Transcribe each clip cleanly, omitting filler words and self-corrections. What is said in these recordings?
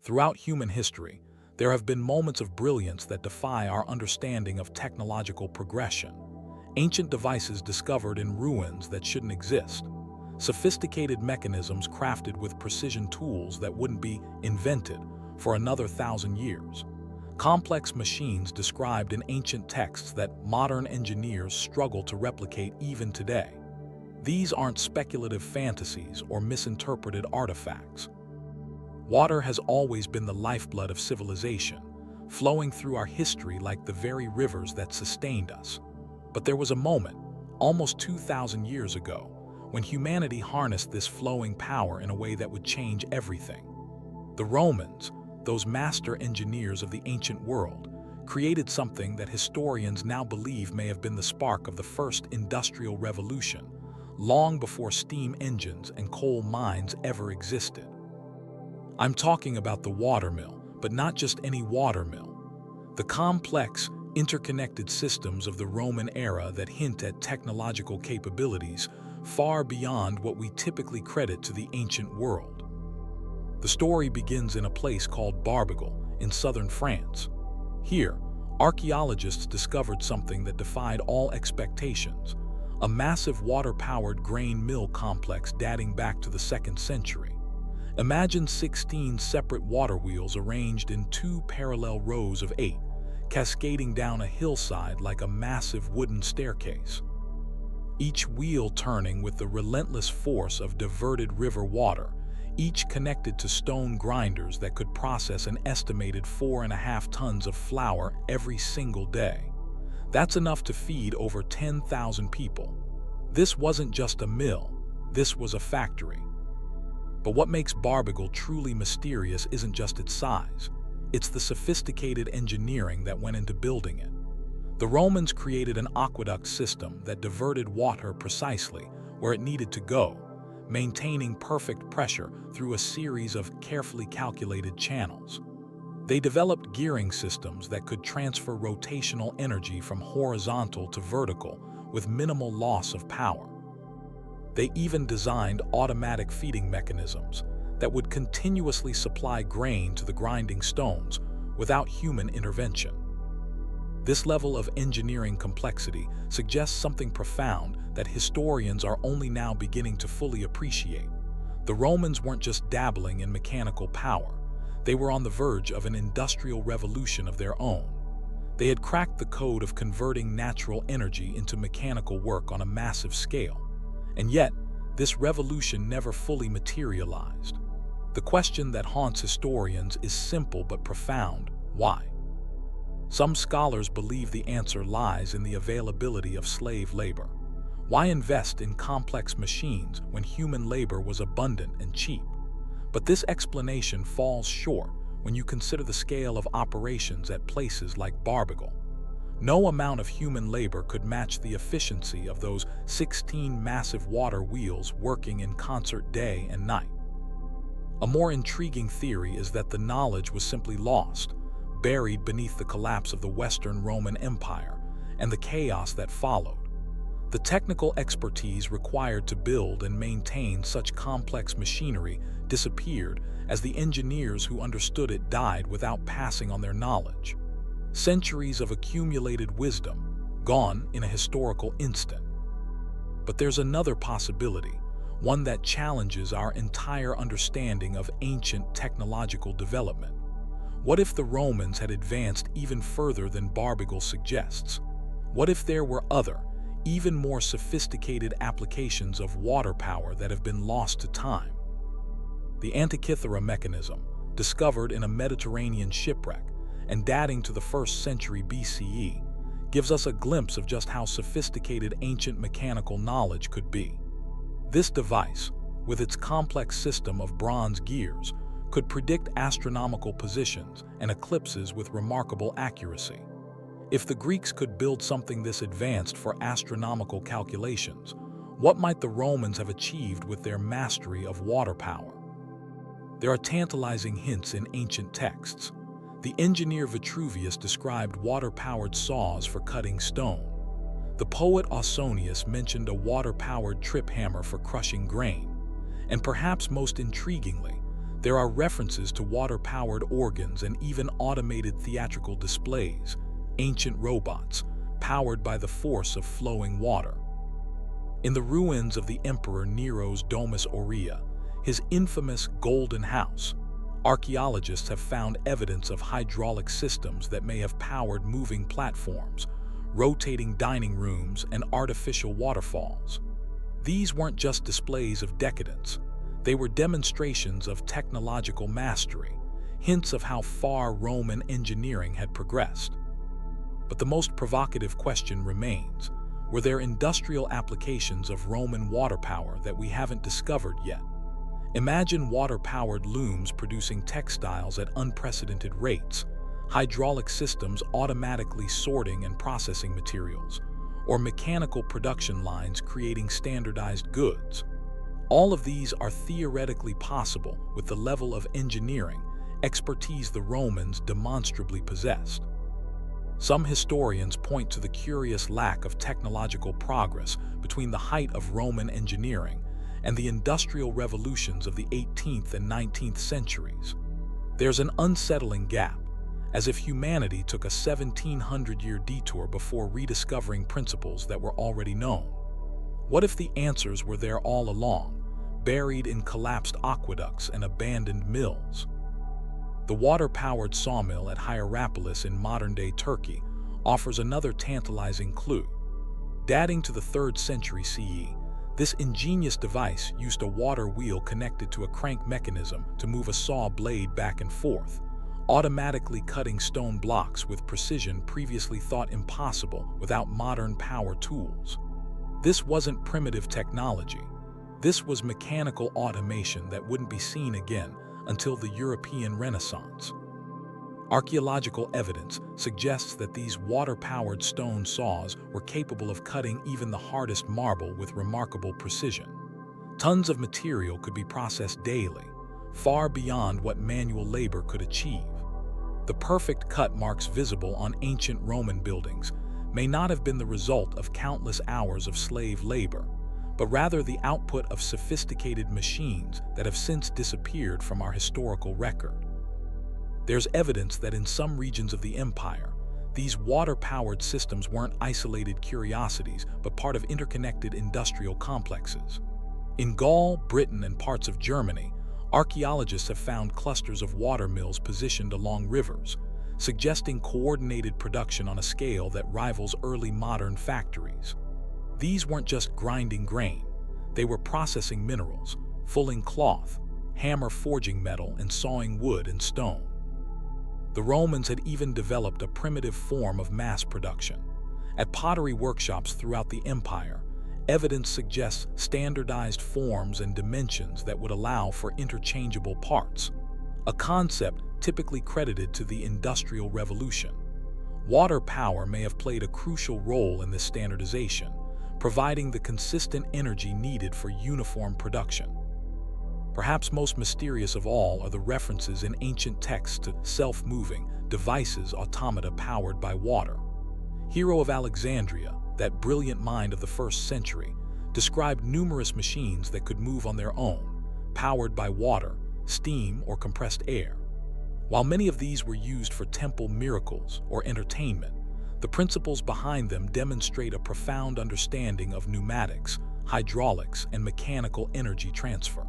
Throughout human history, there have been moments of brilliance that defy our understanding of technological progression. Ancient devices discovered in ruins that shouldn't exist. Sophisticated mechanisms crafted with precision tools that wouldn't be invented for another 1,000 years. Complex machines described in ancient texts that modern engineers struggle to replicate even today. These aren't speculative fantasies or misinterpreted artifacts. Water has always been the lifeblood of civilization, flowing through our history like the very rivers that sustained us. But there was a moment, almost 2,000 years ago, when humanity harnessed this flowing power in a way that would change everything. The Romans, those master engineers of the ancient world, created something that historians now believe may have been the spark of the first industrial revolution, long before steam engines and coal mines ever existed. I'm talking about the watermill, but not just any watermill. The complex, interconnected systems of the Roman era that hint at technological capabilities far beyond what we typically credit to the ancient world. The story begins in a place called Barbegal in southern France. Here, archaeologists discovered something that defied all expectations, a massive water-powered grain mill complex dating back to the 2nd century. Imagine 16 separate water wheels arranged in 2 parallel rows of 8, cascading down a hillside like a massive wooden staircase. Each wheel turning with the relentless force of diverted river water, each connected to stone grinders that could process an estimated 4.5 tons of flour every single day. That's enough to feed over 10,000 people. This wasn't just a mill, this was a factory. But what makes Barbegal truly mysterious isn't just its size, it's the sophisticated engineering that went into building it. The Romans created an aqueduct system that diverted water precisely where it needed to go, maintaining perfect pressure through a series of carefully calculated channels. They developed gearing systems that could transfer rotational energy from horizontal to vertical with minimal loss of power. They even designed automatic feeding mechanisms that would continuously supply grain to the grinding stones without human intervention. This level of engineering complexity suggests something profound that historians are only now beginning to fully appreciate. The Romans weren't just dabbling in mechanical power, they were on the verge of an industrial revolution of their own. They had cracked the code of converting natural energy into mechanical work on a massive scale. And yet, this revolution never fully materialized. The question that haunts historians is simple but profound: why? Some scholars believe the answer lies in the availability of slave labor. Why invest in complex machines when human labor was abundant and cheap? But this explanation falls short when you consider the scale of operations at places like Barbegal. No amount of human labor could match the efficiency of those 16 massive water wheels working in concert day and night. A more intriguing theory is that the knowledge was simply lost, buried beneath the collapse of the Western Roman Empire and the chaos that followed. The technical expertise required to build and maintain such complex machinery disappeared as the engineers who understood it died without passing on their knowledge. Centuries of accumulated wisdom, gone in a historical instant. But there's another possibility, one that challenges our entire understanding of ancient technological development. What if the Romans had advanced even further than Barbegal suggests? What if there were other, even more sophisticated applications of water power that have been lost to time? The Antikythera mechanism, discovered in a Mediterranean shipwreck and dating to the 1st century BCE, gives us a glimpse of just how sophisticated ancient mechanical knowledge could be. This device, with its complex system of bronze gears, could predict astronomical positions and eclipses with remarkable accuracy. If the Greeks could build something this advanced for astronomical calculations, what might the Romans have achieved with their mastery of water power? There are tantalizing hints in ancient texts. The engineer Vitruvius described water-powered saws for cutting stone. The poet Ausonius mentioned a water-powered trip hammer for crushing grain. And perhaps most intriguingly, There are references to water-powered organs and even automated theatrical displays, ancient robots, powered by the force of flowing water. In the ruins of the Emperor Nero's Domus Aurea, his infamous Golden House, archaeologists have found evidence of hydraulic systems that may have powered moving platforms, rotating dining rooms, and artificial waterfalls. These weren't just displays of decadence. They were demonstrations of technological mastery, hints of how far Roman engineering had progressed. But the most provocative question remains: were there industrial applications of Roman water power that we haven't discovered yet? Imagine water-powered looms producing textiles at unprecedented rates, hydraulic systems automatically sorting and processing materials, or mechanical production lines creating standardized goods. All of these are theoretically possible with the level of engineering expertise the Romans demonstrably possessed. Some historians point to the curious lack of technological progress between the height of Roman engineering and the industrial revolutions of the 18th and 19th centuries. There's an unsettling gap, as if humanity took a 1700-year detour before rediscovering principles that were already known. What if the answers were there all along, buried in collapsed aqueducts and abandoned mills? The water-powered sawmill at Hierapolis in modern-day Turkey offers another tantalizing clue. Dating to the 3rd century CE, this ingenious device used a water wheel connected to a crank mechanism to move a saw blade back and forth, automatically cutting stone blocks with precision previously thought impossible without modern power tools. This wasn't primitive technology. This was mechanical automation that wouldn't be seen again until the European Renaissance. Archaeological evidence suggests that these water-powered stone saws were capable of cutting even the hardest marble with remarkable precision. Tons of material could be processed daily, far beyond what manual labor could achieve. The perfect cut marks visible on ancient Roman buildings may not have been the result of countless hours of slave labor, but rather the output of sophisticated machines that have since disappeared from our historical record. There's evidence that in some regions of the empire, these water-powered systems weren't isolated curiosities, but part of interconnected industrial complexes. In Gaul, Britain, and parts of Germany, archaeologists have found clusters of watermills positioned along rivers, suggesting coordinated production on a scale that rivals early modern factories. These weren't just grinding grain. They were processing minerals, fulling cloth, hammer forging metal, and sawing wood and stone. The Romans had even developed a primitive form of mass production. At pottery workshops throughout the empire, evidence suggests standardized forms and dimensions that would allow for interchangeable parts, a concept typically credited to the Industrial Revolution. Water power may have played a crucial role in this standardization, providing the consistent energy needed for uniform production. Perhaps most mysterious of all are the references in ancient texts to self-moving devices, automata powered by water. Hero of Alexandria, that brilliant mind of the 1st century, described numerous machines that could move on their own, powered by water, steam, or compressed air. While many of these were used for temple miracles or entertainment, the principles behind them demonstrate a profound understanding of pneumatics, hydraulics, and mechanical energy transfer.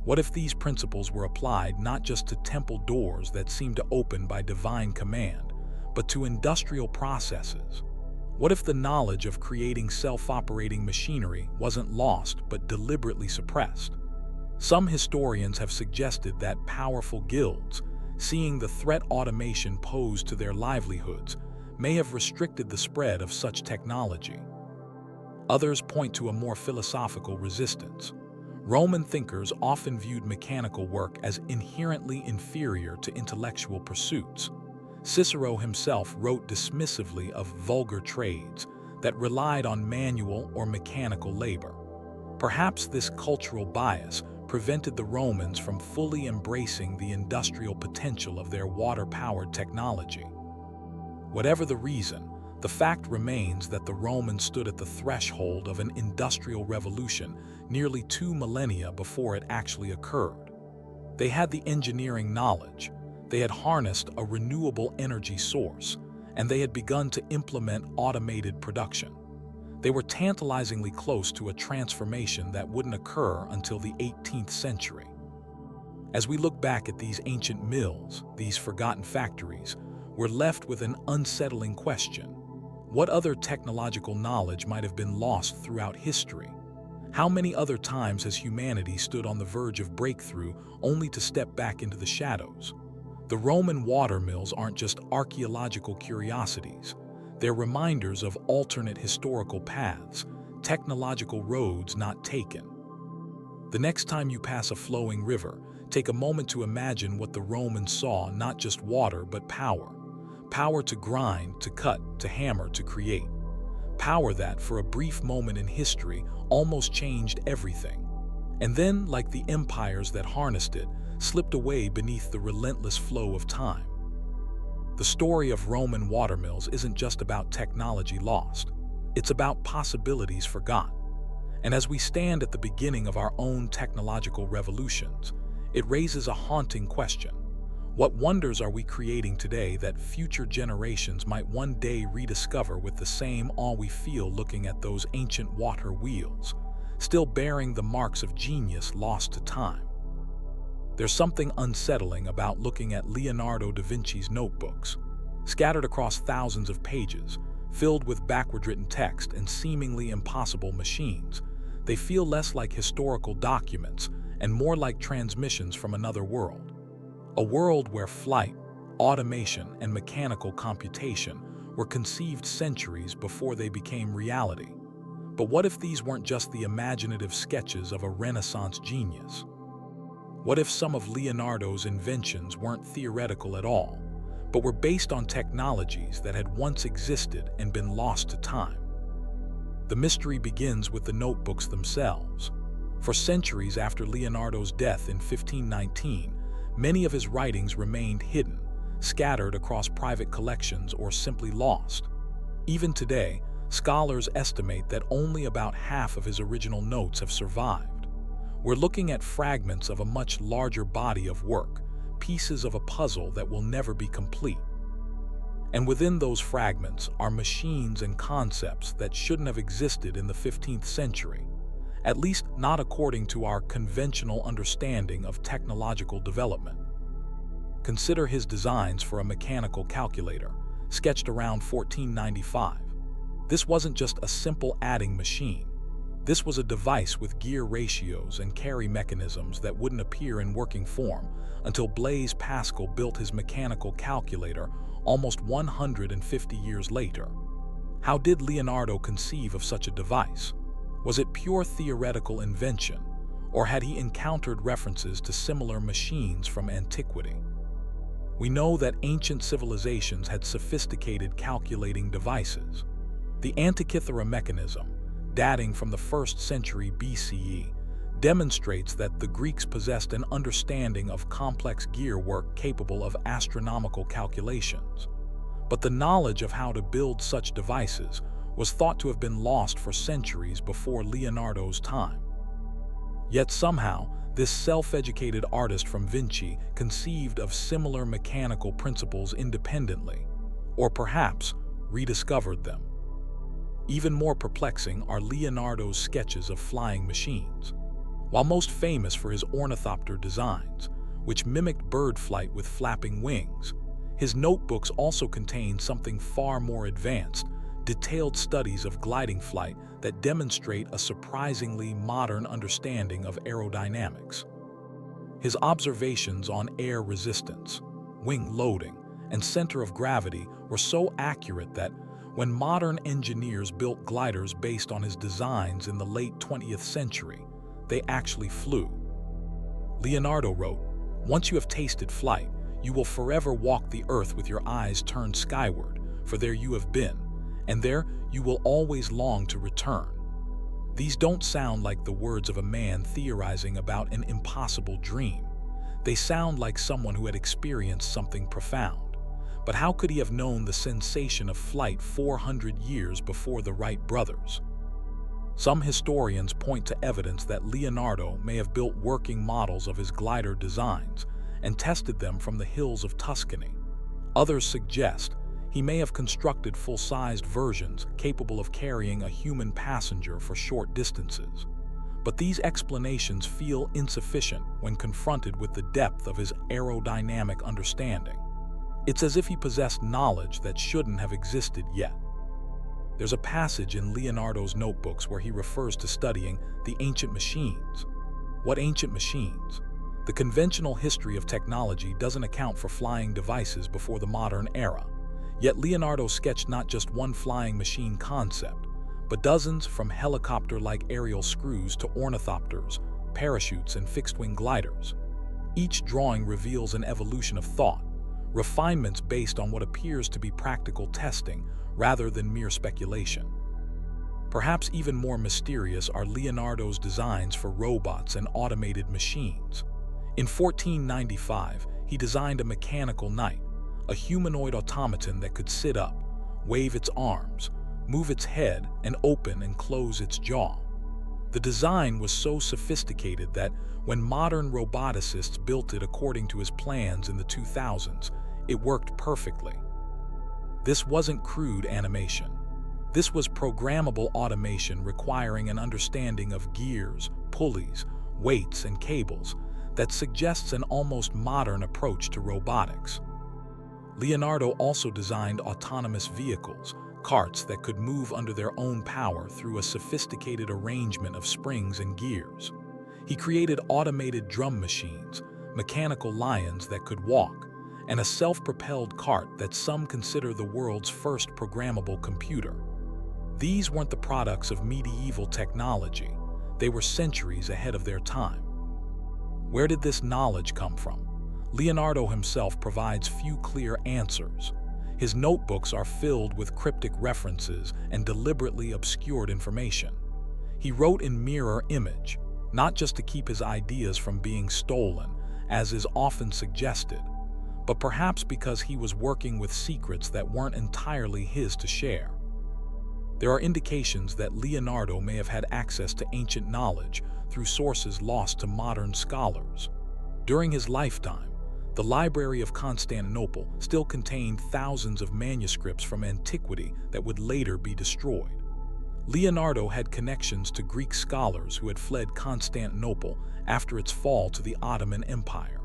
What if these principles were applied not just to temple doors that seem to open by divine command, but to industrial processes? What if the knowledge of creating self-operating machinery wasn't lost but deliberately suppressed? Some historians have suggested that powerful guilds, seeing the threat automation posed to their livelihoods, may have restricted the spread of such technology. Others point to a more philosophical resistance. Roman thinkers often viewed mechanical work as inherently inferior to intellectual pursuits. Cicero himself wrote dismissively of vulgar trades that relied on manual or mechanical labor. Perhaps this cultural bias prevented the Romans from fully embracing the industrial potential of their water-powered technology. Whatever the reason, the fact remains that the Romans stood at the threshold of an industrial revolution nearly 2 millennia before it actually occurred. They had the engineering knowledge, they had harnessed a renewable energy source, and they had begun to implement automated production. They were tantalizingly close to a transformation that wouldn't occur until the 18th century. As we look back at these ancient mills, these forgotten factories, we're left with an unsettling question. What other technological knowledge might have been lost throughout history? How many other times has humanity stood on the verge of breakthrough only to step back into the shadows? The Roman watermills aren't just archaeological curiosities. They're reminders of alternate historical paths, technological roads not taken. The next time you pass a flowing river, take a moment to imagine what the Romans saw: not just water, but power. Power to grind, to cut, to hammer, to create. Power that, for a brief moment in history, almost changed everything. And then, like the empires that harnessed it, slipped away beneath the relentless flow of time. The story of Roman watermills isn't just about technology lost. It's about possibilities forgotten. And as we stand at the beginning of our own technological revolutions, it raises a haunting question. What wonders are we creating today that future generations might one day rediscover with the same awe we feel looking at those ancient water wheels, still bearing the marks of genius lost to time? There's something unsettling about looking at Leonardo da Vinci's notebooks, scattered across thousands of pages, filled with backward-written text and seemingly impossible machines. They feel less like historical documents and more like transmissions from another world. A world where flight, automation, and mechanical computation were conceived centuries before they became reality. But what if these weren't just the imaginative sketches of a Renaissance genius? What if some of Leonardo's inventions weren't theoretical at all, but were based on technologies that had once existed and been lost to time? The mystery begins with the notebooks themselves. For centuries after Leonardo's death in 1519, many of his writings remained hidden, scattered across private collections or simply lost. Even today, scholars estimate that only about half of his original notes have survived. We're looking at fragments of a much larger body of work, pieces of a puzzle that will never be complete. And within those fragments are machines and concepts that shouldn't have existed in the 15th century, at least not according to our conventional understanding of technological development. Consider his designs for a mechanical calculator, sketched around 1495. This wasn't just a simple adding machine. This was a device with gear ratios and carry mechanisms that wouldn't appear in working form until Blaise Pascal built his mechanical calculator almost 150 years later. How did Leonardo conceive of such a device? Was it pure theoretical invention, or had he encountered references to similar machines from antiquity? We know that ancient civilizations had sophisticated calculating devices. The Antikythera mechanism, dating from the 1st century BCE, demonstrates that the Greeks possessed an understanding of complex gear work capable of astronomical calculations. But the knowledge of how to build such devices was thought to have been lost for centuries before Leonardo's time. Yet somehow, this self-educated artist from Vinci conceived of similar mechanical principles independently, or perhaps rediscovered them. Even more perplexing are Leonardo's sketches of flying machines. While most famous for his ornithopter designs, which mimicked bird flight with flapping wings, his notebooks also contain something far more advanced: detailed studies of gliding flight that demonstrate a surprisingly modern understanding of aerodynamics. His observations on air resistance, wing loading, and center of gravity were so accurate that when modern engineers built gliders based on his designs in the late 20th century, they actually flew. Leonardo wrote, "Once you have tasted flight, you will forever walk the earth with your eyes turned skyward, for there you have been, and there you will always long to return." These don't sound like the words of a man theorizing about an impossible dream. They sound like someone who had experienced something profound. But how could he have known the sensation of flight 400 years before the Wright brothers? Some historians point to evidence that Leonardo may have built working models of his glider designs and tested them from the hills of Tuscany. Others suggest he may have constructed full-sized versions capable of carrying a human passenger for short distances. But these explanations feel insufficient when confronted with the depth of his aerodynamic understanding. It's as if he possessed knowledge that shouldn't have existed yet. There's a passage in Leonardo's notebooks where he refers to studying the ancient machines. What ancient machines? The conventional history of technology doesn't account for flying devices before the modern era. Yet Leonardo sketched not just one flying machine concept, but dozens, from helicopter-like aerial screws to ornithopters, parachutes, and fixed-wing gliders. Each drawing reveals an evolution of thought, refinements based on what appears to be practical testing rather than mere speculation. Perhaps even more mysterious are Leonardo's designs for robots and automated machines. In 1495, he designed a mechanical knight, a humanoid automaton that could sit up, wave its arms, move its head, and open and close its jaw. The design was so sophisticated that when modern roboticists built it according to his plans in the 2000s, it worked perfectly. This wasn't crude animation. This was programmable automation requiring an understanding of gears, pulleys, weights, and cables that suggests an almost modern approach to robotics. Leonardo also designed autonomous vehicles, carts that could move under their own power through a sophisticated arrangement of springs and gears. He created automated drum machines, mechanical lions that could walk, and a self-propelled cart that some consider the world's first programmable computer. These weren't the products of medieval technology. They were centuries ahead of their time. Where did this knowledge come from? Leonardo himself provides few clear answers. His notebooks are filled with cryptic references and deliberately obscured information. He wrote in mirror image, not just to keep his ideas from being stolen, as is often suggested, but perhaps because he was working with secrets that weren't entirely his to share. There are indications that Leonardo may have had access to ancient knowledge through sources lost to modern scholars. During his lifetime, the Library of Constantinople still contained thousands of manuscripts from antiquity that would later be destroyed. Leonardo had connections to Greek scholars who had fled Constantinople after its fall to the Ottoman Empire.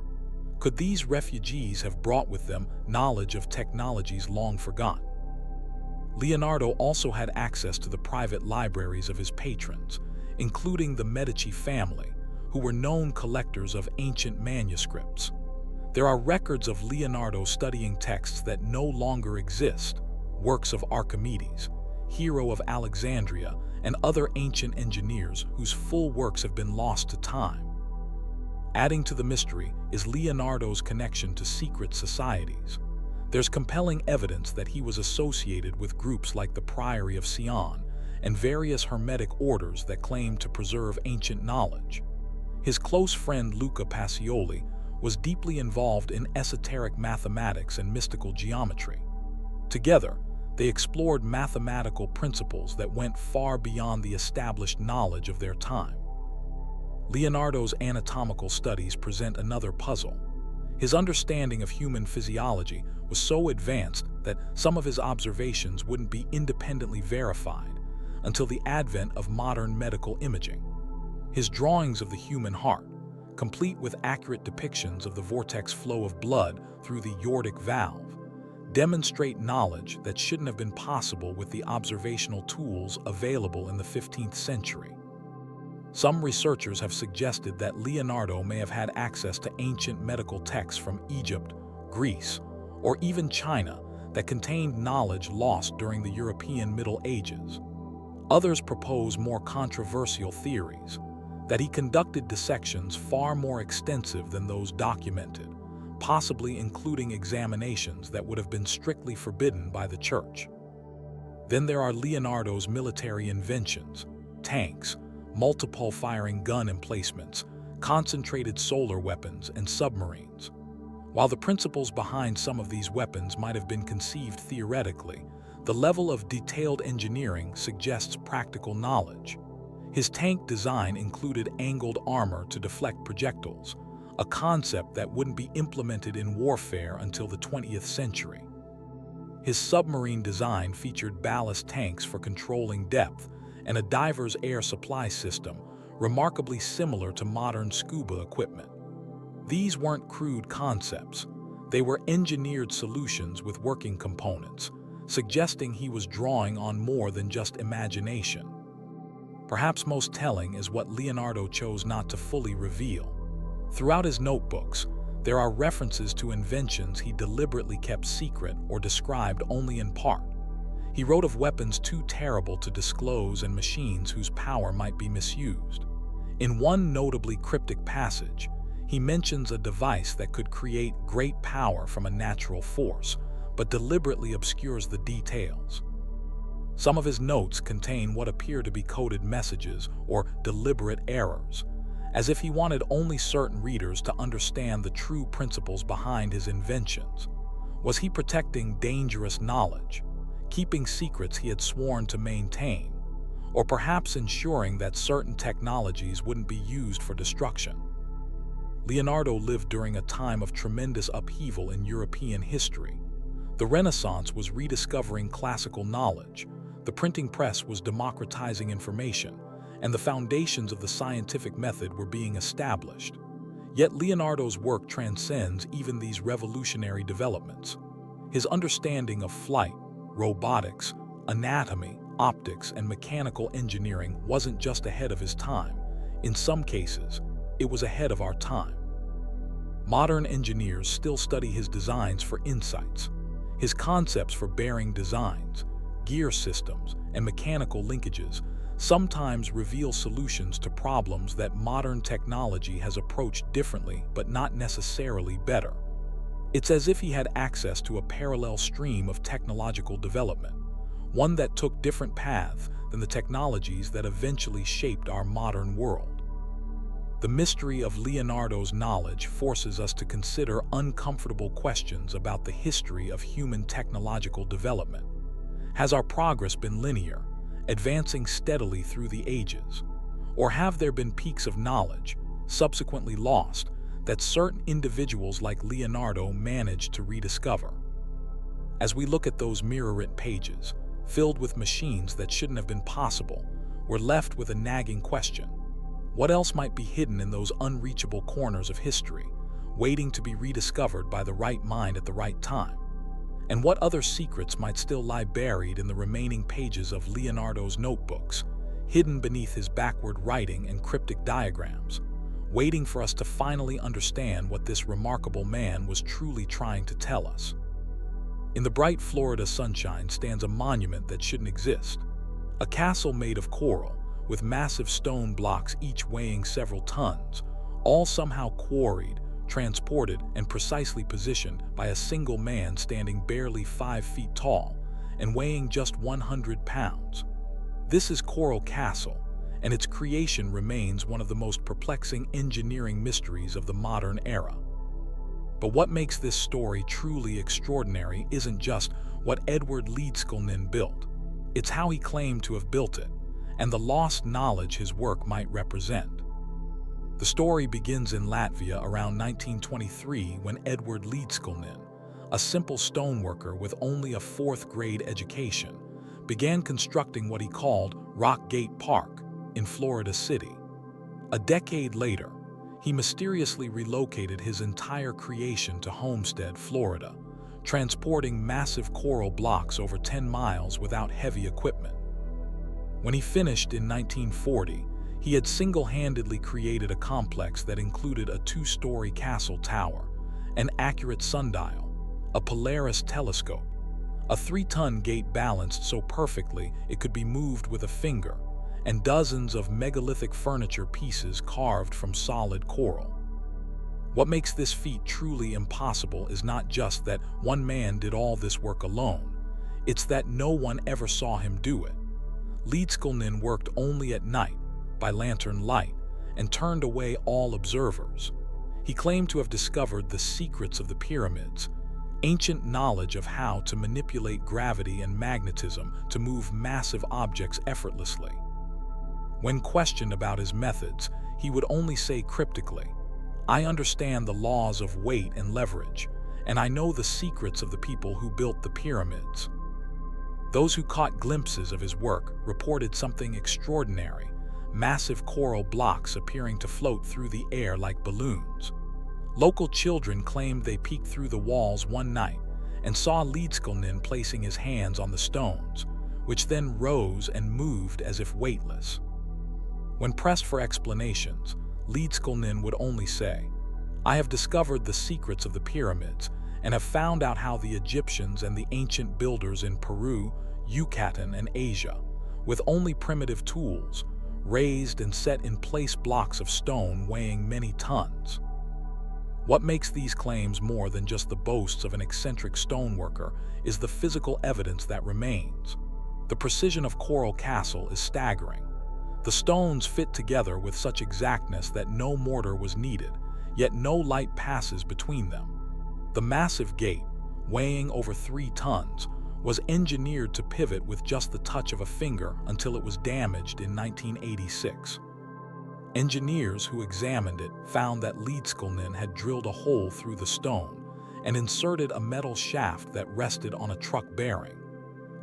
Could these refugees have brought with them knowledge of technologies long forgotten? Leonardo also had access to the private libraries of his patrons, including the Medici family, who were known collectors of ancient manuscripts. There are records of Leonardo studying texts that no longer exist, works of Archimedes, hero of Alexandria, and other ancient engineers whose full works have been lost to time. Adding to the mystery is Leonardo's connection to secret societies. There's compelling evidence that he was associated with groups like the Priory of Sion and various Hermetic orders that claimed to preserve ancient knowledge. His close friend Luca Pacioli was deeply involved in esoteric mathematics and mystical geometry. Together, they explored mathematical principles that went far beyond the established knowledge of their time. Leonardo's anatomical studies present another puzzle. His understanding of human physiology was so advanced that some of his observations wouldn't be independently verified until the advent of modern medical imaging. His drawings of the human heart, complete with accurate depictions of the vortex flow of blood through the aortic valve, demonstrate knowledge that shouldn't have been possible with the observational tools available in the 15th century. Some researchers have suggested that Leonardo may have had access to ancient medical texts from Egypt, Greece, or even China that contained knowledge lost during the European Middle Ages. Others propose more controversial theories, that he conducted dissections far more extensive than those documented, possibly including examinations that would have been strictly forbidden by the Church. Then there are Leonardo's military inventions, tanks, multiple firing gun emplacements, concentrated solar weapons, and submarines. While the principles behind some of these weapons might have been conceived theoretically, the level of detailed engineering suggests practical knowledge. His tank design included angled armor to deflect projectiles, a concept that wouldn't be implemented in warfare until the 20th century. His submarine design featured ballast tanks for controlling depth and a diver's air supply system, remarkably similar to modern scuba equipment. These weren't crude concepts. They were engineered solutions with working components, suggesting he was drawing on more than just imagination. Perhaps most telling is what Leonardo chose not to fully reveal. Throughout his notebooks, there are references to inventions he deliberately kept secret or described only in part. He wrote of weapons too terrible to disclose and machines whose power might be misused. In one notably cryptic passage, he mentions a device that could create great power from a natural force, but deliberately obscures the details. Some of his notes contain what appear to be coded messages or deliberate errors, as if he wanted only certain readers to understand the true principles behind his inventions. Was he protecting dangerous knowledge, keeping secrets he had sworn to maintain, or perhaps ensuring that certain technologies wouldn't be used for destruction? Leonardo lived during a time of tremendous upheaval in European history. The Renaissance was rediscovering classical knowledge, the printing press was democratizing information, and the foundations of the scientific method were being established. Yet Leonardo's work transcends even these revolutionary developments. His understanding of flight, robotics, anatomy, optics, and mechanical engineering wasn't just ahead of his time. In some cases, it was ahead of our time. Modern engineers still study his designs for insights. His concepts for bearing designs, gear systems, and mechanical linkages sometimes reveal solutions to problems that modern technology has approached differently but not necessarily better. It's as if he had access to a parallel stream of technological development, one that took different paths than the technologies that eventually shaped our modern world. The mystery of Leonardo's knowledge forces us to consider uncomfortable questions about the history of human technological development. Has our progress been linear, advancing steadily through the ages? Or have there been peaks of knowledge, subsequently lost, that certain individuals like Leonardo managed to rediscover? As we look at those mirror-written pages, filled with machines that shouldn't have been possible, we're left with a nagging question. What else might be hidden in those unreachable corners of history, waiting to be rediscovered by the right mind at the right time? And what other secrets might still lie buried in the remaining pages of Leonardo's notebooks, hidden beneath his backward writing and cryptic diagrams, waiting for us to finally understand what this remarkable man was truly trying to tell us? In the bright Florida sunshine stands a monument that shouldn't exist. A castle made of coral, with massive stone blocks each weighing several tons, all somehow quarried, transported, and precisely positioned by a single man standing barely 5 feet tall and weighing just 100 pounds. This is Coral Castle, and its creation remains one of the most perplexing engineering mysteries of the modern era. But what makes this story truly extraordinary isn't just what Edward Leedskalnin built. It's how he claimed to have built it, and the lost knowledge his work might represent. The story begins in Latvia around 1923 when Edward Leedskalnin, a simple stoneworker with only a 4th grade education, began constructing what he called Rock Gate Park in Florida City. A decade later, he mysteriously relocated his entire creation to Homestead, Florida, transporting massive coral blocks over 10 miles without heavy equipment. When he finished in 1940, he had single-handedly created a complex that included a 2-story castle tower, an accurate sundial, a Polaris telescope, a 3-ton gate balanced so perfectly it could be moved with a finger, and dozens of megalithic furniture pieces carved from solid coral. What makes this feat truly impossible is not just that one man did all this work alone, it's that no one ever saw him do it. Leedskalnin worked only at night, by lantern light, and turned away all observers. He claimed to have discovered the secrets of the pyramids, ancient knowledge of how to manipulate gravity and magnetism to move massive objects effortlessly. When questioned about his methods, he would only say cryptically, "I understand the laws of weight and leverage, and I know the secrets of the people who built the pyramids." Those who caught glimpses of his work reported something extraordinary, massive coral blocks appearing to float through the air like balloons. Local children claimed they peeked through the walls one night and saw Leedskalnin placing his hands on the stones, which then rose and moved as if weightless. When pressed for explanations, Leedskalnin would only say, "I have discovered the secrets of the pyramids and have found out how the Egyptians and the ancient builders in Peru, Yucatan, and Asia, with only primitive tools, raised and set in place blocks of stone weighing many tons." What makes these claims more than just the boasts of an eccentric stoneworker is the physical evidence that remains. The precision of Coral Castle is staggering. The stones fit together with such exactness that no mortar was needed, yet no light passes between them. The massive gate, weighing over 3 tons, was engineered to pivot with just the touch of a finger until it was damaged in 1986. Engineers who examined it found that Leedskalnin had drilled a hole through the stone and inserted a metal shaft that rested on a truck bearing,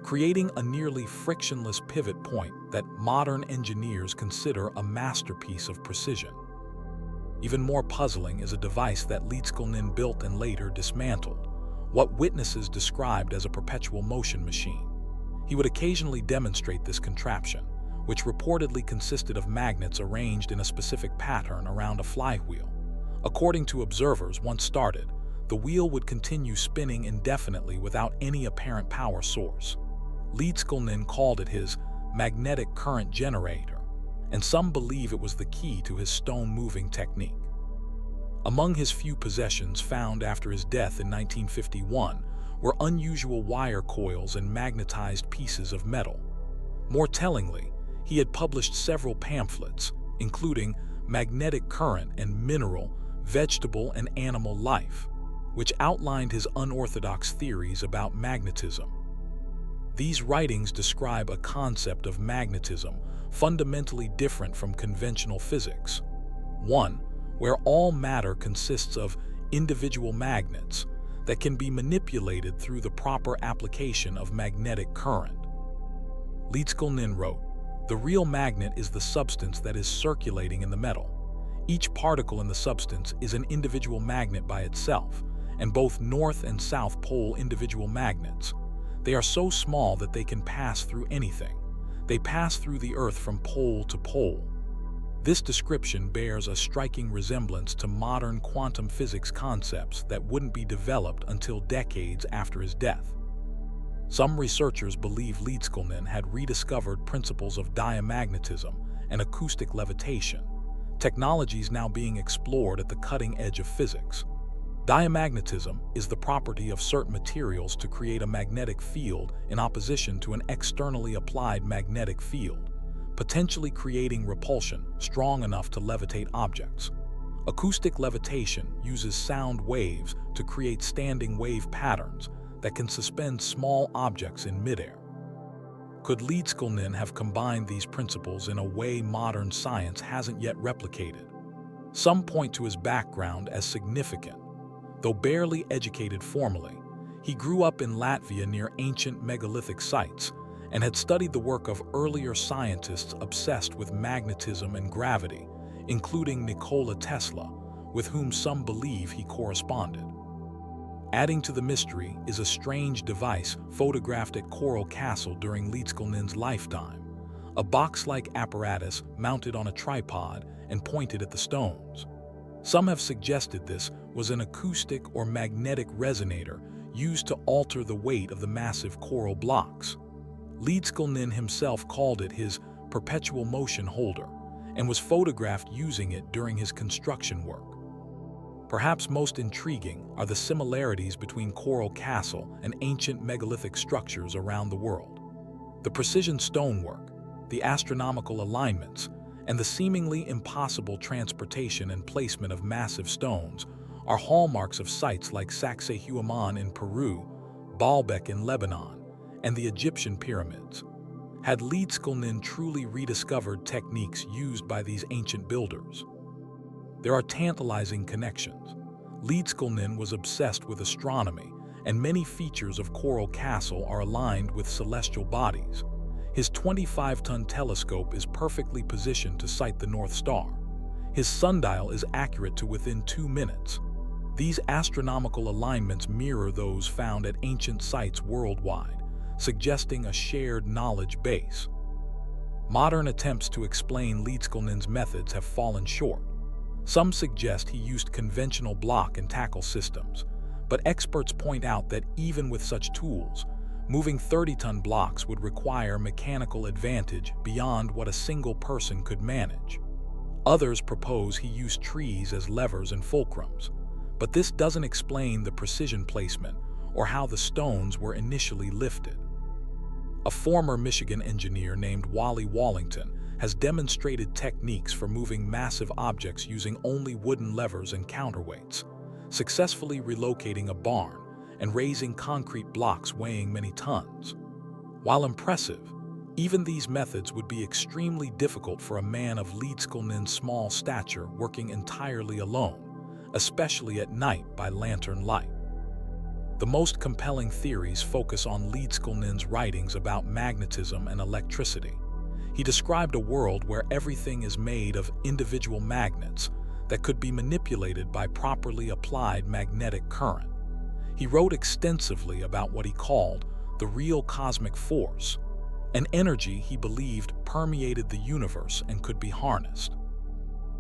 creating a nearly frictionless pivot point that modern engineers consider a masterpiece of precision. Even more puzzling is a device that Leedskalnin built and later dismantled, what witnesses described as a perpetual motion machine. He would occasionally demonstrate this contraption, which reportedly consisted of magnets arranged in a specific pattern around a flywheel. According to observers, once started, the wheel would continue spinning indefinitely without any apparent power source. Leedskalnin called it his magnetic current generator, and some believe it was the key to his stone-moving technique. Among his few possessions found after his death in 1951 were unusual wire coils and magnetized pieces of metal. More tellingly, he had published several pamphlets, including Magnetic Current and Mineral, Vegetable, and Animal Life, which outlined his unorthodox theories about magnetism. These writings describe a concept of magnetism fundamentally different from conventional physics. One, where all matter consists of individual magnets that can be manipulated through the proper application of magnetic current. Leedskalnin wrote, "The real magnet is the substance that is circulating in the metal. Each particle in the substance is an individual magnet by itself, and both north and south pole individual magnets. They are so small that they can pass through anything. They pass through the Earth from pole to pole." This description bears a striking resemblance to modern quantum physics concepts that wouldn't be developed until decades after his death. Some researchers believe Leedskalnin had rediscovered principles of diamagnetism and acoustic levitation, technologies now being explored at the cutting edge of physics. Diamagnetism is the property of certain materials to create a magnetic field in opposition to an externally applied magnetic field, potentially creating repulsion strong enough to levitate objects. Acoustic levitation uses sound waves to create standing wave patterns that can suspend small objects in midair. Could Leedskalnin have combined these principles in a way modern science hasn't yet replicated? Some point to his background as significant. Though barely educated formally, he grew up in Latvia near ancient megalithic sites and had studied the work of earlier scientists obsessed with magnetism and gravity, including Nikola Tesla, with whom some believe he corresponded. Adding to the mystery is a strange device photographed at Coral Castle during Leedskalnin's lifetime, a box-like apparatus mounted on a tripod and pointed at the stones. Some have suggested this was an acoustic or magnetic resonator used to alter the weight of the massive coral blocks. Leedskalnin himself called it his perpetual motion holder and was photographed using it during his construction work. Perhaps most intriguing are the similarities between Coral Castle and ancient megalithic structures around the world. The precision stonework, the astronomical alignments, and the seemingly impossible transportation and placement of massive stones are hallmarks of sites like Sacsayhuaman in Peru, Baalbek in Lebanon, and the Egyptian pyramids. Had Leedskalnin truly rediscovered techniques used by these ancient builders? There are tantalizing connections. Leedskalnin was obsessed with astronomy, and many features of Coral Castle are aligned with celestial bodies. His 25-ton telescope is perfectly positioned to sight the North Star. His sundial is accurate to within 2 minutes. These astronomical alignments mirror those found at ancient sites worldwide, suggesting a shared knowledge base. Modern attempts to explain Leedskalnin's methods have fallen short. Some suggest he used conventional block and tackle systems, but experts point out that even with such tools, moving 30-ton blocks would require mechanical advantage beyond what a single person could manage. Others propose he used trees as levers and fulcrums, but this doesn't explain the precision placement or how the stones were initially lifted. A former Michigan engineer named Wally Wallington has demonstrated techniques for moving massive objects using only wooden levers and counterweights, successfully relocating a barn and raising concrete blocks weighing many tons. While impressive, even these methods would be extremely difficult for a man of Leedskalnin's small stature working entirely alone, especially at night by lantern light. The most compelling theories focus on Leedskalnin's writings about magnetism and electricity. He described a world where everything is made of individual magnets that could be manipulated by properly applied magnetic current. He wrote extensively about what he called the real cosmic force, an energy he believed permeated the universe and could be harnessed.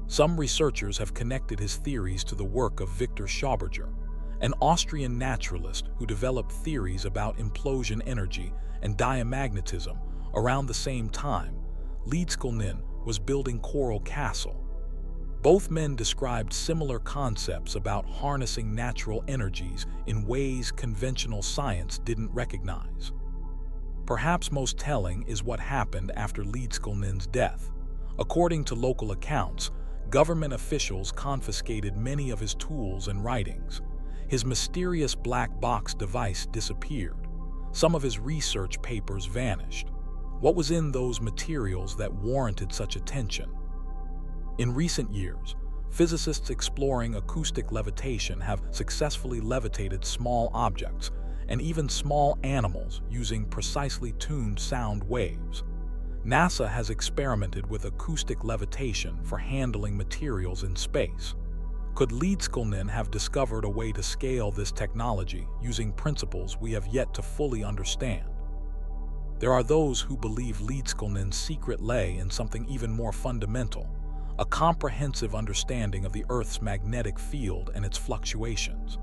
Some researchers have connected his theories to the work of Victor Schauberger, an Austrian naturalist who developed theories about implosion energy and diamagnetism around the same time Leedskalnin was building Coral Castle. Both men described similar concepts about harnessing natural energies in ways conventional science didn't recognize. Perhaps most telling is what happened after Leedskalnin's death. According to local accounts, government officials confiscated many of his tools and writings. His mysterious black box device disappeared. Some of his research papers vanished. What was in those materials that warranted such attention? In recent years, physicists exploring acoustic levitation have successfully levitated small objects and even small animals using precisely tuned sound waves. NASA has experimented with acoustic levitation for handling materials in space. Could Leedskalnin have discovered a way to scale this technology using principles we have yet to fully understand? There are those who believe Leedskalnin's secret lay in something even more fundamental, a comprehensive understanding of the Earth's magnetic field and its fluctuations.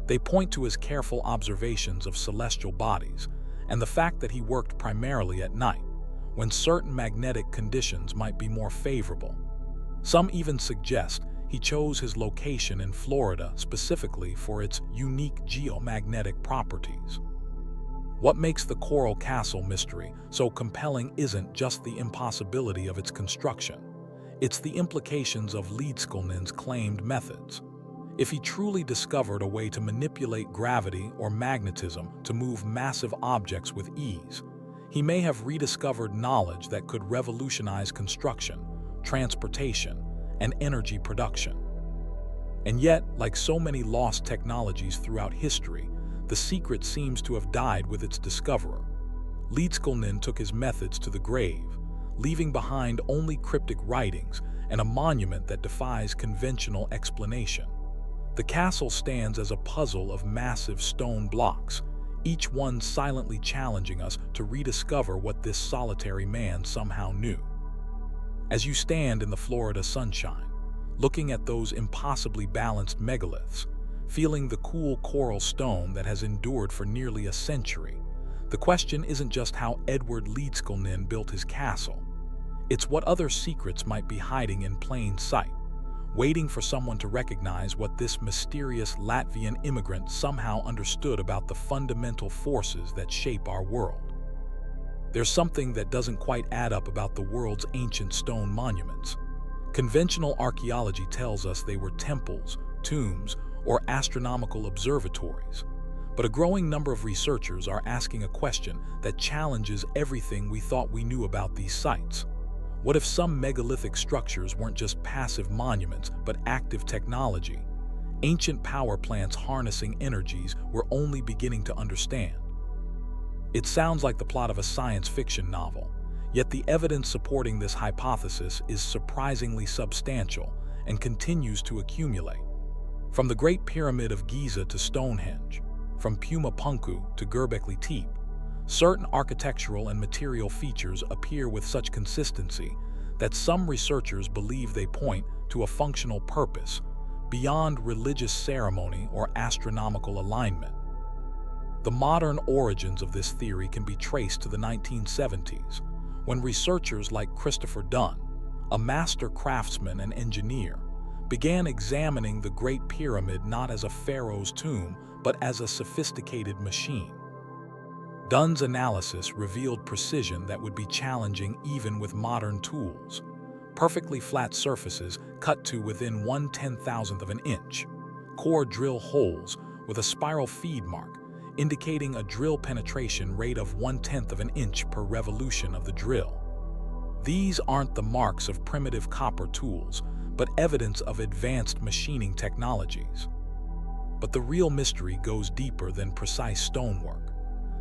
They point to his careful observations of celestial bodies and the fact that he worked primarily at night, when certain magnetic conditions might be more favorable. Some even suggest he chose his location in Florida specifically for its unique geomagnetic properties. What makes the Coral Castle mystery so compelling isn't just the impossibility of its construction. It's the implications of Leedskalnin's claimed methods. If he truly discovered a way to manipulate gravity or magnetism to move massive objects with ease, he may have rediscovered knowledge that could revolutionize construction, transportation, and energy production. And yet, like so many lost technologies throughout history, the secret seems to have died with its discoverer. Leedskalnin took his methods to the grave, leaving behind only cryptic writings and a monument that defies conventional explanation. The castle stands as a puzzle of massive stone blocks, each one silently challenging us to rediscover what this solitary man somehow knew. As you stand in the Florida sunshine, looking at those impossibly balanced megaliths, feeling the cool coral stone that has endured for nearly a century, the question isn't just how Edward Leedskalnin built his castle. It's what other secrets might be hiding in plain sight, waiting for someone to recognize what this mysterious Latvian immigrant somehow understood about the fundamental forces that shape our world. There's something that doesn't quite add up about the world's ancient stone monuments. Conventional archaeology tells us they were temples, tombs, or astronomical observatories. But a growing number of researchers are asking a question that challenges everything we thought we knew about these sites. What if some megalithic structures weren't just passive monuments, but active technology? Ancient power plants harnessing energies we're only beginning to understand. It sounds like the plot of a science fiction novel, yet the evidence supporting this hypothesis is surprisingly substantial and continues to accumulate. From the Great Pyramid of Giza to Stonehenge, from Puma Punku to Göbekli Tepe, certain architectural and material features appear with such consistency that some researchers believe they point to a functional purpose beyond religious ceremony or astronomical alignment. The modern origins of this theory can be traced to the 1970s, when researchers like Christopher Dunn, a master craftsman and engineer, began examining the Great Pyramid not as a pharaoh's tomb, but as a sophisticated machine. Dunn's analysis revealed precision that would be challenging even with modern tools. Perfectly flat surfaces cut to within 1/10,000th of an inch, core drill holes with a spiral feed mark, indicating a drill penetration rate of 1/10th of an inch per revolution of the drill. These aren't the marks of primitive copper tools, but evidence of advanced machining technologies. But the real mystery goes deeper than precise stonework.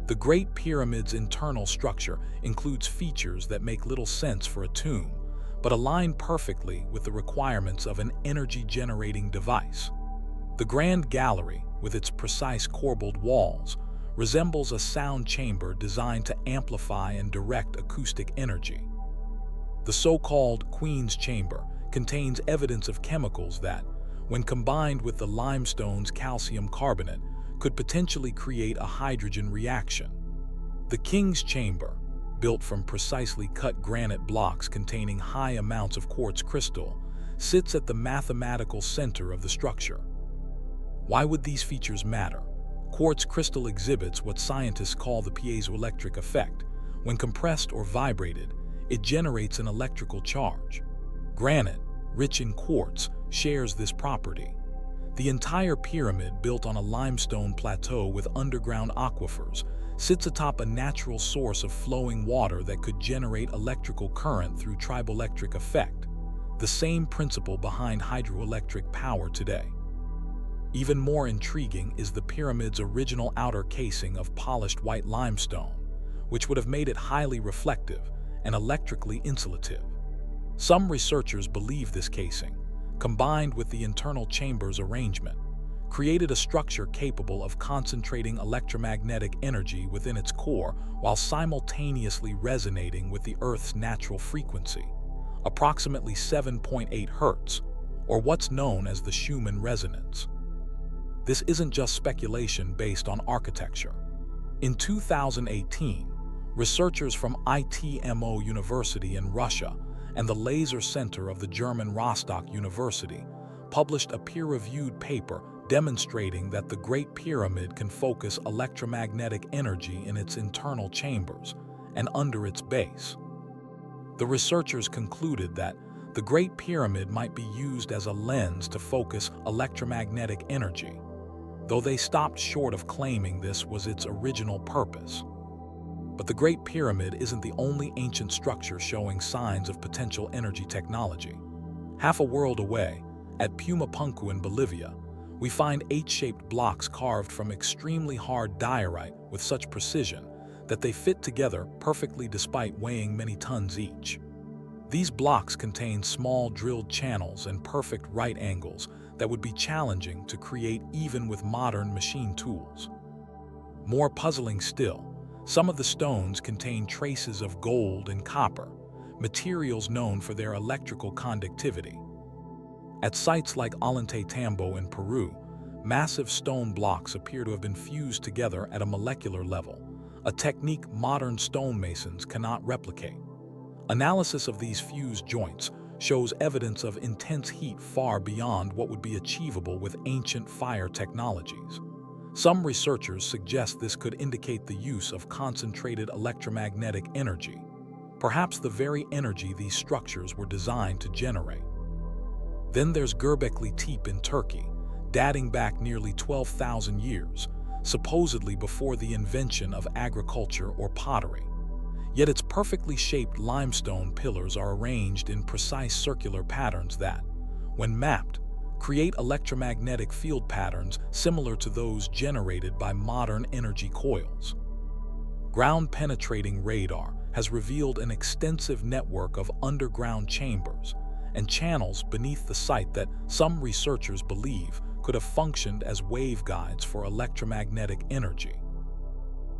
The Great Pyramid's internal structure includes features that make little sense for a tomb, but align perfectly with the requirements of an energy-generating device. The Grand Gallery, with its precise corbelled walls, resembles a sound chamber designed to amplify and direct acoustic energy. The so-called Queen's Chamber contains evidence of chemicals that, when combined with the limestone's calcium carbonate, could potentially create a hydrogen reaction. The King's Chamber, built from precisely cut granite blocks containing high amounts of quartz crystal, sits at the mathematical center of the structure. Why would these features matter? Quartz crystal exhibits what scientists call the piezoelectric effect. When compressed or vibrated, it generates an electrical charge. Granite, rich in quartz, shares this property. The entire pyramid, built on a limestone plateau with underground aquifers, sits atop a natural source of flowing water that could generate electrical current through triboelectric effect, the same principle behind hydroelectric power today. Even more intriguing is the pyramid's original outer casing of polished white limestone, which would have made it highly reflective and electrically insulative. Some researchers believe this casing, combined with the internal chamber's arrangement, created a structure capable of concentrating electromagnetic energy within its core while simultaneously resonating with the Earth's natural frequency, approximately 7.8 Hz, or what's known as the Schumann resonance. This isn't just speculation based on architecture. In 2018, researchers from ITMO University in Russia and the Laser Center of the German Rostock University published a peer-reviewed paper demonstrating that the Great Pyramid can focus electromagnetic energy in its internal chambers and under its base. The researchers concluded that the Great Pyramid might be used as a lens to focus electromagnetic energy, though they stopped short of claiming this was its original purpose. But the Great Pyramid isn't the only ancient structure showing signs of potential energy technology. Half a world away, at Puma Punku in Bolivia, we find H-shaped blocks carved from extremely hard diorite with such precision that they fit together perfectly despite weighing many tons each. These blocks contain small drilled channels and perfect right angles that would be challenging to create even with modern machine tools. More puzzling still, some of the stones contain traces of gold and copper, materials known for their electrical conductivity. At sites like Ollantaytambo in Peru, massive stone blocks appear to have been fused together at a molecular level, a technique modern stonemasons cannot replicate. Analysis of these fused joints shows evidence of intense heat far beyond what would be achievable with ancient fire technologies. Some researchers suggest this could indicate the use of concentrated electromagnetic energy, perhaps the very energy these structures were designed to generate. Then there's Göbekli Tepe in Turkey, dating back nearly 12,000 years. supposedly before the invention of agriculture or pottery. Yet its perfectly shaped limestone pillars are arranged in precise circular patterns that, when mapped, create electromagnetic field patterns similar to those generated by modern energy coils. Ground-penetrating radar has revealed an extensive network of underground chambers and channels beneath the site that some researchers believe could have functioned as waveguides for electromagnetic energy.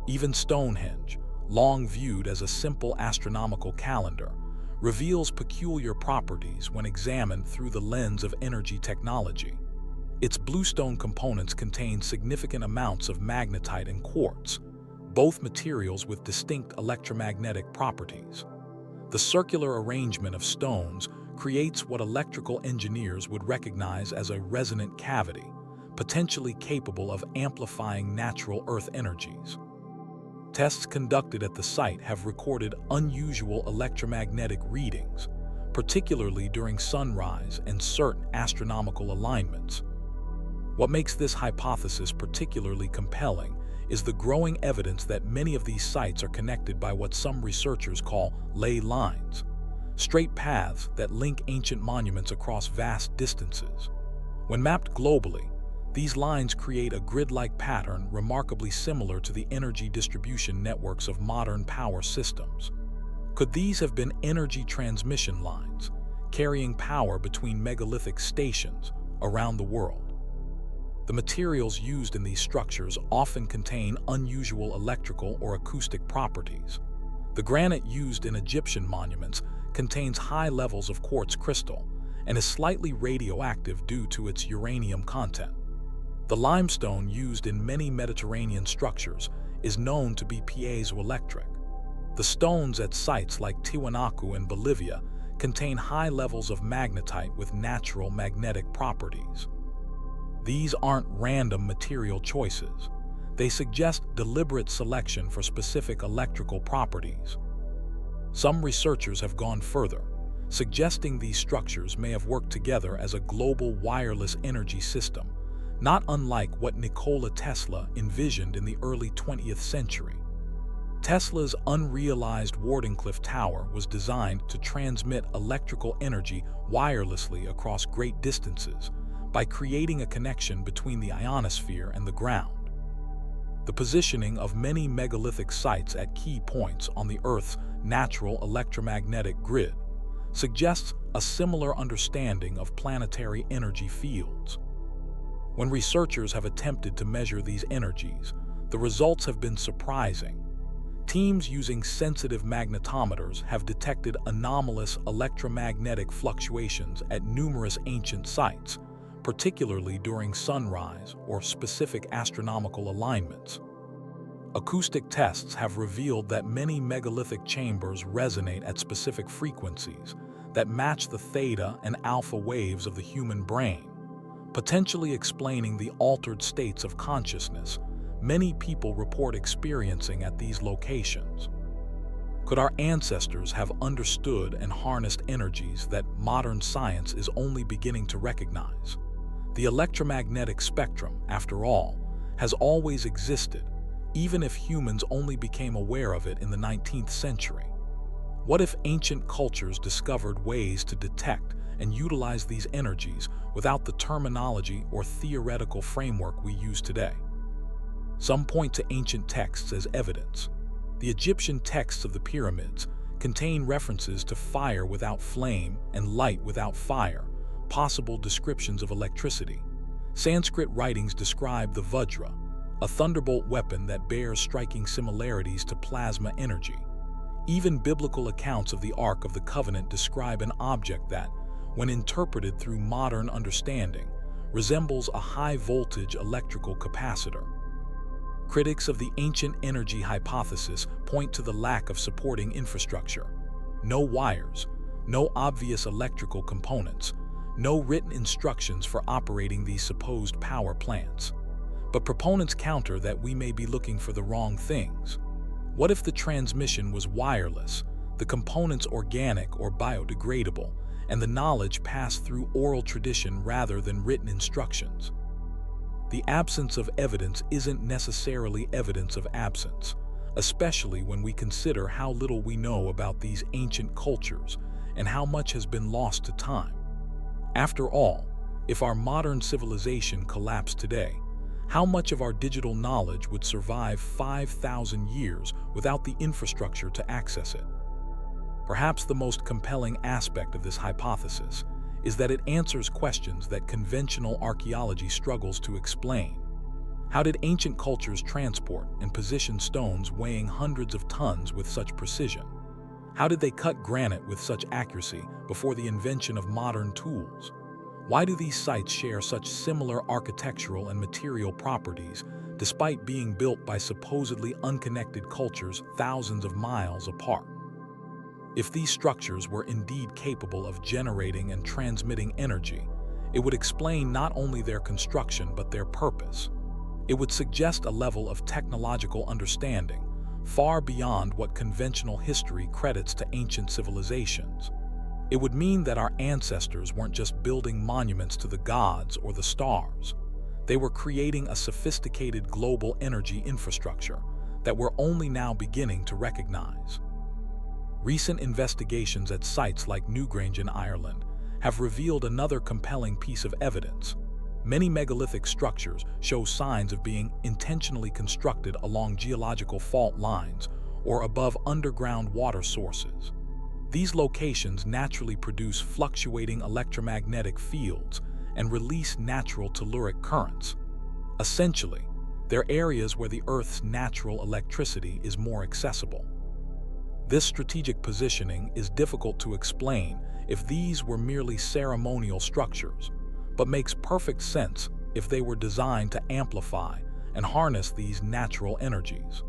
Even Stonehenge, long viewed as a simple astronomical calendar, reveals peculiar properties when examined through the lens of energy technology. Its bluestone components contain significant amounts of magnetite and quartz, both materials with distinct electromagnetic properties. The circular arrangement of stones creates what electrical engineers would recognize as a resonant cavity, potentially capable of amplifying natural earth energies. Tests conducted at the site have recorded unusual electromagnetic readings, particularly during sunrise and certain astronomical alignments. What makes this hypothesis particularly compelling is the growing evidence that many of these sites are connected by what some researchers call ley lines, straight paths that link ancient monuments across vast distances. When mapped globally, these lines create a grid-like pattern remarkably similar to the energy distribution networks of modern power systems. Could these have been energy transmission lines, carrying power between megalithic stations around the world? The materials used in these structures often contain unusual electrical or acoustic properties. The granite used in Egyptian monuments contains high levels of quartz crystal and is slightly radioactive due to its uranium content. The limestone used in many Mediterranean structures is known to be piezoelectric. The stones at sites like Tiwanaku in Bolivia contain high levels of magnetite with natural magnetic properties. These aren't random material choices. They suggest deliberate selection for specific electrical properties. Some researchers have gone further, suggesting these structures may have worked together as a global wireless energy system, not unlike what Nikola Tesla envisioned in the early 20th century. Tesla's unrealized Wardenclyffe Tower was designed to transmit electrical energy wirelessly across great distances by creating a connection between the ionosphere and the ground. The positioning of many megalithic sites at key points on the Earth's natural electromagnetic grid suggests a similar understanding of planetary energy fields. When researchers have attempted to measure these energies, the results have been surprising. Teams using sensitive magnetometers have detected anomalous electromagnetic fluctuations at numerous ancient sites, particularly during sunrise or specific astronomical alignments. Acoustic tests have revealed that many megalithic chambers resonate at specific frequencies that match the theta and alpha waves of the human brain, potentially explaining the altered states of consciousness many people report experiencing at these locations. Could our ancestors have understood and harnessed energies that modern science is only beginning to recognize? The electromagnetic spectrum, after all, has always existed, even if humans only became aware of it in the 19th century. What if ancient cultures discovered ways to detect and utilize these energies without the terminology or theoretical framework we use today? Some point to ancient texts as evidence. The Egyptian texts of the pyramids contain references to fire without flame and light without fire, possible descriptions of electricity. Sanskrit writings describe the Vajra, a thunderbolt weapon that bears striking similarities to plasma energy. Even biblical accounts of the Ark of the Covenant describe an object that, when interpreted through modern understanding, resembles a high-voltage electrical capacitor. Critics of the ancient energy hypothesis point to the lack of supporting infrastructure. No wires, no obvious electrical components, no written instructions for operating these supposed power plants. But proponents counter that we may be looking for the wrong things. What if the transmission was wireless, the components organic or biodegradable, and the knowledge passed through oral tradition rather than written instructions? the absence of evidence isn't necessarily evidence of absence, especially when we consider how little we know about these ancient cultures and how much has been lost to time. After all, if our modern civilization collapsed today, how much of our digital knowledge would survive 5,000 years without the infrastructure to access it? Perhaps the most compelling aspect of this hypothesis is that it answers questions that conventional archaeology struggles to explain. How did ancient cultures transport and position stones weighing hundreds of tons with such precision? How did they cut granite with such accuracy before the invention of modern tools? Why do these sites share such similar architectural and material properties despite being built by supposedly unconnected cultures thousands of miles apart? If these structures were indeed capable of generating and transmitting energy, it would explain not only their construction but their purpose. It would suggest a level of technological understanding far beyond what conventional history credits to ancient civilizations. It would mean that our ancestors weren't just building monuments to the gods or the stars. They were creating a sophisticated global energy infrastructure that we're only now beginning to recognize. Recent investigations at sites like Newgrange in Ireland have revealed another compelling piece of evidence. Many megalithic structures show signs of being intentionally constructed along geological fault lines or above underground water sources. These locations naturally produce fluctuating electromagnetic fields and release natural telluric currents. Essentially, they're areas where the Earth's natural electricity is more accessible. This strategic positioning is difficult to explain if these were merely ceremonial structures, but makes perfect sense if they were designed to amplify and harness these natural energies.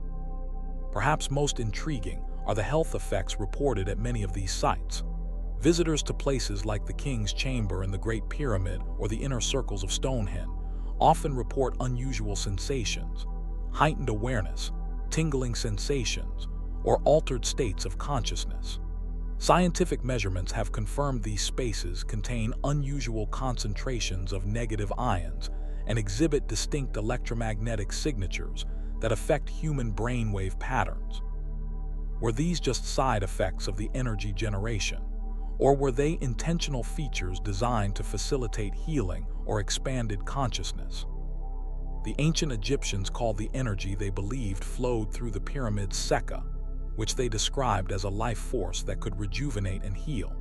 Perhaps most intriguing are the health effects reported at many of these sites. Visitors to places like the King's Chamber in the Great Pyramid or the inner circles of Stonehenge often report unusual sensations, heightened awareness, tingling sensations, or altered states of consciousness. Scientific measurements have confirmed these spaces contain unusual concentrations of negative ions and exhibit distinct electromagnetic signatures that affect human brainwave patterns. Were these just side effects of the energy generation, or were they intentional features designed to facilitate healing or expanded consciousness? The ancient Egyptians called the energy they believed flowed through the pyramids Sekka, which they described as a life force that could rejuvenate and heal.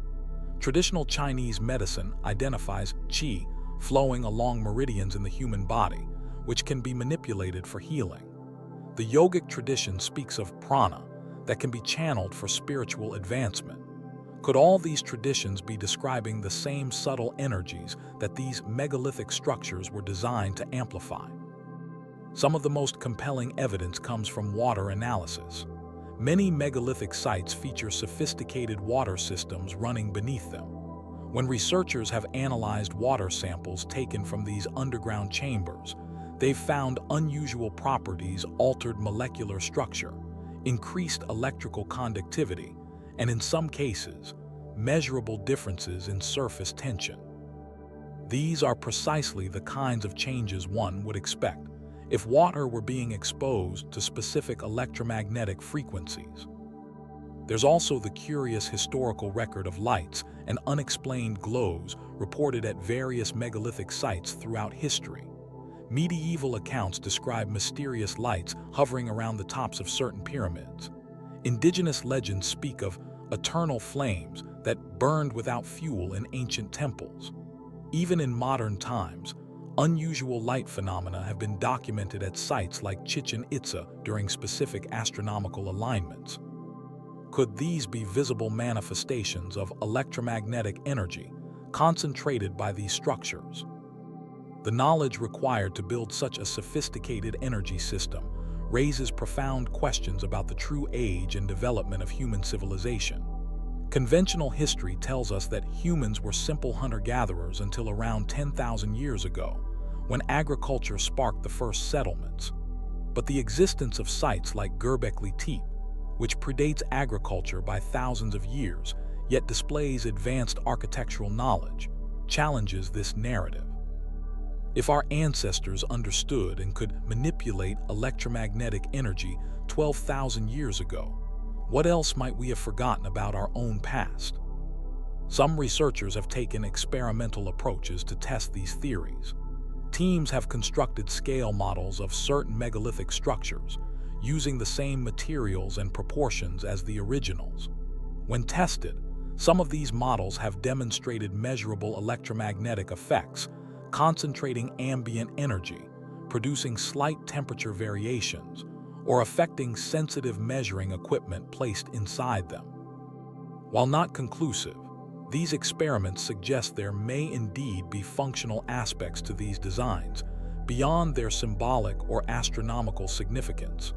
Traditional Chinese medicine identifies qi flowing along meridians in the human body, which can be manipulated for healing. The yogic tradition speaks of prana that can be channeled for spiritual advancement. Could all these traditions be describing the same subtle energies that these megalithic structures were designed to amplify? Some of the most compelling evidence comes from water analysis. Many megalithic sites feature sophisticated water systems running beneath them. When researchers have analyzed water samples taken from these underground chambers, they've found unusual properties, altered molecular structure, increased electrical conductivity, and in some cases, measurable differences in surface tension. These are precisely the kinds of changes one would expect if water were being exposed to specific electromagnetic frequencies. There's also the curious historical record of lights and unexplained glows reported at various megalithic sites throughout history. Medieval accounts describe mysterious lights hovering around the tops of certain pyramids. Indigenous legends speak of eternal flames that burned without fuel in ancient temples. Even in modern times, unusual light phenomena have been documented at sites like Chichen Itza during specific astronomical alignments. Could these be visible manifestations of electromagnetic energy concentrated by these structures? The knowledge required to build such a sophisticated energy system raises profound questions about the true age and development of human civilization. Conventional history tells us that humans were simple hunter-gatherers until around 10,000 years ago, when agriculture sparked the first settlements. But the existence of sites like Göbekli Tepe, which predates agriculture by thousands of years, yet displays advanced architectural knowledge, challenges this narrative. If our ancestors understood and could manipulate electromagnetic energy 12,000 years ago, what else might we have forgotten about our own past? Some researchers have taken experimental approaches to test these theories. Teams have constructed scale models of certain megalithic structures, using the same materials and proportions as the originals. When tested, some of these models have demonstrated measurable electromagnetic effects, concentrating ambient energy, producing slight temperature variations, or affecting sensitive measuring equipment placed inside them. While not conclusive, these experiments suggest there may indeed be functional aspects to these designs, beyond their symbolic or astronomical significance.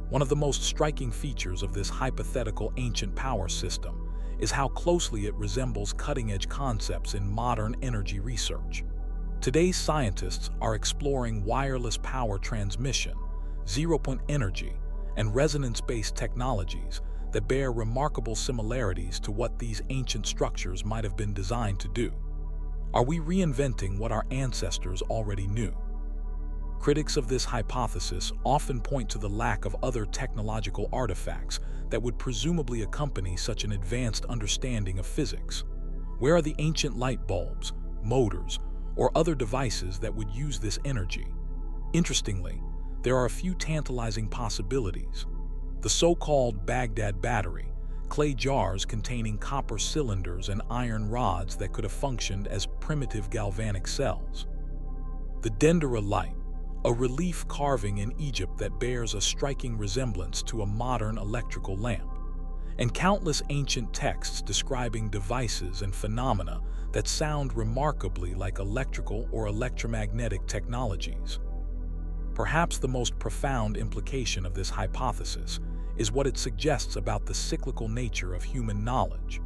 One of the most striking features of this hypothetical ancient power system is how closely it resembles cutting-edge concepts in modern energy research. Today's scientists are exploring wireless power transmission, zero-point energy, and resonance-based technologies that bear remarkable similarities to what these ancient structures might have been designed to do. Are we reinventing what our ancestors already knew? Critics of this hypothesis often point to the lack of other technological artifacts that would presumably accompany such an advanced understanding of physics. Where are the ancient light bulbs, motors, or other devices that would use this energy? Interestingly, there are a few tantalizing possibilities. The so-called Baghdad battery, clay jars containing copper cylinders and iron rods that could have functioned as primitive galvanic cells. The Dendera light, a relief carving in Egypt that bears a striking resemblance to a modern electrical lamp, and countless ancient texts describing devices and phenomena that sound remarkably like electrical or electromagnetic technologies. Perhaps the most profound implication of this hypothesis is what it suggests about the cyclical nature of human knowledge.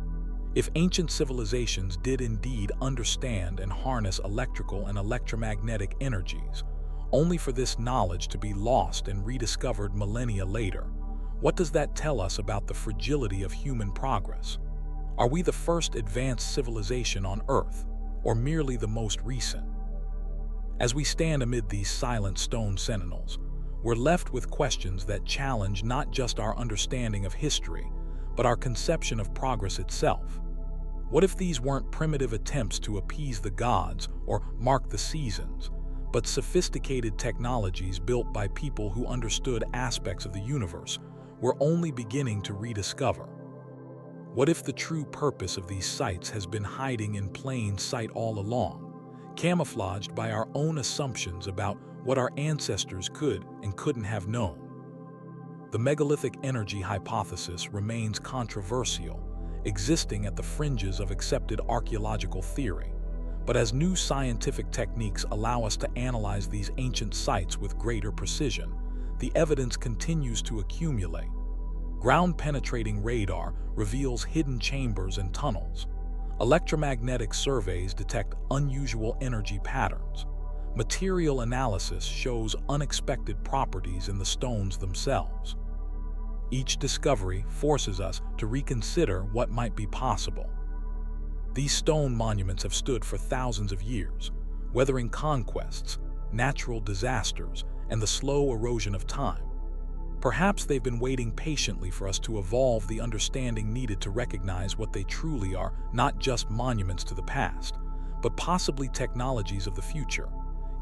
If ancient civilizations did indeed understand and harness electrical and electromagnetic energies, only for this knowledge to be lost and rediscovered millennia later, what does that tell us about the fragility of human progress? Are we the first advanced civilization on Earth, or merely the most recent? As we stand amid these silent stone sentinels, we're left with questions that challenge not just our understanding of history, but our conception of progress itself. What if these weren't primitive attempts to appease the gods or mark the seasons, but sophisticated technologies built by people who understood aspects of the universe we're only beginning to rediscover? What if the true purpose of these sites has been hiding in plain sight all along, camouflaged by our own assumptions about what our ancestors could and couldn't have known? The megalithic energy hypothesis remains controversial, existing at the fringes of accepted archaeological theory. But as new scientific techniques allow us to analyze these ancient sites with greater precision, the evidence continues to accumulate. Ground-penetrating radar reveals hidden chambers and tunnels. Electromagnetic surveys detect unusual energy patterns. Material analysis shows unexpected properties in the stones themselves. Each discovery forces us to reconsider what might be possible. These stone monuments have stood for thousands of years, weathering conquests, natural disasters, and the slow erosion of time. Perhaps they've been waiting patiently for us to evolve the understanding needed to recognize what they truly are, not just monuments to the past, but possibly technologies of the future,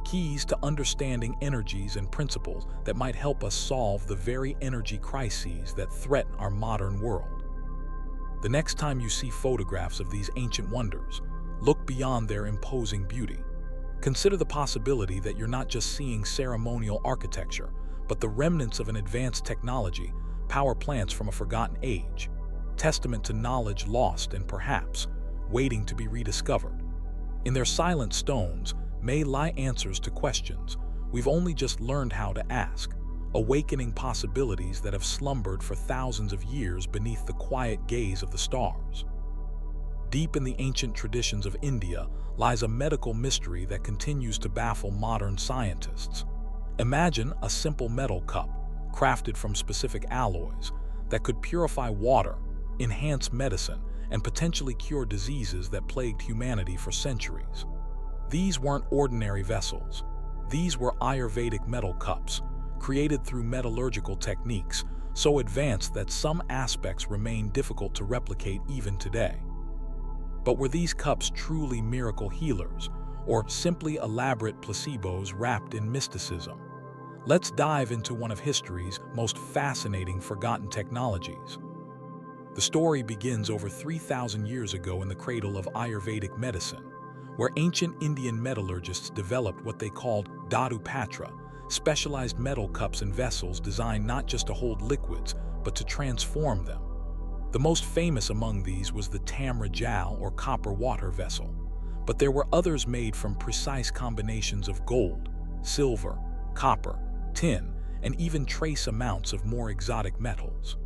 keys to understanding energies and principles that might help us solve the very energy crises that threaten our modern world. The next time you see photographs of these ancient wonders, look beyond their imposing beauty. Consider the possibility that you're not just seeing ceremonial architecture, but the remnants of an advanced technology, power plants from a forgotten age, testament to knowledge lost and perhaps waiting to be rediscovered. In their silent stones may lie answers to questions we've only just learned how to ask, awakening possibilities that have slumbered for thousands of years beneath the quiet gaze of the stars. Deep in the ancient traditions of India lies a medical mystery that continues to baffle modern scientists. Imagine a simple metal cup, crafted from specific alloys, that could purify water, enhance medicine, and potentially cure diseases that plagued humanity for centuries. These weren't ordinary vessels. These were Ayurvedic metal cups, created through metallurgical techniques so advanced that some aspects remain difficult to replicate even today. But were these cups truly miracle healers, or simply elaborate placebos wrapped in mysticism? Let's dive into one of history's most fascinating forgotten technologies. The story begins over 3,000 years ago in the cradle of Ayurvedic medicine, where ancient Indian metallurgists developed what they called dhatu patra, specialized metal cups and vessels designed not just to hold liquids, but to transform them. The most famous among these was the tamra jal or copper water vessel, but there were others made from precise combinations of gold, silver, copper, tin, and even trace amounts of more exotic metals.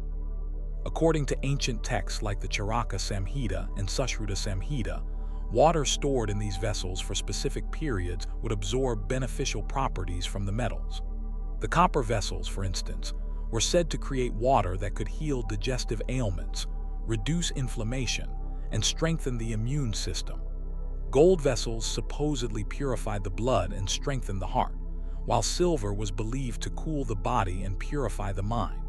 According to ancient texts like the Charaka Samhita and Sushruta Samhita, water stored in these vessels for specific periods would absorb beneficial properties from the metals. The copper vessels, for instance, were said to create water that could heal digestive ailments, reduce inflammation, and strengthen the immune system. Gold vessels supposedly purified the blood and strengthened the heart, while silver was believed to cool the body and purify the mind.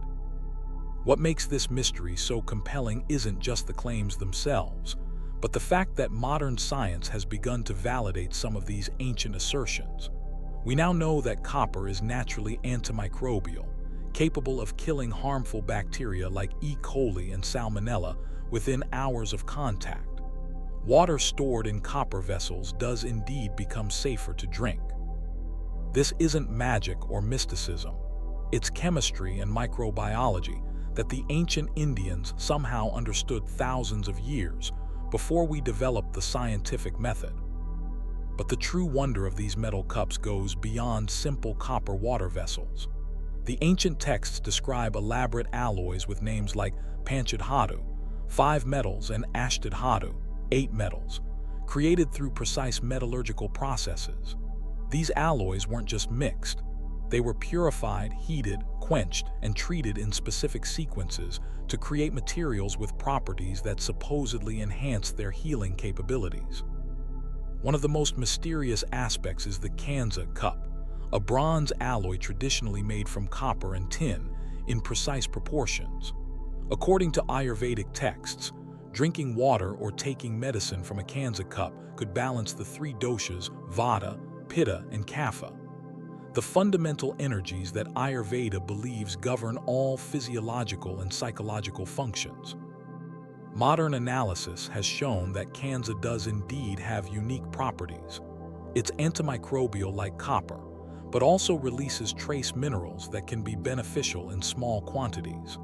What makes this mystery so compelling isn't just the claims themselves, but the fact that modern science has begun to validate some of these ancient assertions. We now know that copper is naturally antimicrobial, capable of killing harmful bacteria like E. coli and Salmonella within hours of contact. Water stored in copper vessels does indeed become safer to drink. This isn't magic or mysticism. It's chemistry and microbiology that the ancient Indians somehow understood thousands of years before we developed the scientific method. But the true wonder of these metal cups goes beyond simple copper water vessels. The ancient texts describe elaborate alloys with names like Panchadhatu, 5 metals, and Ashtadhatu, 8 metals, created through precise metallurgical processes. These alloys weren't just mixed. They were purified, heated, quenched, and treated in specific sequences to create materials with properties that supposedly enhanced their healing capabilities. One of the most mysterious aspects is the Kanza cup, a bronze alloy traditionally made from copper and tin in precise proportions. According to Ayurvedic texts, drinking water or taking medicine from a Kanza cup could balance the 3 doshas, Vata, Pitta, and Kapha, the fundamental energies that Ayurveda believes govern all physiological and psychological functions. Modern analysis has shown that Kanza does indeed have unique properties. It's antimicrobial like copper, but also releases trace minerals that can be beneficial in small quantities.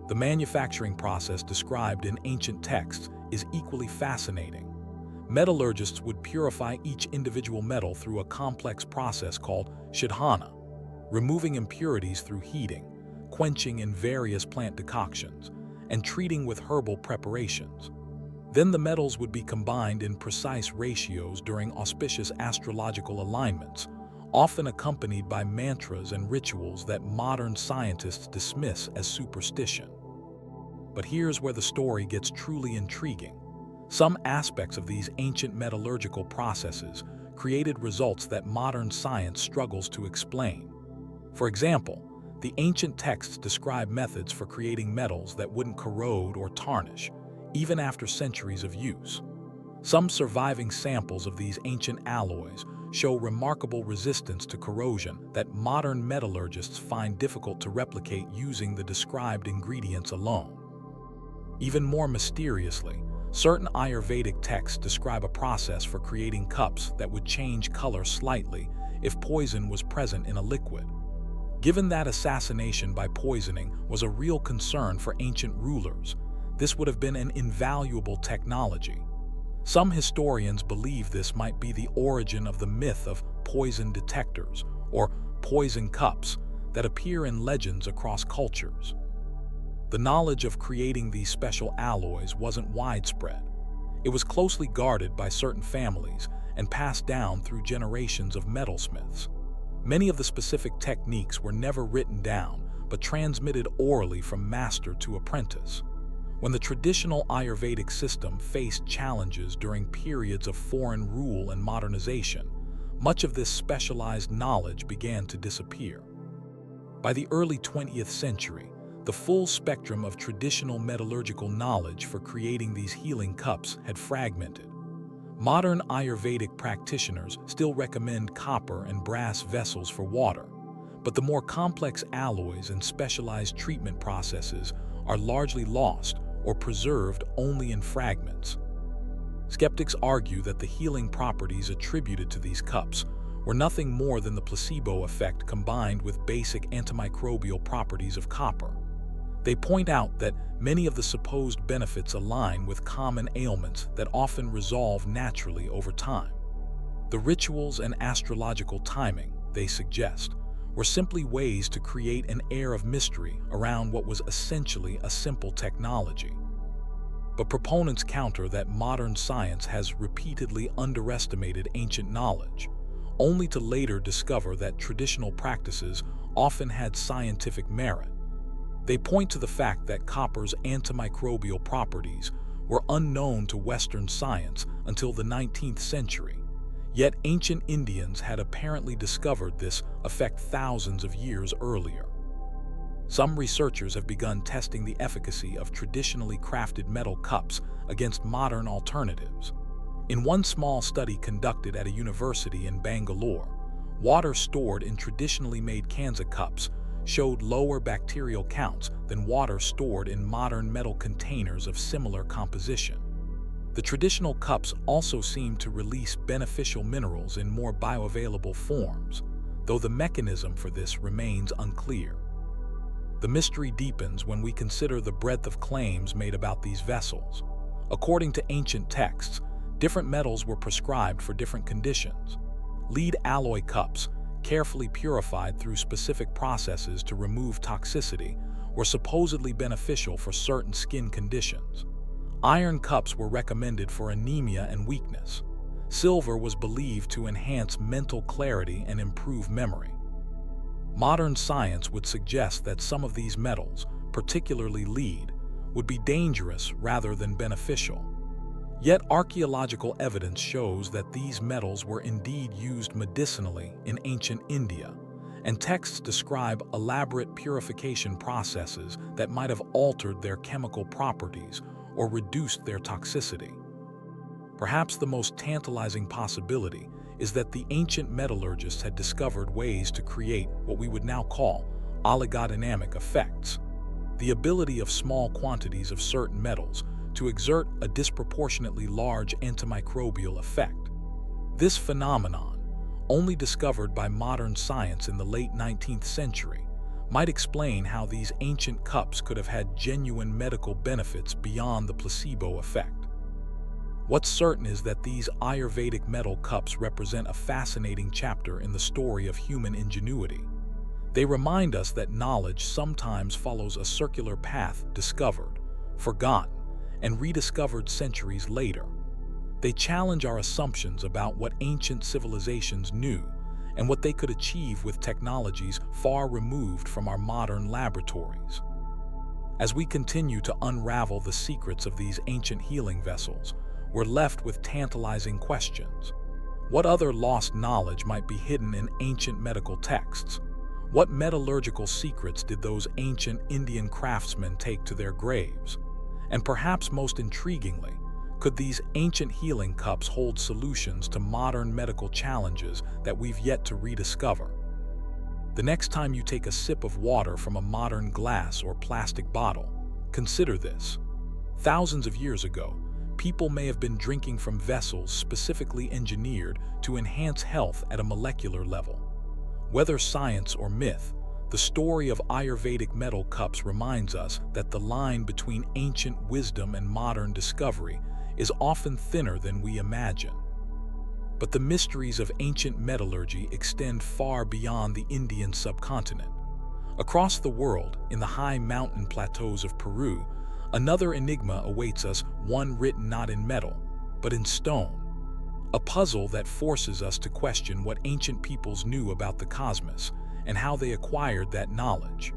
The manufacturing process described in ancient texts is equally fascinating. Metallurgists would purify each individual metal through a complex process called shidhana, removing impurities through heating, quenching in various plant decoctions, and treating with herbal preparations. Then the metals would be combined in precise ratios during auspicious astrological alignments, often accompanied by mantras and rituals that modern scientists dismiss as superstition. But here's where the story gets truly intriguing. Some aspects of these ancient metallurgical processes created results that modern science struggles to explain. For example, the ancient texts describe methods for creating metals that wouldn't corrode or tarnish, even after centuries of use. Some surviving samples of these ancient alloys show remarkable resistance to corrosion that modern metallurgists find difficult to replicate using the described ingredients alone. Even more mysteriously, certain Ayurvedic texts describe a process for creating cups that would change color slightly if poison was present in a liquid. Given that assassination by poisoning was a real concern for ancient rulers, this would have been an invaluable technology. Some historians believe this might be the origin of the myth of poison detectors, or poison cups, that appear in legends across cultures. The knowledge of creating these special alloys wasn't widespread. It was closely guarded by certain families and passed down through generations of metalsmiths. Many of the specific techniques were never written down, but transmitted orally from master to apprentice. When the traditional Ayurvedic system faced challenges during periods of foreign rule and modernization, much of this specialized knowledge began to disappear. By the early 20th century, the full spectrum of traditional metallurgical knowledge for creating these healing cups had fragmented. Modern Ayurvedic practitioners still recommend copper and brass vessels for water, but the more complex alloys and specialized treatment processes are largely lost or preserved only in fragments. Skeptics argue that the healing properties attributed to these cups were nothing more than the placebo effect combined with basic antimicrobial properties of copper. They point out that many of the supposed benefits align with common ailments that often resolve naturally over time. The rituals and astrological timing, they suggest, were simply ways to create an air of mystery around what was essentially a simple technology. But proponents counter that modern science has repeatedly underestimated ancient knowledge, only to later discover that traditional practices often had scientific merit. They point to the fact that copper's antimicrobial properties were unknown to Western science until the 19th century, yet ancient Indians had apparently discovered this effect thousands of years earlier. Some researchers have begun testing the efficacy of traditionally crafted metal cups against modern alternatives. In one small study conducted at a university in Bangalore, water stored in traditionally made Kansa cups showed lower bacterial counts than water stored in modern metal containers of similar composition. The traditional cups also seem to release beneficial minerals in more bioavailable forms, though the mechanism for this remains unclear. The mystery deepens when we consider the breadth of claims made about these vessels. According to ancient texts, different metals were prescribed for different conditions. Lead alloy cups, carefully purified through specific processes to remove toxicity, were supposedly beneficial for certain skin conditions. Iron cups were recommended for anemia and weakness. Silver was believed to enhance mental clarity and improve memory. Modern science would suggest that some of these metals, particularly lead, would be dangerous rather than beneficial. Yet archaeological evidence shows that these metals were indeed used medicinally in ancient India, and texts describe elaborate purification processes that might have altered their chemical properties or reduced their toxicity. Perhaps the most tantalizing possibility is that the ancient metallurgists had discovered ways to create what we would now call oligodynamic effects, the ability of small quantities of certain metals to exert a disproportionately large antimicrobial effect. This phenomenon, only discovered by modern science in the late 19th century, might explain how these ancient cups could have had genuine medical benefits beyond the placebo effect. What's certain is that these Ayurvedic metal cups represent a fascinating chapter in the story of human ingenuity. They remind us that knowledge sometimes follows a circular path discovered, forgotten, and rediscovered centuries later. They challenge our assumptions about what ancient civilizations knew and what they could achieve with technologies far removed from our modern laboratories. As we continue to unravel the secrets of these ancient healing vessels, we're left with tantalizing questions. What other lost knowledge might be hidden in ancient medical texts? What metallurgical secrets did those ancient Indian craftsmen take to their graves? And perhaps most intriguingly, could these ancient healing cups hold solutions to modern medical challenges that we've yet to rediscover? The next time you take a sip of water from a modern glass or plastic bottle, consider this. Thousands of years ago, people may have been drinking from vessels specifically engineered to enhance health at a molecular level. Whether science or myth, the story of Ayurvedic metal cups reminds us that the line between ancient wisdom and modern discovery is often thinner than we imagine. But the mysteries of ancient metallurgy extend far beyond the Indian subcontinent. Across the world, in the high mountain plateaus of Peru, another enigma awaits us, one written not in metal, but in stone. A puzzle that forces us to question what ancient peoples knew about the cosmos and how they acquired that knowledge.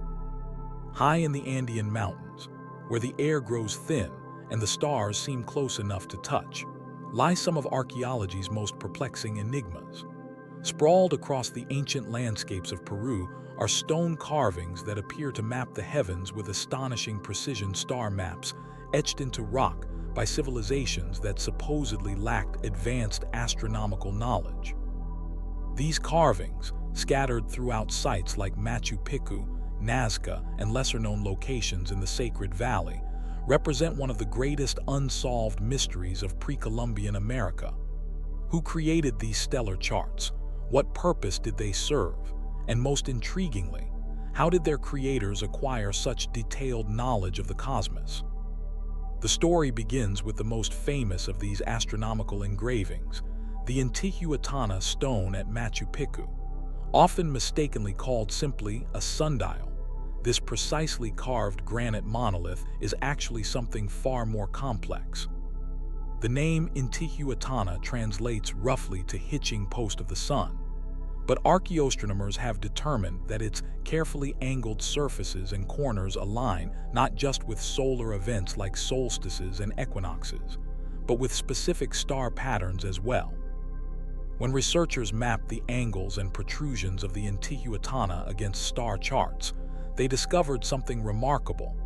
High in the Andean mountains, where the air grows thin and the stars seem close enough to touch, lie some of archaeology's most perplexing enigmas. Sprawled across the ancient landscapes of Peru are stone carvings that appear to map the heavens with astonishing precision, star maps etched into rock by civilizations that supposedly lacked advanced astronomical knowledge. These carvings, scattered throughout sites like Machu Picchu, Nazca, and lesser-known locations in the Sacred Valley, represent one of the greatest unsolved mysteries of pre-Columbian America. Who created these stellar charts? What purpose did they serve? And most intriguingly, how did their creators acquire such detailed knowledge of the cosmos? The story begins with the most famous of these astronomical engravings, the Intihuatana stone at Machu Picchu. Often mistakenly called simply a sundial, this precisely carved granite monolith is actually something far more complex. The name Intihuatana translates roughly to hitching post of the sun, but archaeoastronomers have determined that its carefully angled surfaces and corners align not just with solar events like solstices and equinoxes, but with specific star patterns as well. When researchers mapped the angles and protrusions of the Intihuatana against star charts, they discovered something remarkable.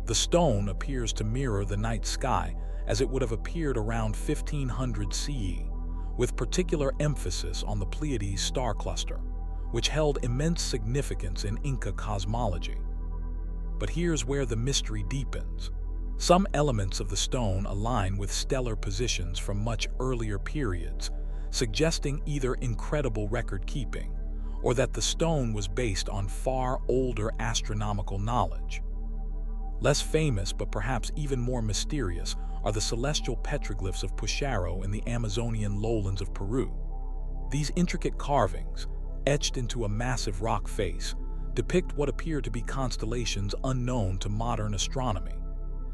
The stone appears to mirror the night sky as it would have appeared around 1500 CE, with particular emphasis on the Pleiades star cluster, which held immense significance in Inca cosmology. But here's where the mystery deepens. Some elements of the stone align with stellar positions from much earlier periods, suggesting either incredible record-keeping or that the stone was based on far older astronomical knowledge. Less famous, but perhaps even more mysterious, are the celestial petroglyphs of Pucharo in the Amazonian lowlands of Peru. These intricate carvings, etched into a massive rock face, depict what appear to be constellations unknown to modern astronomy.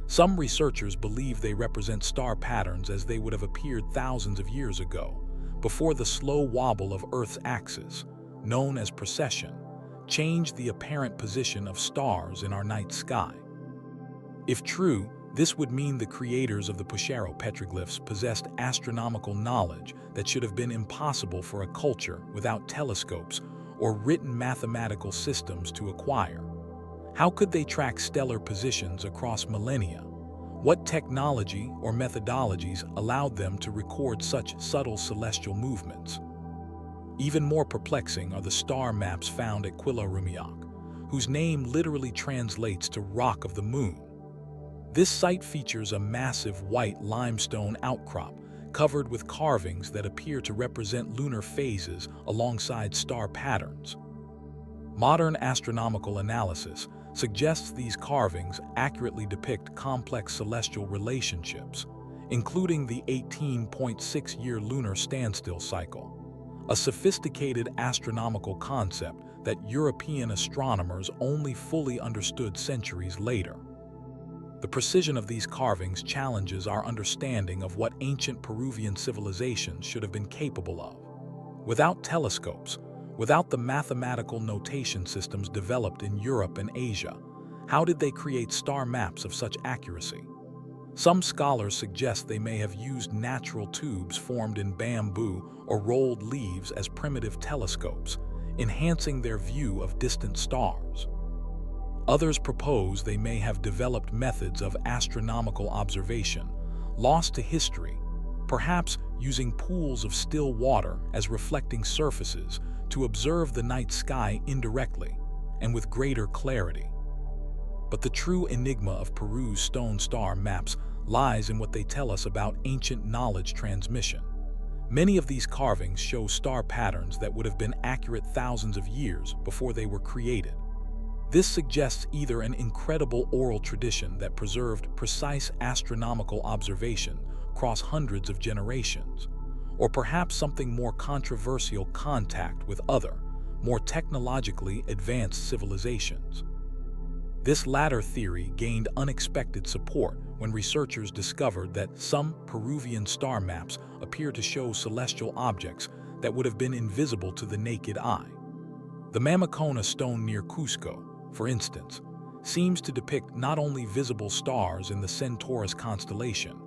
Some researchers believe they represent star patterns as they would have appeared thousands of years ago, before the slow wobble of Earth's axis, known as precession, changed the apparent position of stars in our night sky. If true, this would mean the creators of the Pucharo petroglyphs possessed astronomical knowledge that should have been impossible for a culture without telescopes or written mathematical systems to acquire. How could they track stellar positions across millennia? What technology or methodologies allowed them to record such subtle celestial movements? Even more perplexing are the star maps found at Quillarumiak, whose name literally translates to Rock of the Moon. This site features a massive white limestone outcrop covered with carvings that appear to represent lunar phases alongside star patterns. Modern astronomical analysis suggests these carvings accurately depict complex celestial relationships, including the 18.6-year lunar standstill cycle, a sophisticated astronomical concept that European astronomers only fully understood centuries later. The precision of these carvings challenges our understanding of what ancient Peruvian civilizations should have been capable of. Without telescopes, without the mathematical notation systems developed in Europe and Asia, how did they create star maps of such accuracy? Some scholars suggest they may have used natural tubes formed in bamboo or rolled leaves as primitive telescopes, enhancing their view of distant stars. Others propose they may have developed methods of astronomical observation, lost to history, perhaps using pools of still water as reflecting surfaces to observe the night sky indirectly and with greater clarity. But the true enigma of Peru's stone star maps lies in what they tell us about ancient knowledge transmission. Many of these carvings show star patterns that would have been accurate thousands of years before they were created. This suggests either an incredible oral tradition that preserved precise astronomical observation across hundreds of generations, or perhaps something more controversial: contact with other, more technologically advanced civilizations. This latter theory gained unexpected support when researchers discovered that some Peruvian star maps appear to show celestial objects that would have been invisible to the naked eye. The Mamacona stone near Cusco, for instance, seems to depict not only visible stars in the Centaurus constellation,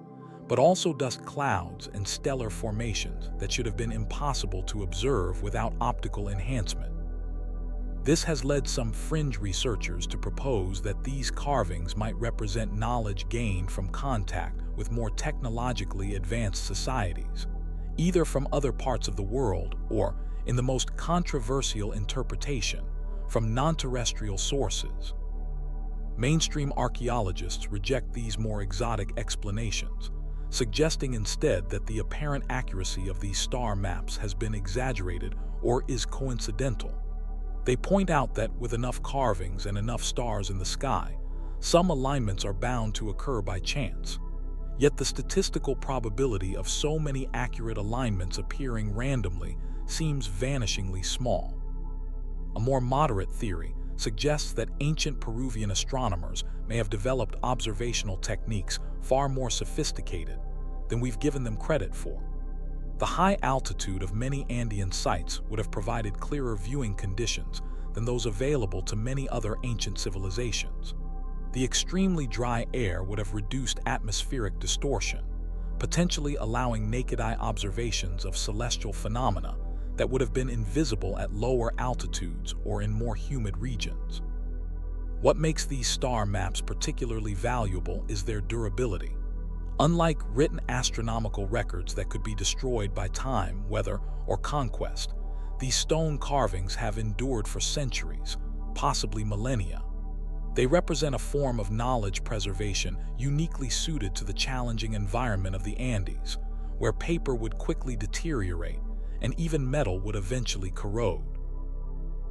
but also dust clouds and stellar formations that should have been impossible to observe without optical enhancement. This has led some fringe researchers to propose that these carvings might represent knowledge gained from contact with more technologically advanced societies, either from other parts of the world or, in the most controversial interpretation, from non-terrestrial sources. Mainstream archaeologists reject these more exotic explanations, suggesting instead that the apparent accuracy of these star maps has been exaggerated or is coincidental. They point out that with enough carvings and enough stars in the sky, some alignments are bound to occur by chance. Yet the statistical probability of so many accurate alignments appearing randomly seems vanishingly small. A more moderate theory suggests that ancient Peruvian astronomers may have developed observational techniques far more sophisticated than we've given them credit for. The high altitude of many Andean sites would have provided clearer viewing conditions than those available to many other ancient civilizations. The extremely dry air would have reduced atmospheric distortion, potentially allowing naked-eye observations of celestial phenomena that would have been invisible at lower altitudes or in more humid regions. What makes these star maps particularly valuable is their durability. Unlike written astronomical records that could be destroyed by time, weather, or conquest, these stone carvings have endured for centuries, possibly millennia. They represent a form of knowledge preservation uniquely suited to the challenging environment of the Andes, where paper would quickly deteriorate and even metal would eventually corrode.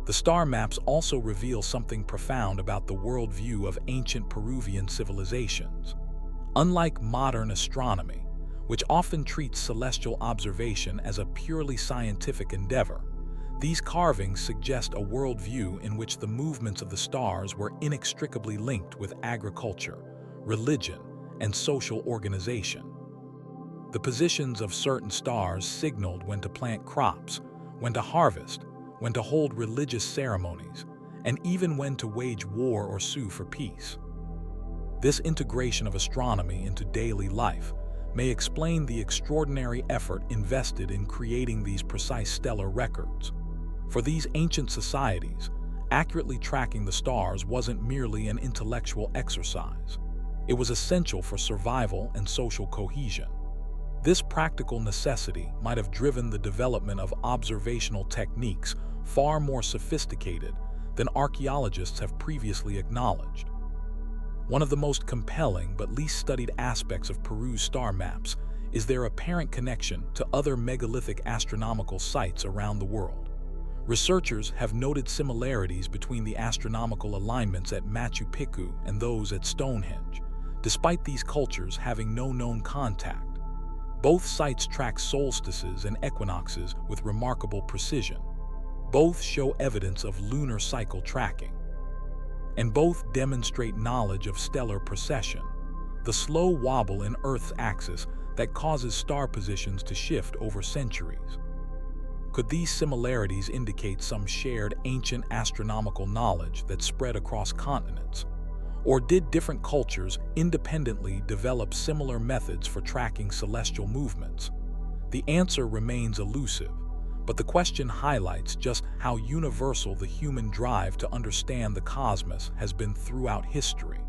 The star maps also reveal something profound about the worldview of ancient Peruvian civilizations. Unlike modern astronomy, which often treats celestial observation as a purely scientific endeavor, these carvings suggest a worldview in which the movements of the stars were inextricably linked with agriculture, religion, and social organization. The positions of certain stars signaled when to plant crops, when to harvest, when to hold religious ceremonies, and even when to wage war or sue for peace. This integration of astronomy into daily life may explain the extraordinary effort invested in creating these precise stellar records. For these ancient societies, accurately tracking the stars wasn't merely an intellectual exercise. It was essential for survival and social cohesion. This practical necessity might have driven the development of observational techniques far more sophisticated than archaeologists have previously acknowledged. One of the most compelling but least studied aspects of Peru's star maps is their apparent connection to other megalithic astronomical sites around the world. Researchers have noted similarities between the astronomical alignments at Machu Picchu and those at Stonehenge, despite these cultures having no known contact. Both sites track solstices and equinoxes with remarkable precision. Both show evidence of lunar cycle tracking. And both demonstrate knowledge of stellar precession, the slow wobble in Earth's axis that causes star positions to shift over centuries. Could these similarities indicate some shared ancient astronomical knowledge that spread across continents? Or did different cultures independently develop similar methods for tracking celestial movements? The answer remains elusive, but the question highlights just how universal the human drive to understand the cosmos has been throughout history.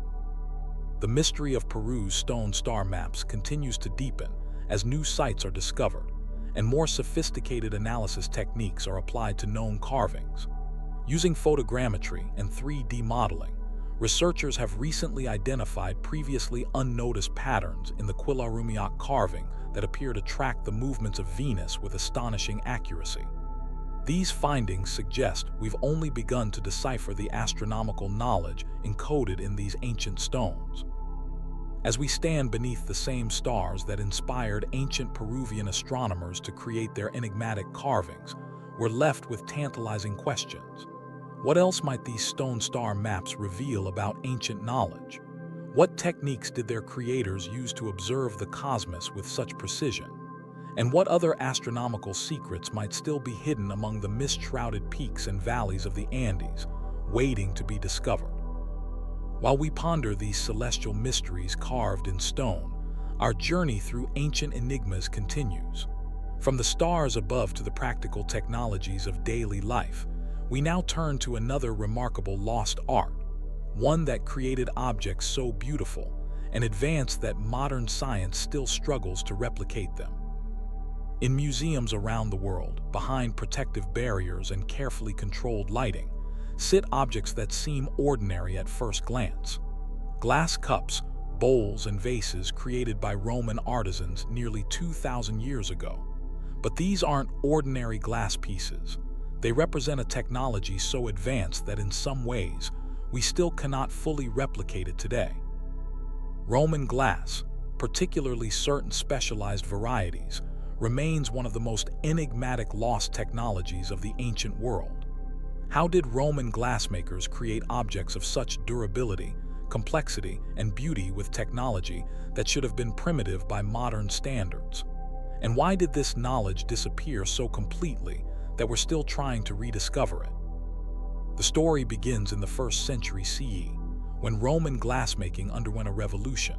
The mystery of Peru's stone star maps continues to deepen as new sites are discovered, and more sophisticated analysis techniques are applied to known carvings. Using photogrammetry and 3D modeling, researchers have recently identified previously unnoticed patterns in the Quillarumiak carving that appear to track the movements of Venus with astonishing accuracy. These findings suggest we've only begun to decipher the astronomical knowledge encoded in these ancient stones. As we stand beneath the same stars that inspired ancient Peruvian astronomers to create their enigmatic carvings, we're left with tantalizing questions. What else might these stone star maps reveal about ancient knowledge? What techniques did their creators use to observe the cosmos with such precision? And what other astronomical secrets might still be hidden among the mist-shrouded peaks and valleys of the Andes, waiting to be discovered? While we ponder these celestial mysteries carved in stone, our journey through ancient enigmas continues. From the stars above to the practical technologies of daily life, we now turn to another remarkable lost art, one that created objects so beautiful and advanced that modern science still struggles to replicate them. In museums around the world, behind protective barriers and carefully controlled lighting, sit objects that seem ordinary at first glance. Glass cups, bowls, and vases created by Roman artisans nearly 2,000 years ago. But these aren't ordinary glass pieces. They represent a technology so advanced that in some ways, we still cannot fully replicate it today. Roman glass, particularly certain specialized varieties, remains one of the most enigmatic lost technologies of the ancient world. How did Roman glassmakers create objects of such durability, complexity, and beauty with technology that should have been primitive by modern standards? And why did this knowledge disappear so completely that we're still trying to rediscover it? The story begins in the 1st century CE, when Roman glassmaking underwent a revolution.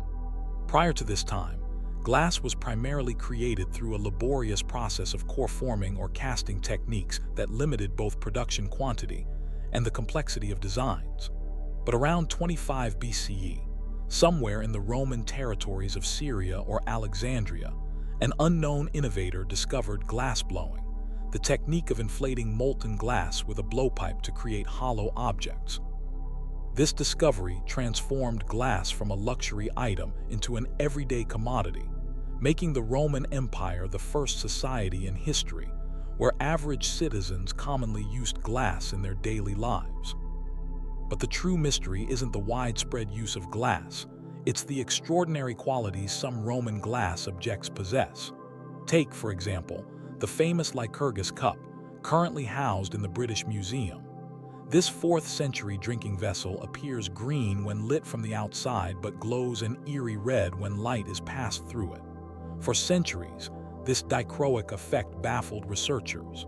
Prior to this time, glass was primarily created through a laborious process of core forming or casting techniques that limited both production quantity and the complexity of designs. But around 25 BCE, somewhere in the Roman territories of Syria or Alexandria, an unknown innovator discovered glassblowing, the technique of inflating molten glass with a blowpipe to create hollow objects. This discovery transformed glass from a luxury item into an everyday commodity, making the Roman Empire the first society in history where average citizens commonly used glass in their daily lives. But the true mystery isn't the widespread use of glass, it's the extraordinary qualities some Roman glass objects possess. Take, for example, the famous Lycurgus cup, currently housed in the British Museum. This 4th century drinking vessel appears green when lit from the outside but glows an eerie red when light is passed through it. For centuries, this dichroic effect baffled researchers.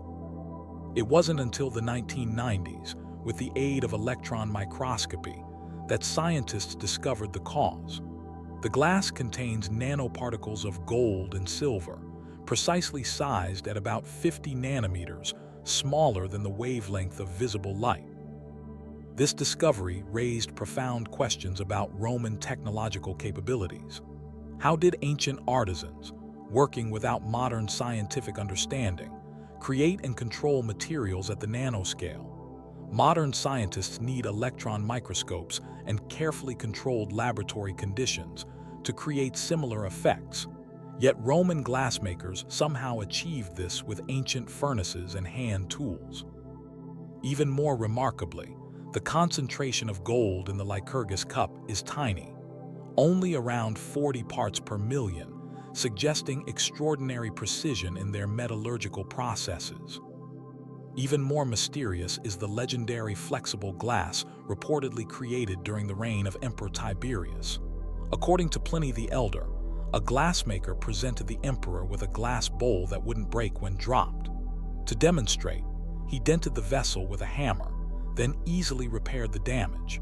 It wasn't until the 1990s, with the aid of electron microscopy, that scientists discovered the cause. The glass contains nanoparticles of gold and silver, precisely sized at about 50 nanometers, smaller than the wavelength of visible light. This discovery raised profound questions about Roman technological capabilities. How did ancient artisans, working without modern scientific understanding, create and control materials at the nanoscale? Modern scientists need electron microscopes and carefully controlled laboratory conditions to create similar effects. Yet Roman glassmakers somehow achieved this with ancient furnaces and hand tools. Even more remarkably, the concentration of gold in the Lycurgus cup is tiny, only around 40 parts per million, suggesting extraordinary precision in their metallurgical processes. Even more mysterious is the legendary flexible glass reportedly created during the reign of Emperor Tiberius. According to Pliny the Elder, a glassmaker presented the emperor with a glass bowl that wouldn't break when dropped. To demonstrate, he dented the vessel with a hammer, then easily repaired the damage.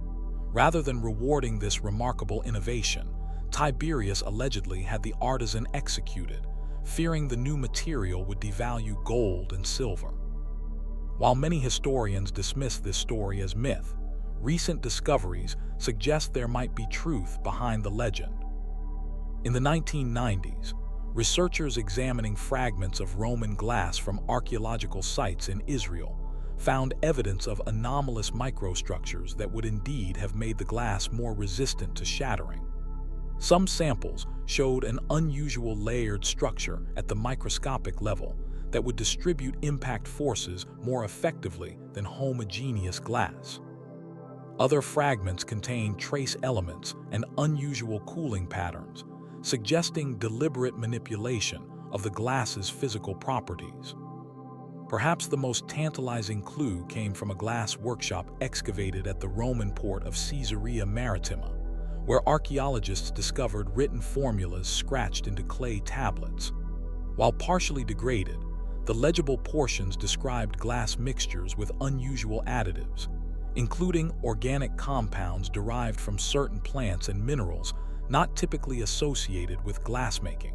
Rather than rewarding this remarkable innovation, Tiberius allegedly had the artisan executed, fearing the new material would devalue gold and silver. While many historians dismiss this story as myth, recent discoveries suggest there might be truth behind the legend. In the 1990s, researchers examining fragments of Roman glass from archaeological sites in Israel found evidence of anomalous microstructures that would indeed have made the glass more resistant to shattering. Some samples showed an unusual layered structure at the microscopic level that would distribute impact forces more effectively than homogeneous glass. Other fragments contained trace elements and unusual cooling patterns, suggesting deliberate manipulation of the glass's physical properties. Perhaps the most tantalizing clue came from a glass workshop excavated at the Roman port of Caesarea Maritima, where archaeologists discovered written formulas scratched into clay tablets. While partially degraded, the legible portions described glass mixtures with unusual additives, including organic compounds derived from certain plants and minerals not typically associated with glassmaking.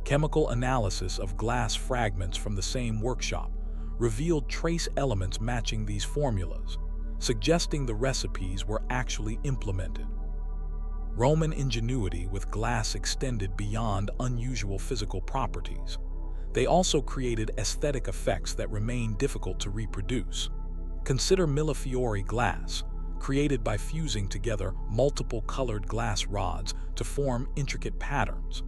Chemical analysis of glass fragments from the same workshop revealed trace elements matching these formulas, suggesting the recipes were actually implemented. Roman ingenuity with glass extended beyond unusual physical properties. They also created aesthetic effects that remain difficult to reproduce. Consider millefiori glass, created by fusing together multiple colored glass rods to form intricate patterns.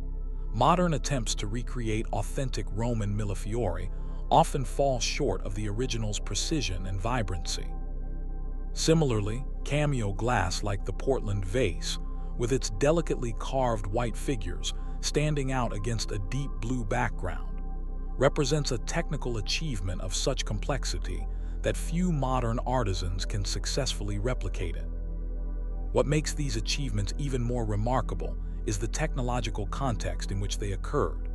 Modern attempts to recreate authentic Roman millefiori often fall short of the original's precision and vibrancy. Similarly, cameo glass like the Portland vase, with its delicately carved white figures standing out against a deep blue background, represents a technical achievement of such complexity that few modern artisans can successfully replicate it. What makes these achievements even more remarkable is the technological context in which they occurred.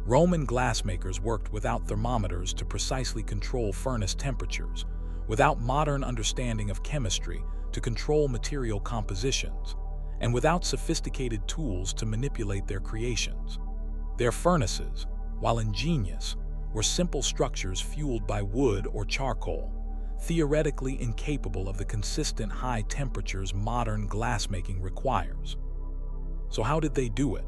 Roman glassmakers worked without thermometers to precisely control furnace temperatures, without modern understanding of chemistry to control material compositions, and without sophisticated tools to manipulate their creations. Their furnaces, while ingenious, were simple structures fueled by wood or charcoal, theoretically incapable of the consistent high temperatures modern glassmaking requires. So how did they do it?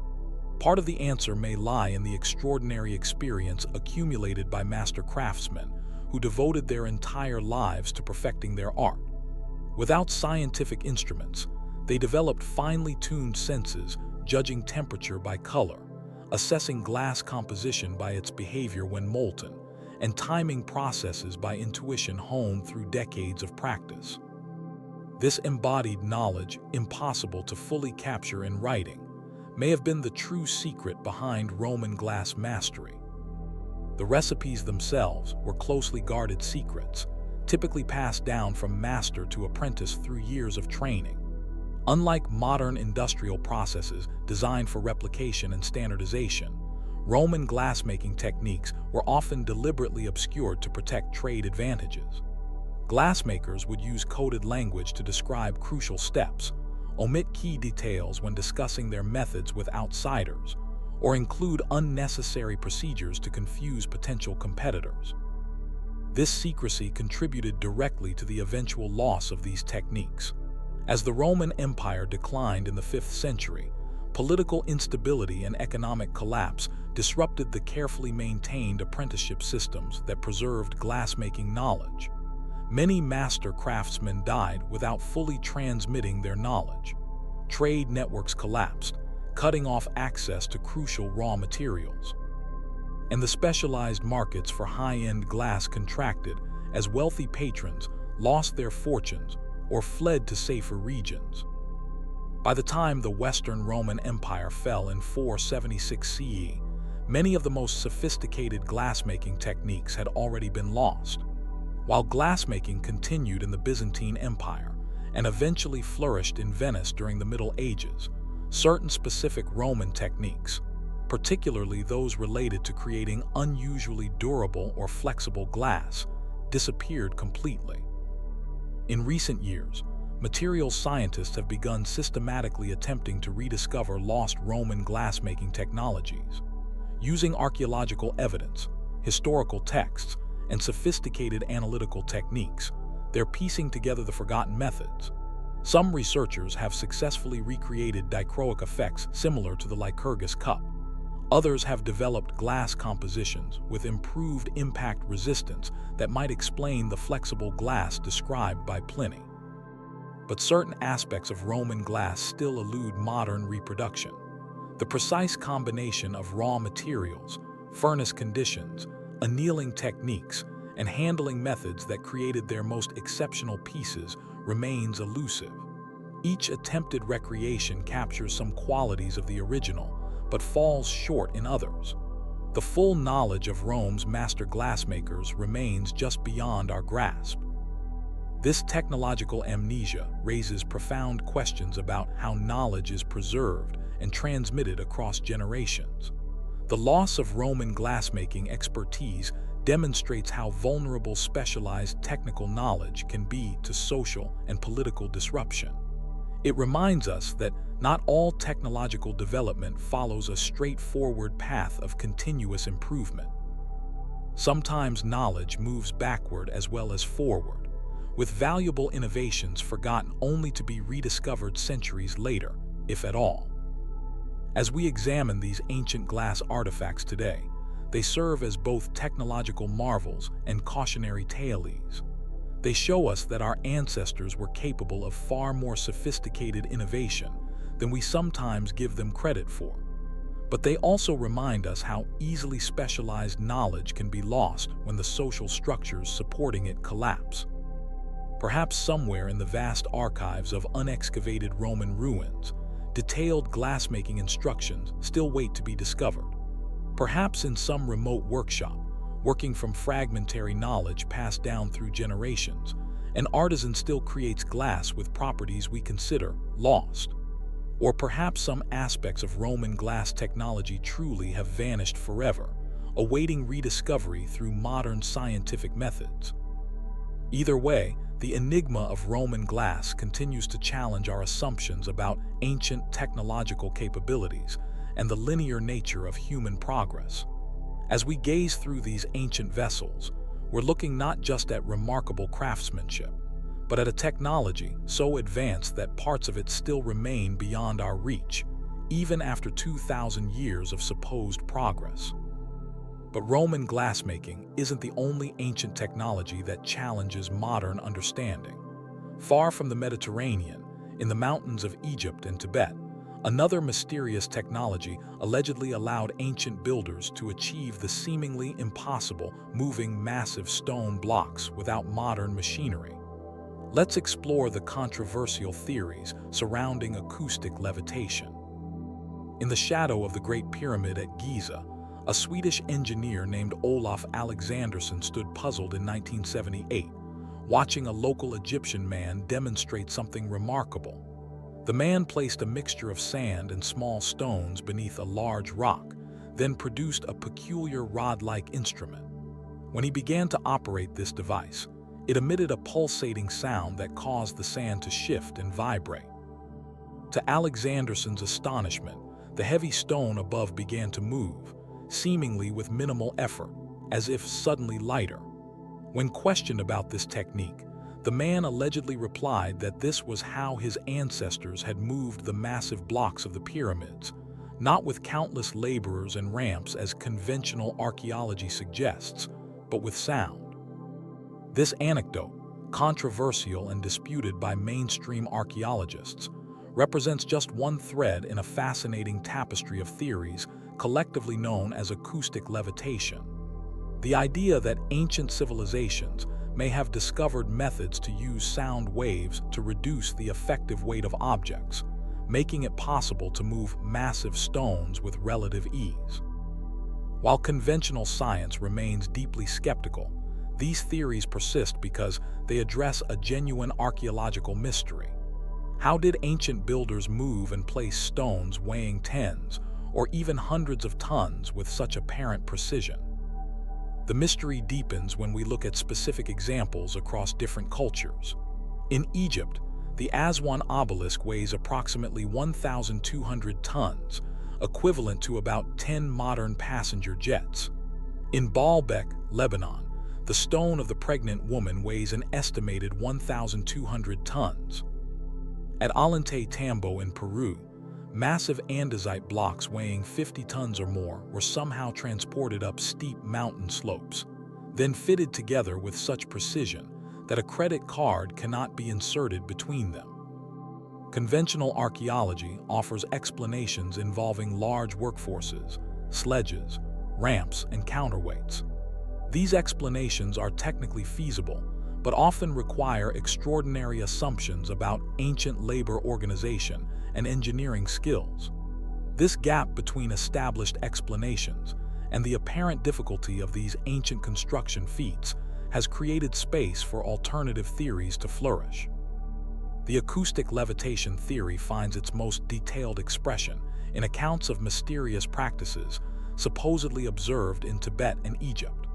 Part of the answer may lie in the extraordinary experience accumulated by master craftsmen who devoted their entire lives to perfecting their art. Without scientific instruments, they developed finely tuned senses, judging temperature by color, assessing glass composition by its behavior when molten, and timing processes by intuition honed through decades of practice. This embodied knowledge, impossible to fully capture in writing, may have been the true secret behind Roman glass mastery. The recipes themselves were closely guarded secrets, typically passed down from master to apprentice through years of training. Unlike modern industrial processes designed for replication and standardization, Roman glassmaking techniques were often deliberately obscured to protect trade advantages. Glassmakers would use coded language to describe crucial steps, omit key details when discussing their methods with outsiders, or include unnecessary procedures to confuse potential competitors. This secrecy contributed directly to the eventual loss of these techniques. As the Roman Empire declined in the 5th century, political instability and economic collapse disrupted the carefully maintained apprenticeship systems that preserved glassmaking knowledge. Many master craftsmen died without fully transmitting their knowledge. Trade networks collapsed, cutting off access to crucial raw materials. And the specialized markets for high-end glass contracted as wealthy patrons lost their fortunes or fled to safer regions. By the time the Western Roman Empire fell in 476 CE, many of the most sophisticated glassmaking techniques had already been lost. While glassmaking continued in the Byzantine Empire and eventually flourished in Venice during the Middle Ages, certain specific Roman techniques, particularly those related to creating unusually durable or flexible glass, disappeared completely. In recent years, materials scientists have begun systematically attempting to rediscover lost Roman glassmaking technologies. Using archaeological evidence, historical texts, and sophisticated analytical techniques, they're piecing together the forgotten methods. Some researchers have successfully recreated dichroic effects similar to the Lycurgus cup. Others have developed glass compositions with improved impact resistance that might explain the flexible glass described by Pliny. But certain aspects of Roman glass still elude modern reproduction. The precise combination of raw materials, furnace conditions, annealing techniques, and handling methods that created their most exceptional pieces remains elusive. Each attempted recreation captures some qualities of the original, but falls short in others. The full knowledge of Rome's master glassmakers remains just beyond our grasp. This technological amnesia raises profound questions about how knowledge is preserved and transmitted across generations. The loss of Roman glassmaking expertise demonstrates how vulnerable specialized technical knowledge can be to social and political disruption. It reminds us that not all technological development follows a straightforward path of continuous improvement. Sometimes knowledge moves backward as well as forward, with valuable innovations forgotten only to be rediscovered centuries later, if at all. As we examine these ancient glass artifacts today, they serve as both technological marvels and cautionary tales. They show us that our ancestors were capable of far more sophisticated innovation than we sometimes give them credit for. But they also remind us how easily specialized knowledge can be lost when the social structures supporting it collapse. Perhaps somewhere in the vast archives of unexcavated Roman ruins, detailed glassmaking instructions still wait to be discovered. Perhaps in some remote workshop, working from fragmentary knowledge passed down through generations, an artisan still creates glass with properties we consider lost. Or perhaps some aspects of Roman glass technology truly have vanished forever, awaiting rediscovery through modern scientific methods. Either way, the enigma of Roman glass continues to challenge our assumptions about ancient technological capabilities and the linear nature of human progress. As we gaze through these ancient vessels, we're looking not just at remarkable craftsmanship, but at a technology so advanced that parts of it still remain beyond our reach, even after 2,000 years of supposed progress. But Roman glassmaking isn't the only ancient technology that challenges modern understanding. Far from the Mediterranean, in the mountains of Egypt and Tibet, another mysterious technology allegedly allowed ancient builders to achieve the seemingly impossible, moving massive stone blocks without modern machinery. Let's explore the controversial theories surrounding acoustic levitation. In the shadow of the Great Pyramid at Giza, a Swedish engineer named Olof Alexanderson stood puzzled in 1978, watching a local Egyptian man demonstrate something remarkable. The man placed a mixture of sand and small stones beneath a large rock, then produced a peculiar rod-like instrument. When he began to operate this device, it emitted a pulsating sound that caused the sand to shift and vibrate. To Alexanderson's astonishment, the heavy stone above began to move, seemingly with minimal effort, as if suddenly lighter. When questioned about this technique, the man allegedly replied that this was how his ancestors had moved the massive blocks of the pyramids, not with countless laborers and ramps as conventional archaeology suggests, but with sound. This anecdote, controversial and disputed by mainstream archaeologists, represents just one thread in a fascinating tapestry of theories collectively known as acoustic levitation. The idea that ancient civilizations may have discovered methods to use sound waves to reduce the effective weight of objects, making it possible to move massive stones with relative ease. While conventional science remains deeply skeptical, these theories persist because they address a genuine archaeological mystery. How did ancient builders move and place stones weighing tens or even hundreds of tons with such apparent precision? The mystery deepens when we look at specific examples across different cultures. In Egypt, the Aswan obelisk weighs approximately 1,200 tons, equivalent to about 10 modern passenger jets. In Baalbek, Lebanon, the stone of the pregnant woman weighs an estimated 1,200 tons. At Ollantaytambo in Peru, massive andesite blocks weighing 50 tons or more were somehow transported up steep mountain slopes, then fitted together with such precision that a credit card cannot be inserted between them. Conventional archaeology offers explanations involving large workforces, sledges, ramps, and counterweights. These explanations are technically feasible, but often require extraordinary assumptions about ancient labor organization and engineering skills. This gap between established explanations and the apparent difficulty of these ancient construction feats has created space for alternative theories to flourish. The acoustic levitation theory finds its most detailed expression in accounts of mysterious practices supposedly observed in Tibet and Egypt.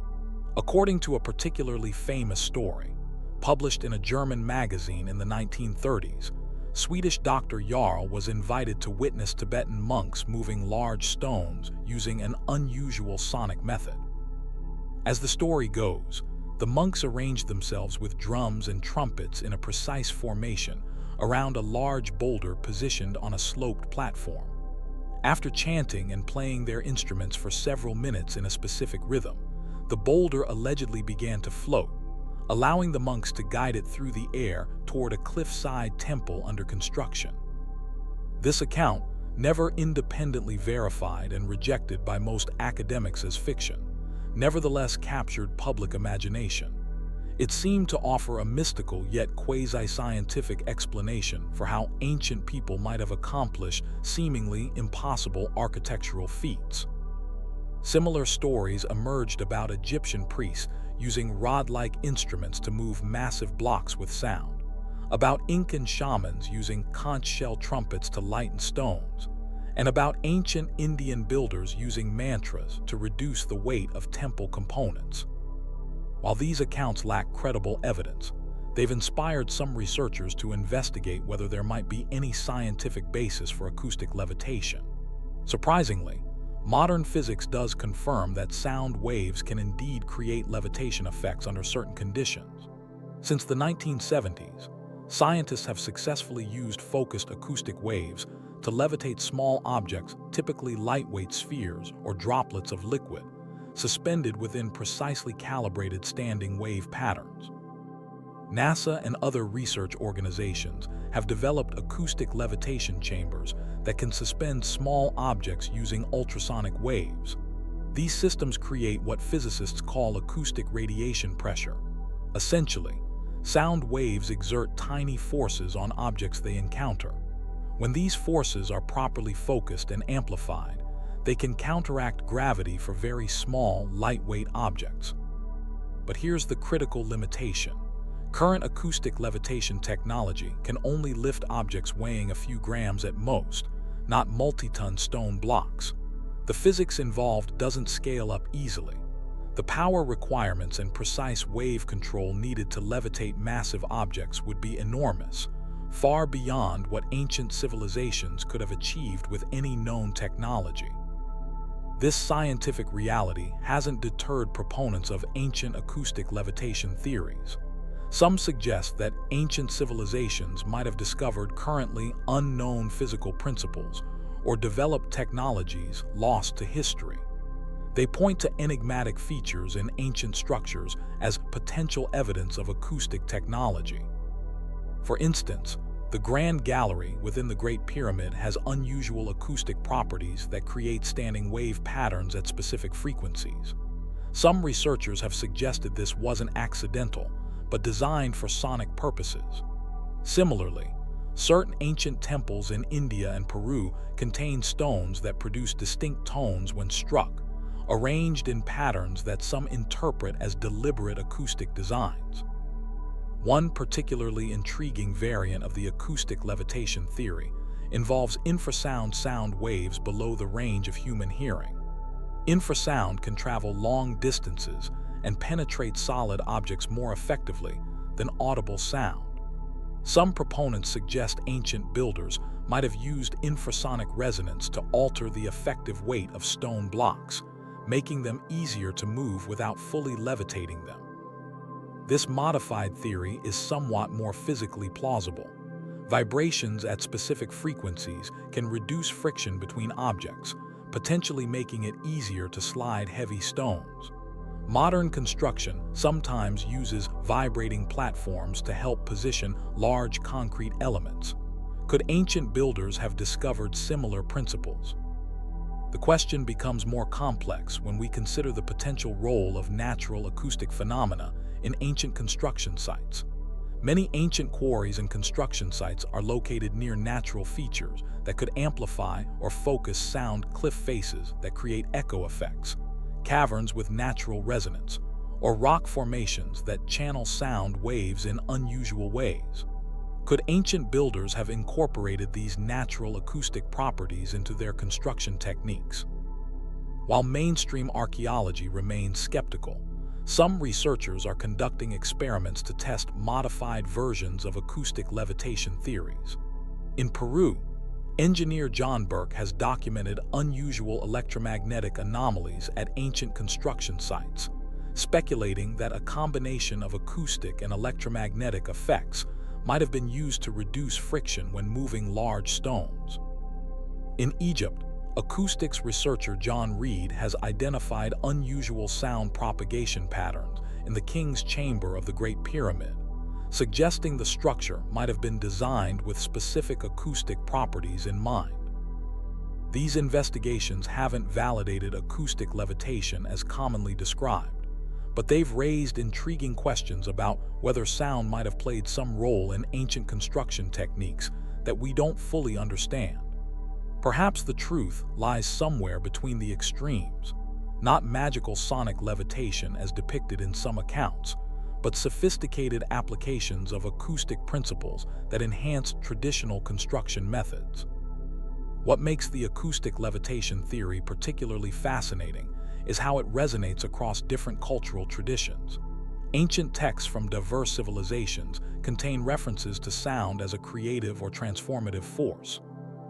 According to a particularly famous story, published in a German magazine in the 1930s, Swedish Dr. Jarl was invited to witness Tibetan monks moving large stones using an unusual sonic method. As the story goes, the monks arranged themselves with drums and trumpets in a precise formation around a large boulder positioned on a sloped platform. After chanting and playing their instruments for several minutes in a specific rhythm, the boulder allegedly began to float, allowing the monks to guide it through the air toward a cliffside temple under construction. This account, never independently verified and rejected by most academics as fiction, nevertheless captured public imagination. It seemed to offer a mystical yet quasi-scientific explanation for how ancient people might have accomplished seemingly impossible architectural feats. Similar stories emerged about Egyptian priests using rod-like instruments to move massive blocks with sound, about Incan shamans using conch shell trumpets to lighten stones, and about ancient Indian builders using mantras to reduce the weight of temple components. While these accounts lack credible evidence, they've inspired some researchers to investigate whether there might be any scientific basis for acoustic levitation. Surprisingly, modern physics does confirm that sound waves can indeed create levitation effects under certain conditions. Since the 1970s, scientists have successfully used focused acoustic waves to levitate small objects, typically lightweight spheres or droplets of liquid, suspended within precisely calibrated standing wave patterns. NASA and other research organizations have developed acoustic levitation chambers that can suspend small objects using ultrasonic waves. These systems create what physicists call acoustic radiation pressure. Essentially, sound waves exert tiny forces on objects they encounter. When these forces are properly focused and amplified, they can counteract gravity for very small, lightweight objects. But here's the critical limitation. Current acoustic levitation technology can only lift objects weighing a few grams at most, not multi-ton stone blocks. The physics involved doesn't scale up easily. The power requirements and precise wave control needed to levitate massive objects would be enormous, far beyond what ancient civilizations could have achieved with any known technology. This scientific reality hasn't deterred proponents of ancient acoustic levitation theories. Some suggest that ancient civilizations might have discovered currently unknown physical principles or developed technologies lost to history. They point to enigmatic features in ancient structures as potential evidence of acoustic technology. For instance, the Grand Gallery within the Great Pyramid has unusual acoustic properties that create standing wave patterns at specific frequencies. Some researchers have suggested this wasn't accidental, but designed for sonic purposes. Similarly, certain ancient temples in India and Peru contain stones that produce distinct tones when struck, arranged in patterns that some interpret as deliberate acoustic designs. One particularly intriguing variant of the acoustic levitation theory involves infrasound sound waves below the range of human hearing. Infrasound can travel long distances and penetrate solid objects more effectively than audible sound. Some proponents suggest ancient builders might have used infrasonic resonance to alter the effective weight of stone blocks, making them easier to move without fully levitating them. This modified theory is somewhat more physically plausible. Vibrations at specific frequencies can reduce friction between objects, potentially making it easier to slide heavy stones. Modern construction sometimes uses vibrating platforms to help position large concrete elements. Could ancient builders have discovered similar principles? The question becomes more complex when we consider the potential role of natural acoustic phenomena in ancient construction sites. Many ancient quarries and construction sites are located near natural features that could amplify or focus sound, cliff faces that create echo effects, caverns with natural resonance, or rock formations that channel sound waves in unusual ways. Could ancient builders have incorporated these natural acoustic properties into their construction techniques? While mainstream archaeology remains skeptical, Some researchers are conducting experiments to test modified versions of acoustic levitation theories. In Peru, engineer John Burke has documented unusual electromagnetic anomalies at ancient construction sites, speculating that a combination of acoustic and electromagnetic effects might have been used to reduce friction when moving large stones. In Egypt, acoustics researcher John Reed has identified unusual sound propagation patterns in the king's chamber of the Great Pyramid, suggesting the structure might have been designed with specific acoustic properties in mind. These investigations haven't validated acoustic levitation as commonly described, but they've raised intriguing questions about whether sound might have played some role in ancient construction techniques that we don't fully understand. Perhaps the truth lies somewhere between the extremes, not magical sonic levitation as depicted in some accounts, but sophisticated applications of acoustic principles that enhance traditional construction methods. What makes the acoustic levitation theory particularly fascinating is how it resonates across different cultural traditions. Ancient texts from diverse civilizations contain references to sound as a creative or transformative force.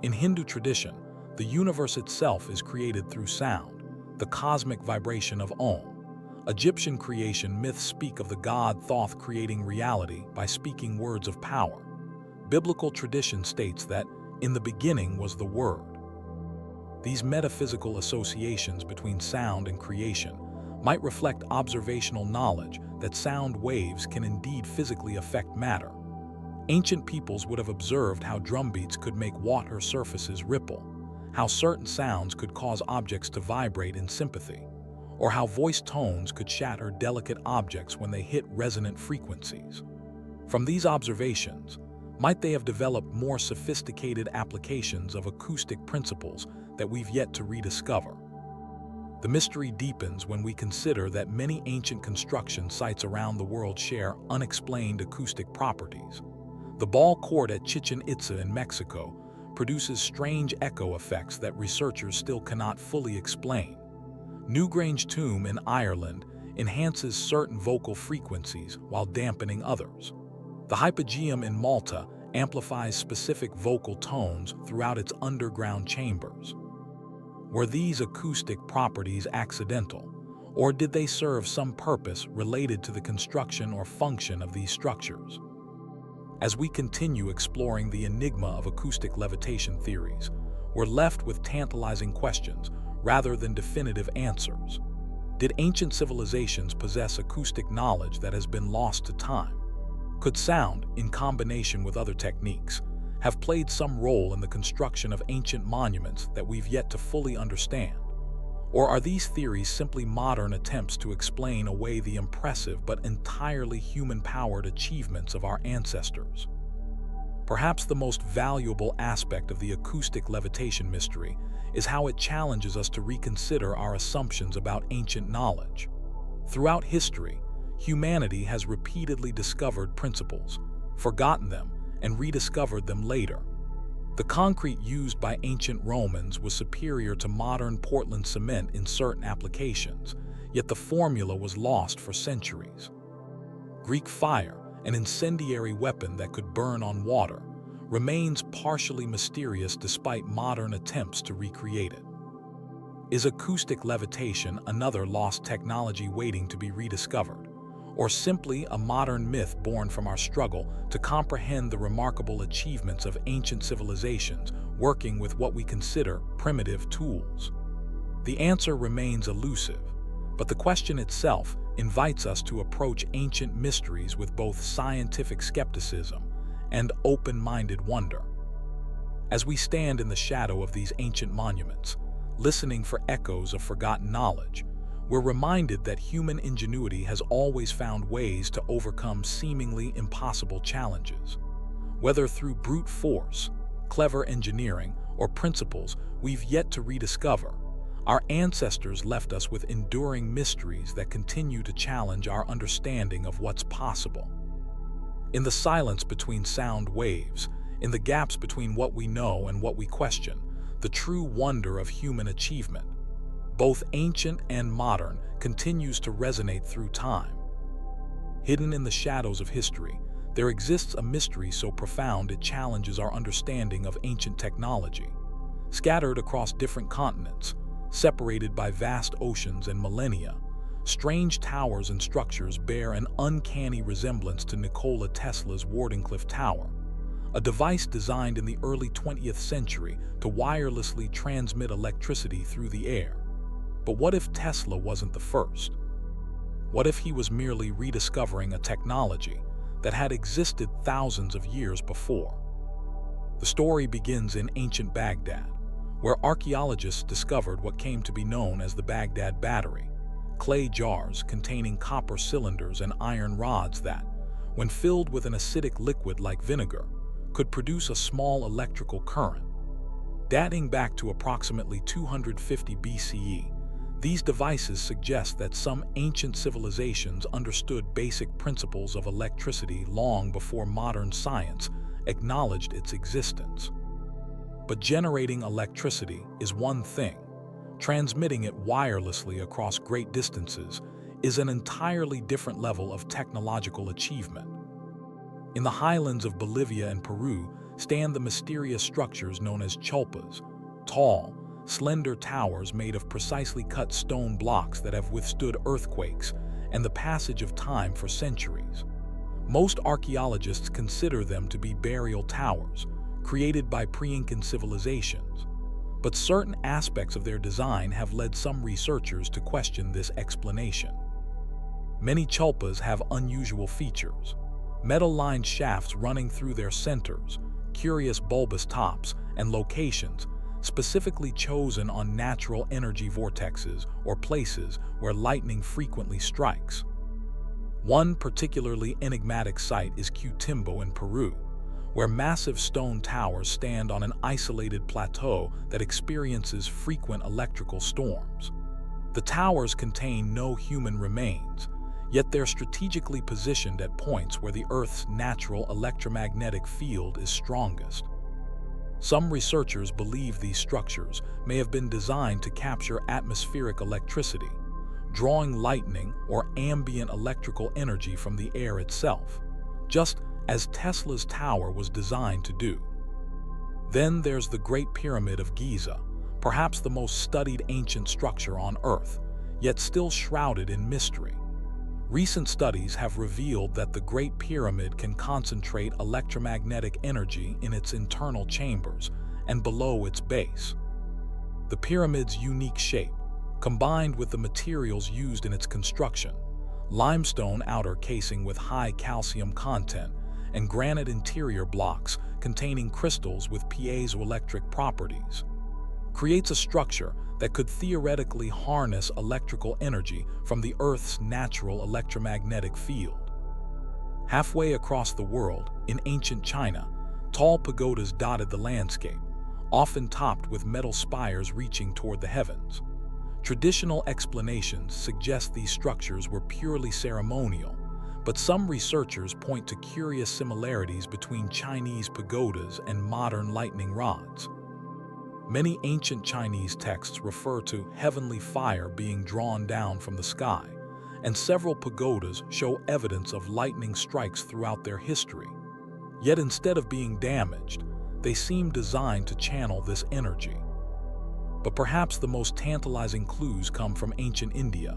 In Hindu tradition, the universe itself is created through sound, the cosmic vibration of Om. Egyptian creation myths speak of the god Thoth creating reality by speaking words of power. Biblical tradition states that, in the beginning was the Word. These metaphysical associations between sound and creation might reflect observational knowledge that sound waves can indeed physically affect matter. Ancient peoples would have observed how drumbeats could make water surfaces ripple, how certain sounds could cause objects to vibrate in sympathy, or how voice tones could shatter delicate objects when they hit resonant frequencies. From these observations, might they have developed more sophisticated applications of acoustic principles that we've yet to rediscover? The mystery deepens when we consider that many ancient construction sites around the world share unexplained acoustic properties. The ball court at Chichen Itza in Mexico produces strange echo effects that researchers still cannot fully explain. Newgrange Tomb in Ireland enhances certain vocal frequencies while dampening others. The Hypogeum in Malta amplifies specific vocal tones throughout its underground chambers. Were these acoustic properties accidental, or did they serve some purpose related to the construction or function of these structures? As we continue exploring the enigma of acoustic levitation theories, we're left with tantalizing questions rather than definitive answers. Did ancient civilizations possess acoustic knowledge that has been lost to time? Could sound, in combination with other techniques, have played some role in the construction of ancient monuments that we've yet to fully understand? Or are these theories simply modern attempts to explain away the impressive but entirely human-powered achievements of our ancestors? Perhaps the most valuable aspect of the acoustic levitation mystery is how it challenges us to reconsider our assumptions about ancient knowledge. Throughout history, humanity has repeatedly discovered principles, forgotten them, and rediscovered them later. The concrete used by ancient Romans was superior to modern Portland cement in certain applications, yet the formula was lost for centuries. Greek fire, an incendiary weapon that could burn on water, remains partially mysterious despite modern attempts to recreate it. Is acoustic levitation another lost technology waiting to be rediscovered, or simply a modern myth born from our struggle to comprehend the remarkable achievements of ancient civilizations working with what we consider primitive tools? The answer remains elusive, but the question itself invites us to approach ancient mysteries with both scientific skepticism and open-minded wonder. As we stand in the shadow of these ancient monuments, listening for echoes of forgotten knowledge, we're reminded that human ingenuity has always found ways to overcome seemingly impossible challenges. Whether through brute force, clever engineering, or principles we've yet to rediscover, our ancestors left us with enduring mysteries that continue to challenge our understanding of what's possible. In the silence between sound waves, in the gaps between what we know and what we question, the true wonder of human achievement both ancient and modern, continues to resonate through time. Hidden in the shadows of history, there exists a mystery so profound it challenges our understanding of ancient technology. Scattered across different continents, separated by vast oceans and millennia, strange towers and structures bear an uncanny resemblance to Nikola Tesla's Wardenclyffe Tower, a device designed in the early 20th century to wirelessly transmit electricity through the air. But what if Tesla wasn't the first? What if he was merely rediscovering a technology that had existed thousands of years before? The story begins in ancient Baghdad, where archaeologists discovered what came to be known as the Baghdad Battery, clay jars containing copper cylinders and iron rods that, when filled with an acidic liquid like vinegar, could produce a small electrical current. Dating back to approximately 250 BCE, these devices suggest that some ancient civilizations understood basic principles of electricity long before modern science acknowledged its existence. But generating electricity is one thing. Transmitting it wirelessly across great distances is an entirely different level of technological achievement. In the highlands of Bolivia and Peru stand the mysterious structures known as chulpas, tall, slender towers made of precisely cut stone blocks that have withstood earthquakes and the passage of time for centuries. Most archaeologists consider them to be burial towers, created by pre-Incan civilizations. But certain aspects of their design have led some researchers to question this explanation. Many chulpas have unusual features: metal-lined shafts running through their centers, curious bulbous tops, and locations specifically chosen on natural energy vortexes or places where lightning frequently strikes. One particularly enigmatic site is Cautimbo in Peru, where massive stone towers stand on an isolated plateau that experiences frequent electrical storms. The towers contain no human remains, yet they're strategically positioned at points where the Earth's natural electromagnetic field is strongest. Some researchers believe these structures may have been designed to capture atmospheric electricity, drawing lightning or ambient electrical energy from the air itself, just as Tesla's tower was designed to do. Then there's the Great Pyramid of Giza, perhaps the most studied ancient structure on Earth, yet still shrouded in mystery. Recent studies have revealed that the Great Pyramid can concentrate electromagnetic energy in its internal chambers and below its base. The pyramid's unique shape, combined with the materials used in its construction, limestone outer casing with high calcium content, and granite interior blocks containing crystals with piezoelectric properties, creates a structure that could theoretically harness electrical energy from the Earth's natural electromagnetic field. Halfway across the world, in ancient China, tall pagodas dotted the landscape, often topped with metal spires reaching toward the heavens. Traditional explanations suggest these structures were purely ceremonial, but some researchers point to curious similarities between Chinese pagodas and modern lightning rods. Many ancient Chinese texts refer to heavenly fire being drawn down from the sky, and several pagodas show evidence of lightning strikes throughout their history. Yet instead of being damaged, they seem designed to channel this energy. But perhaps the most tantalizing clues come from ancient India,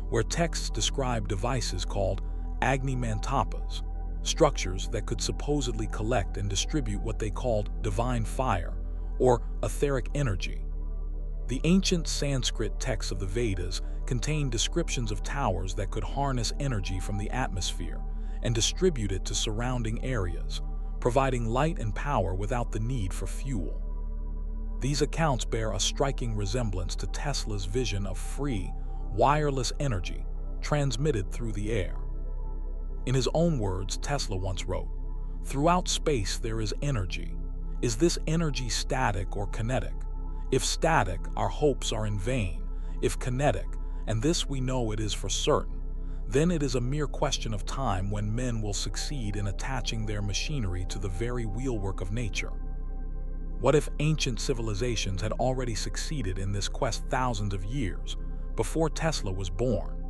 where texts describe devices called Agni Mantapas, structures that could supposedly collect and distribute what they called divine fire, or etheric energy. The ancient Sanskrit texts of the Vedas contain descriptions of towers that could harness energy from the atmosphere and distribute it to surrounding areas, providing light and power without the need for fuel. These accounts bear a striking resemblance to Tesla's vision of free, wireless energy transmitted through the air. In his own words, Tesla once wrote, "Throughout space there is energy. Is this energy static or kinetic? If static, our hopes are in vain. If kinetic, and this we know it is for certain, then it is a mere question of time when men will succeed in attaching their machinery to the very wheelwork of nature." What if ancient civilizations had already succeeded in this quest thousands of years before Tesla was born?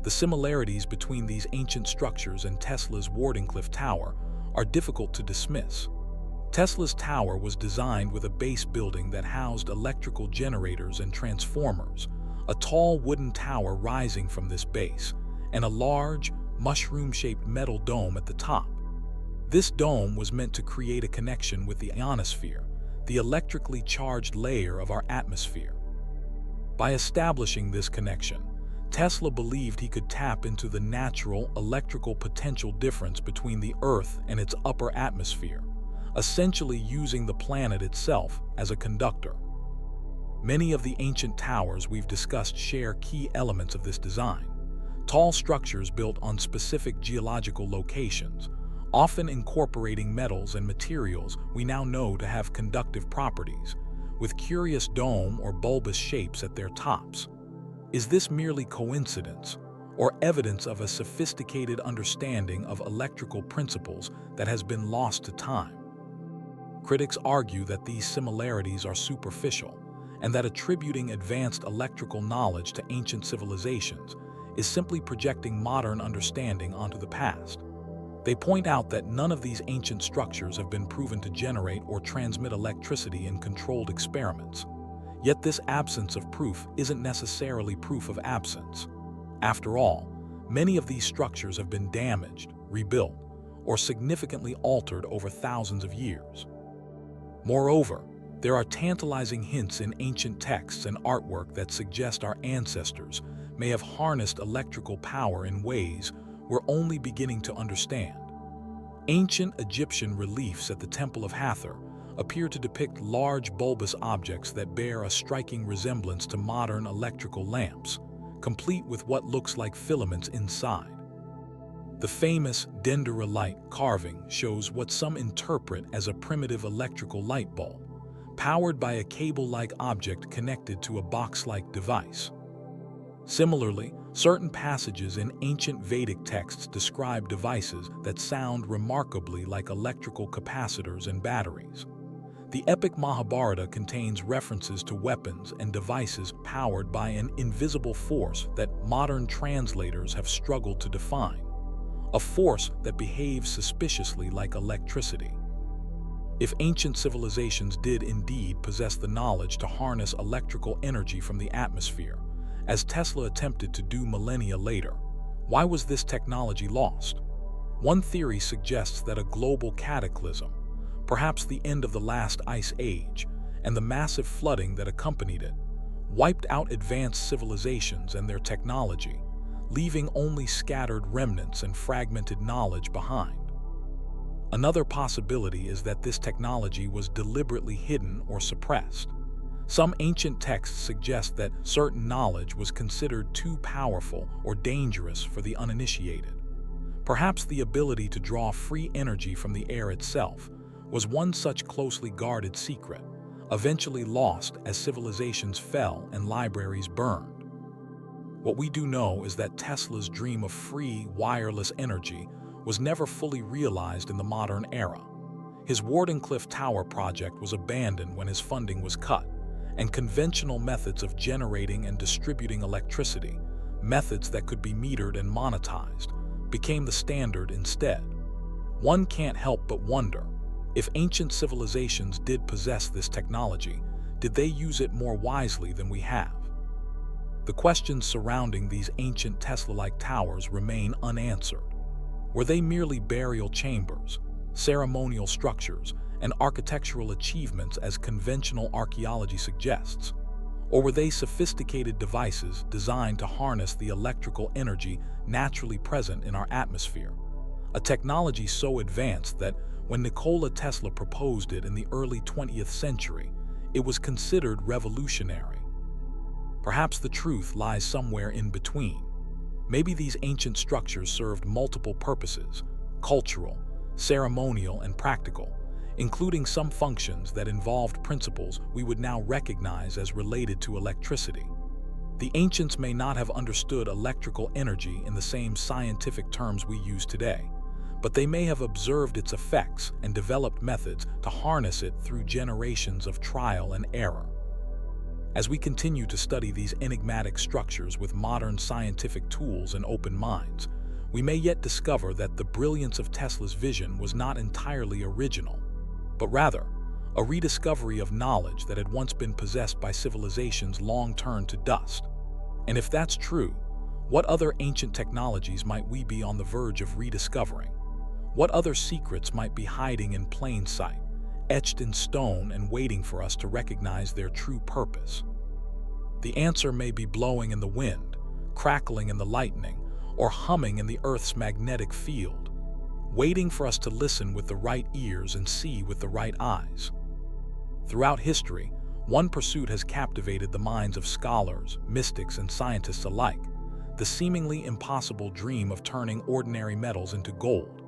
The similarities between these ancient structures and Tesla's Wardenclyffe Tower are difficult to dismiss. Tesla's tower was designed with a base building that housed electrical generators and transformers, a tall wooden tower rising from this base, and a large, mushroom-shaped metal dome at the top. This dome was meant to create a connection with the ionosphere, the electrically charged layer of our atmosphere. By establishing this connection, Tesla believed he could tap into the natural electrical potential difference between the Earth and its upper atmosphere, essentially using the planet itself as a conductor. Many of the ancient towers we've discussed share key elements of this design: tall structures built on specific geological locations, often incorporating metals and materials we now know to have conductive properties, with curious dome or bulbous shapes at their tops. Is this merely coincidence, or evidence of a sophisticated understanding of electrical principles that has been lost to time? Critics argue that these similarities are superficial, and that attributing advanced electrical knowledge to ancient civilizations is simply projecting modern understanding onto the past. They point out that none of these ancient structures have been proven to generate or transmit electricity in controlled experiments. Yet this absence of proof isn't necessarily proof of absence. After all, many of these structures have been damaged, rebuilt, or significantly altered over thousands of years. Moreover, there are tantalizing hints in ancient texts and artwork that suggest our ancestors may have harnessed electrical power in ways we're only beginning to understand. Ancient Egyptian reliefs at the Temple of Hathor appear to depict large bulbous objects that bear a striking resemblance to modern electrical lamps, complete with what looks like filaments inside. The famous dendrolite carving shows what some interpret as a primitive electrical light bulb, powered by a cable-like object connected to a box-like device. Similarly, certain passages in ancient Vedic texts describe devices that sound remarkably like electrical capacitors and batteries. The epic Mahabharata contains references to weapons and devices powered by an invisible force that modern translators have struggled to define, a force that behaves suspiciously like electricity. If ancient civilizations did indeed possess the knowledge to harness electrical energy from the atmosphere, as Tesla attempted to do millennia later, why was this technology lost? One theory suggests that a global cataclysm, perhaps the end of the last ice age, and the massive flooding that accompanied it, wiped out advanced civilizations and their technology, leaving only scattered remnants and fragmented knowledge behind. Another possibility is that this technology was deliberately hidden or suppressed. Some ancient texts suggest that certain knowledge was considered too powerful or dangerous for the uninitiated. Perhaps the ability to draw free energy from the air itself was one such closely guarded secret, eventually lost as civilizations fell and libraries burned. What we do know is that Tesla's dream of free, wireless energy was never fully realized in the modern era. His Wardenclyffe Tower project was abandoned when his funding was cut, and conventional methods of generating and distributing electricity, methods that could be metered and monetized, became the standard instead. One can't help but wonder, if ancient civilizations did possess this technology, did they use it more wisely than we have? The questions surrounding these ancient Tesla-like towers remain unanswered. Were they merely burial chambers, ceremonial structures, and architectural achievements as conventional archaeology suggests? Or were they sophisticated devices designed to harness the electrical energy naturally present in our atmosphere? A technology so advanced that when Nikola Tesla proposed it in the early 20th century, it was considered revolutionary. Perhaps the truth lies somewhere in between. Maybe these ancient structures served multiple purposes: cultural, ceremonial, and practical, including some functions that involved principles we would now recognize as related to electricity. The ancients may not have understood electrical energy in the same scientific terms we use today, but they may have observed its effects and developed methods to harness it through generations of trial and error. As we continue to study these enigmatic structures with modern scientific tools and open minds, we may yet discover that the brilliance of Tesla's vision was not entirely original, but rather a rediscovery of knowledge that had once been possessed by civilizations long turned to dust. And if that's true, what other ancient technologies might we be on the verge of rediscovering? What other secrets might be hiding in plain sight, etched in stone and waiting for us to recognize their true purpose? The answer may be blowing in the wind, crackling in the lightning, or humming in the Earth's magnetic field, waiting for us to listen with the right ears and see with the right eyes. Throughout history, one pursuit has captivated the minds of scholars, mystics, and scientists alike: the seemingly impossible dream of turning ordinary metals into gold.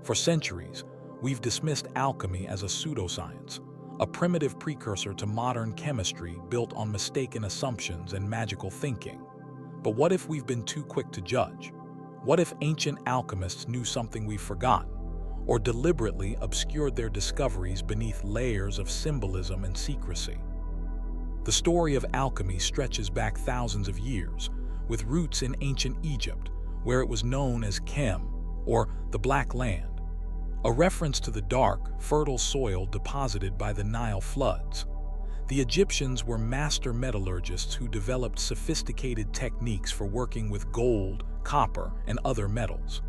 For centuries, we've dismissed alchemy as a pseudoscience, a primitive precursor to modern chemistry built on mistaken assumptions and magical thinking. But what if we've been too quick to judge? What if ancient alchemists knew something we've forgotten, or deliberately obscured their discoveries beneath layers of symbolism and secrecy? The story of alchemy stretches back thousands of years, with roots in ancient Egypt, where it was known as Chem, or the Black Land, a reference to the dark, fertile soil deposited by the Nile floods. The Egyptians were master metallurgists who developed sophisticated techniques for working with gold, copper, and other metals.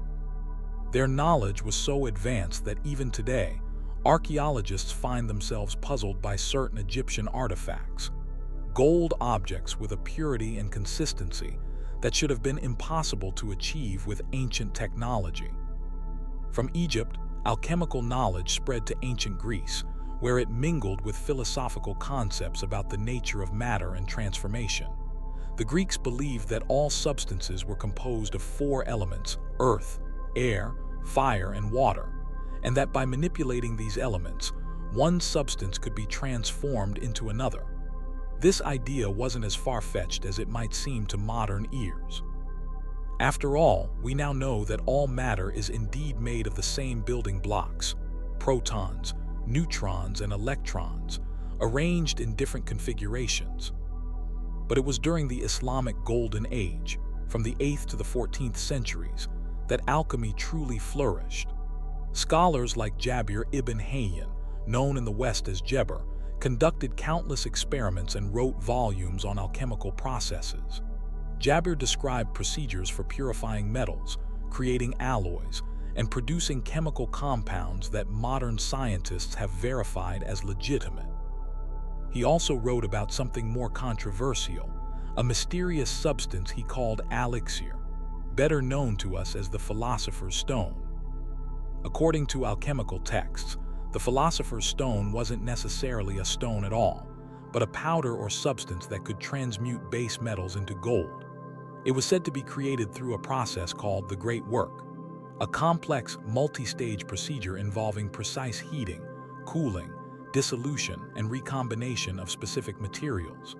Their knowledge was so advanced that even today, archaeologists find themselves puzzled by certain Egyptian artifacts, gold objects with a purity and consistency that should have been impossible to achieve with ancient technology. From Egypt, alchemical knowledge spread to ancient Greece, where it mingled with philosophical concepts about the nature of matter and transformation. The Greeks believed that all substances were composed of four elements: earth, air, fire, and water, and that by manipulating these elements, one substance could be transformed into another. This idea wasn't as far-fetched as it might seem to modern ears. After all, we now know that all matter is indeed made of the same building blocks: protons, neutrons, and electrons, arranged in different configurations. But it was during the Islamic Golden Age, from the 8th to the 14th centuries, that alchemy truly flourished. Scholars like Jabir ibn Hayyan, known in the West as Geber, conducted countless experiments and wrote volumes on alchemical processes. Jabir described procedures for purifying metals, creating alloys, and producing chemical compounds that modern scientists have verified as legitimate. He also wrote about something more controversial, a mysterious substance he called elixir, better known to us as the Philosopher's Stone. According to alchemical texts, the Philosopher's Stone wasn't necessarily a stone at all, but a powder or substance that could transmute base metals into gold. It was said to be created through a process called the Great Work, a complex, multi-stage procedure involving precise heating, cooling, dissolution, and recombination of specific materials.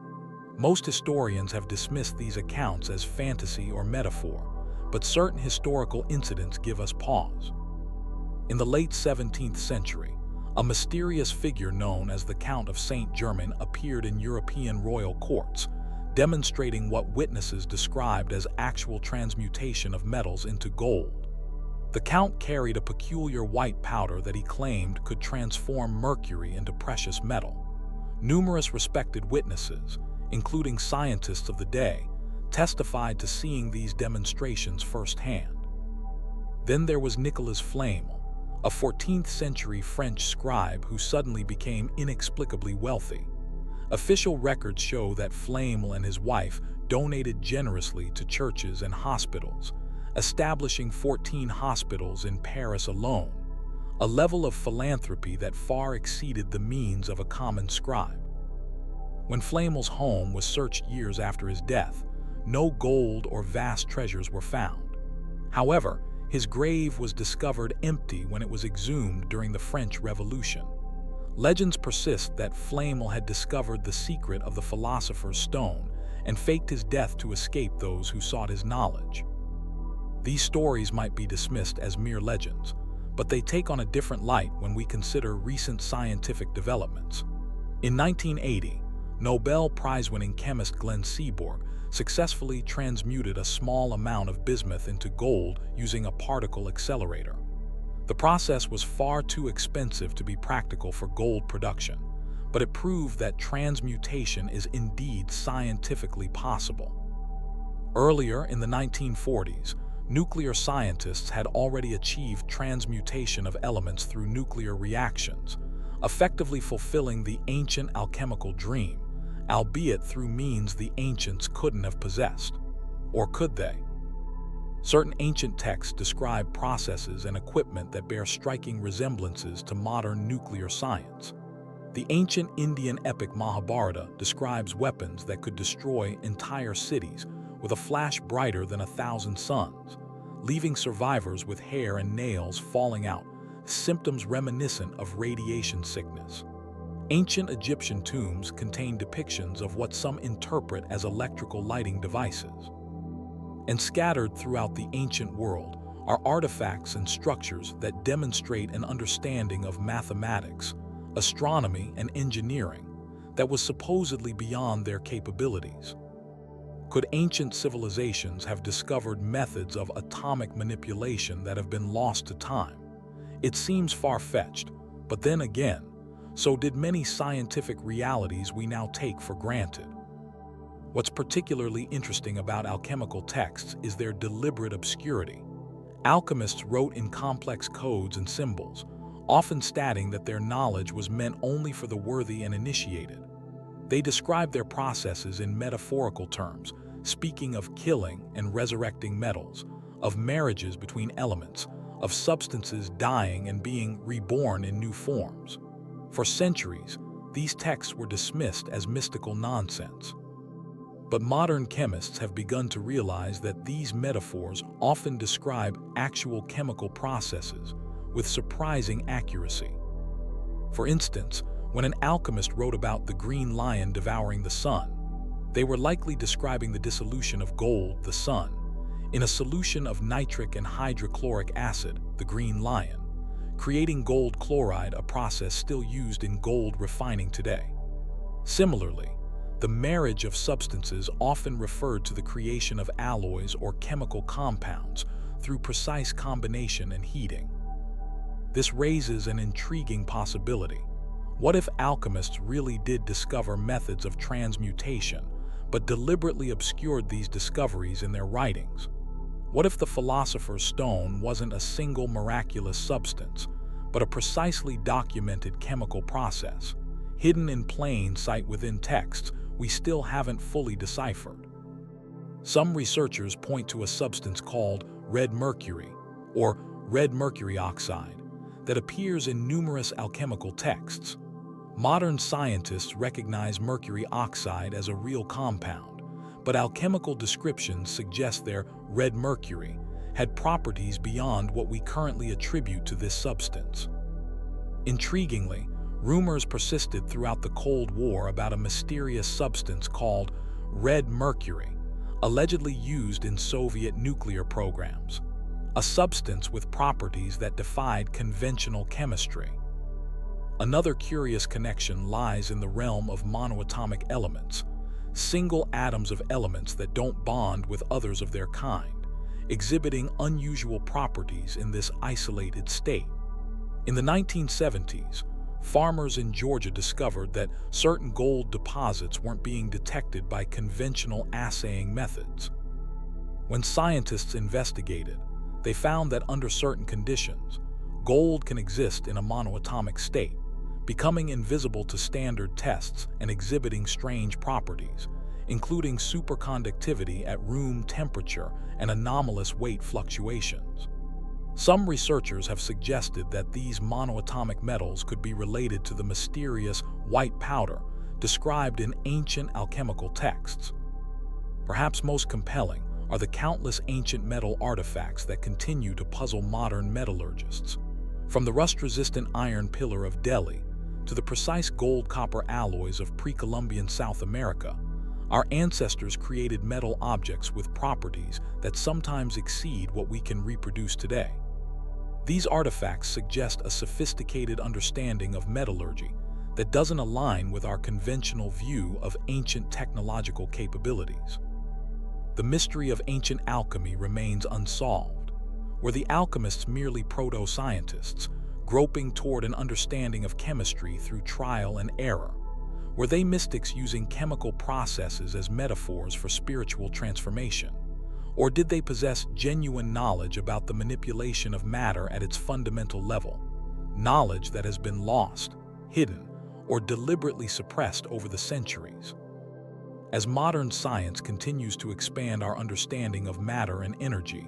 Most historians have dismissed these accounts as fantasy or metaphor, but certain historical incidents give us pause. In the late 17th century, a mysterious figure known as the Count of Saint Germain appeared in European royal courts, demonstrating what witnesses described as actual transmutation of metals into gold. The Count carried a peculiar white powder that he claimed could transform mercury into precious metal. Numerous respected witnesses, including scientists of the day, testified to seeing these demonstrations firsthand. Then there was Nicolas Flamel, a 14th century French scribe who suddenly became inexplicably wealthy. Official records show that Flamel and his wife donated generously to churches and hospitals, establishing 14 hospitals in Paris alone, a level of philanthropy that far exceeded the means of a common scribe. When Flamel's home was searched years after his death, no gold or vast treasures were found. However, his grave was discovered empty when it was exhumed during the French Revolution. Legends persist that Flamel had discovered the secret of the Philosopher's Stone and faked his death to escape those who sought his knowledge. These stories might be dismissed as mere legends, but they take on a different light when we consider recent scientific developments. In 1980, Nobel Prize-winning chemist Glenn Seaborg successfully transmuted a small amount of bismuth into gold using a particle accelerator. The process was far too expensive to be practical for gold production, but it proved that transmutation is indeed scientifically possible. Earlier in the 1940s, nuclear scientists had already achieved transmutation of elements through nuclear reactions, effectively fulfilling the ancient alchemical dream, albeit through means the ancients couldn't have possessed. Or could they? Certain ancient texts describe processes and equipment that bear striking resemblances to modern nuclear science. The ancient Indian epic Mahabharata describes weapons that could destroy entire cities with a flash brighter than 1,000 suns, leaving survivors with hair and nails falling out, symptoms reminiscent of radiation sickness. Ancient Egyptian tombs contain depictions of what some interpret as electrical lighting devices. And scattered throughout the ancient world are artifacts and structures that demonstrate an understanding of mathematics, astronomy, and engineering that was supposedly beyond their capabilities. Could ancient civilizations have discovered methods of atomic manipulation that have been lost to time? It seems far-fetched, but then again, so did many scientific realities we now take for granted. What's particularly interesting about alchemical texts is their deliberate obscurity. Alchemists wrote in complex codes and symbols, often stating that their knowledge was meant only for the worthy and initiated. They described their processes in metaphorical terms, speaking of killing and resurrecting metals, of marriages between elements, of substances dying and being reborn in new forms. For centuries, these texts were dismissed as mystical nonsense. But modern chemists have begun to realize that these metaphors often describe actual chemical processes with surprising accuracy. For instance, when an alchemist wrote about the green lion devouring the sun, they were likely describing the dissolution of gold, the sun, in a solution of nitric and hydrochloric acid, the green lion, creating gold chloride, a process still used in gold refining today. Similarly, the marriage of substances often referred to the creation of alloys or chemical compounds through precise combination and heating. This raises an intriguing possibility. What if alchemists really did discover methods of transmutation, but deliberately obscured these discoveries in their writings? What if the philosopher's stone wasn't a single miraculous substance, but a precisely documented chemical process, hidden in plain sight within texts we still haven't fully deciphered? Some researchers point to a substance called red mercury, or red mercury oxide, that appears in numerous alchemical texts. Modern scientists recognize mercury oxide as a real compound, but alchemical descriptions suggest their red mercury had properties beyond what we currently attribute to this substance. Intriguingly, rumors persisted throughout the Cold War about a mysterious substance called red mercury, allegedly used in Soviet nuclear programs, a substance with properties that defied conventional chemistry. Another curious connection lies in the realm of monoatomic elements, single atoms of elements that don't bond with others of their kind, exhibiting unusual properties in this isolated state. In the 1970s, farmers in Georgia discovered that certain gold deposits weren't being detected by conventional assaying methods. When scientists investigated, they found that under certain conditions, gold can exist in a monoatomic state, becoming invisible to standard tests and exhibiting strange properties, including superconductivity at room temperature and anomalous weight fluctuations. Some researchers have suggested that these monoatomic metals could be related to the mysterious white powder described in ancient alchemical texts. Perhaps most compelling are the countless ancient metal artifacts that continue to puzzle modern metallurgists. From the rust-resistant iron pillar of Delhi to the precise gold-copper alloys of pre-Columbian South America, our ancestors created metal objects with properties that sometimes exceed what we can reproduce today. These artifacts suggest a sophisticated understanding of metallurgy that doesn't align with our conventional view of ancient technological capabilities. The mystery of ancient alchemy remains unsolved. Were the alchemists merely proto-scientists, groping toward an understanding of chemistry through trial and error? Were they mystics using chemical processes as metaphors for spiritual transformation? Or did they possess genuine knowledge about the manipulation of matter at its fundamental level, knowledge that has been lost, hidden, or deliberately suppressed over the centuries? As modern science continues to expand our understanding of matter and energy,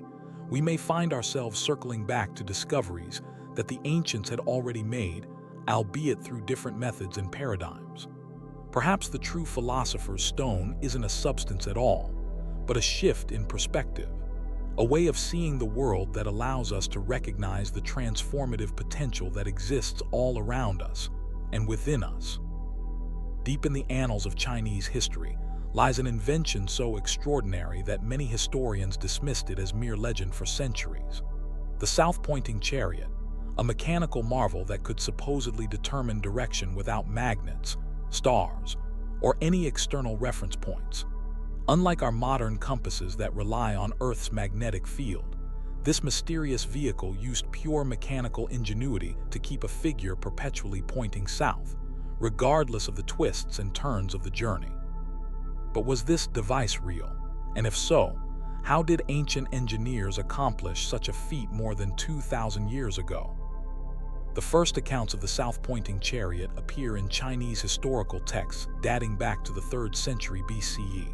we may find ourselves circling back to discoveries that the ancients had already made, albeit through different methods and paradigms. Perhaps the true philosopher's stone isn't a substance at all, but a shift in perspective, a way of seeing the world that allows us to recognize the transformative potential that exists all around us and within us. Deep in the annals of Chinese history lies an invention so extraordinary that many historians dismissed it as mere legend for centuries. The south-pointing chariot, a mechanical marvel that could supposedly determine direction without magnets, stars, or any external reference points. Unlike our modern compasses that rely on Earth's magnetic field, this mysterious vehicle used pure mechanical ingenuity to keep a figure perpetually pointing south, regardless of the twists and turns of the journey. But was this device real? And if so, how did ancient engineers accomplish such a feat more than 2,000 years ago? The first accounts of the south-pointing chariot appear in Chinese historical texts dating back to the 3rd century BCE,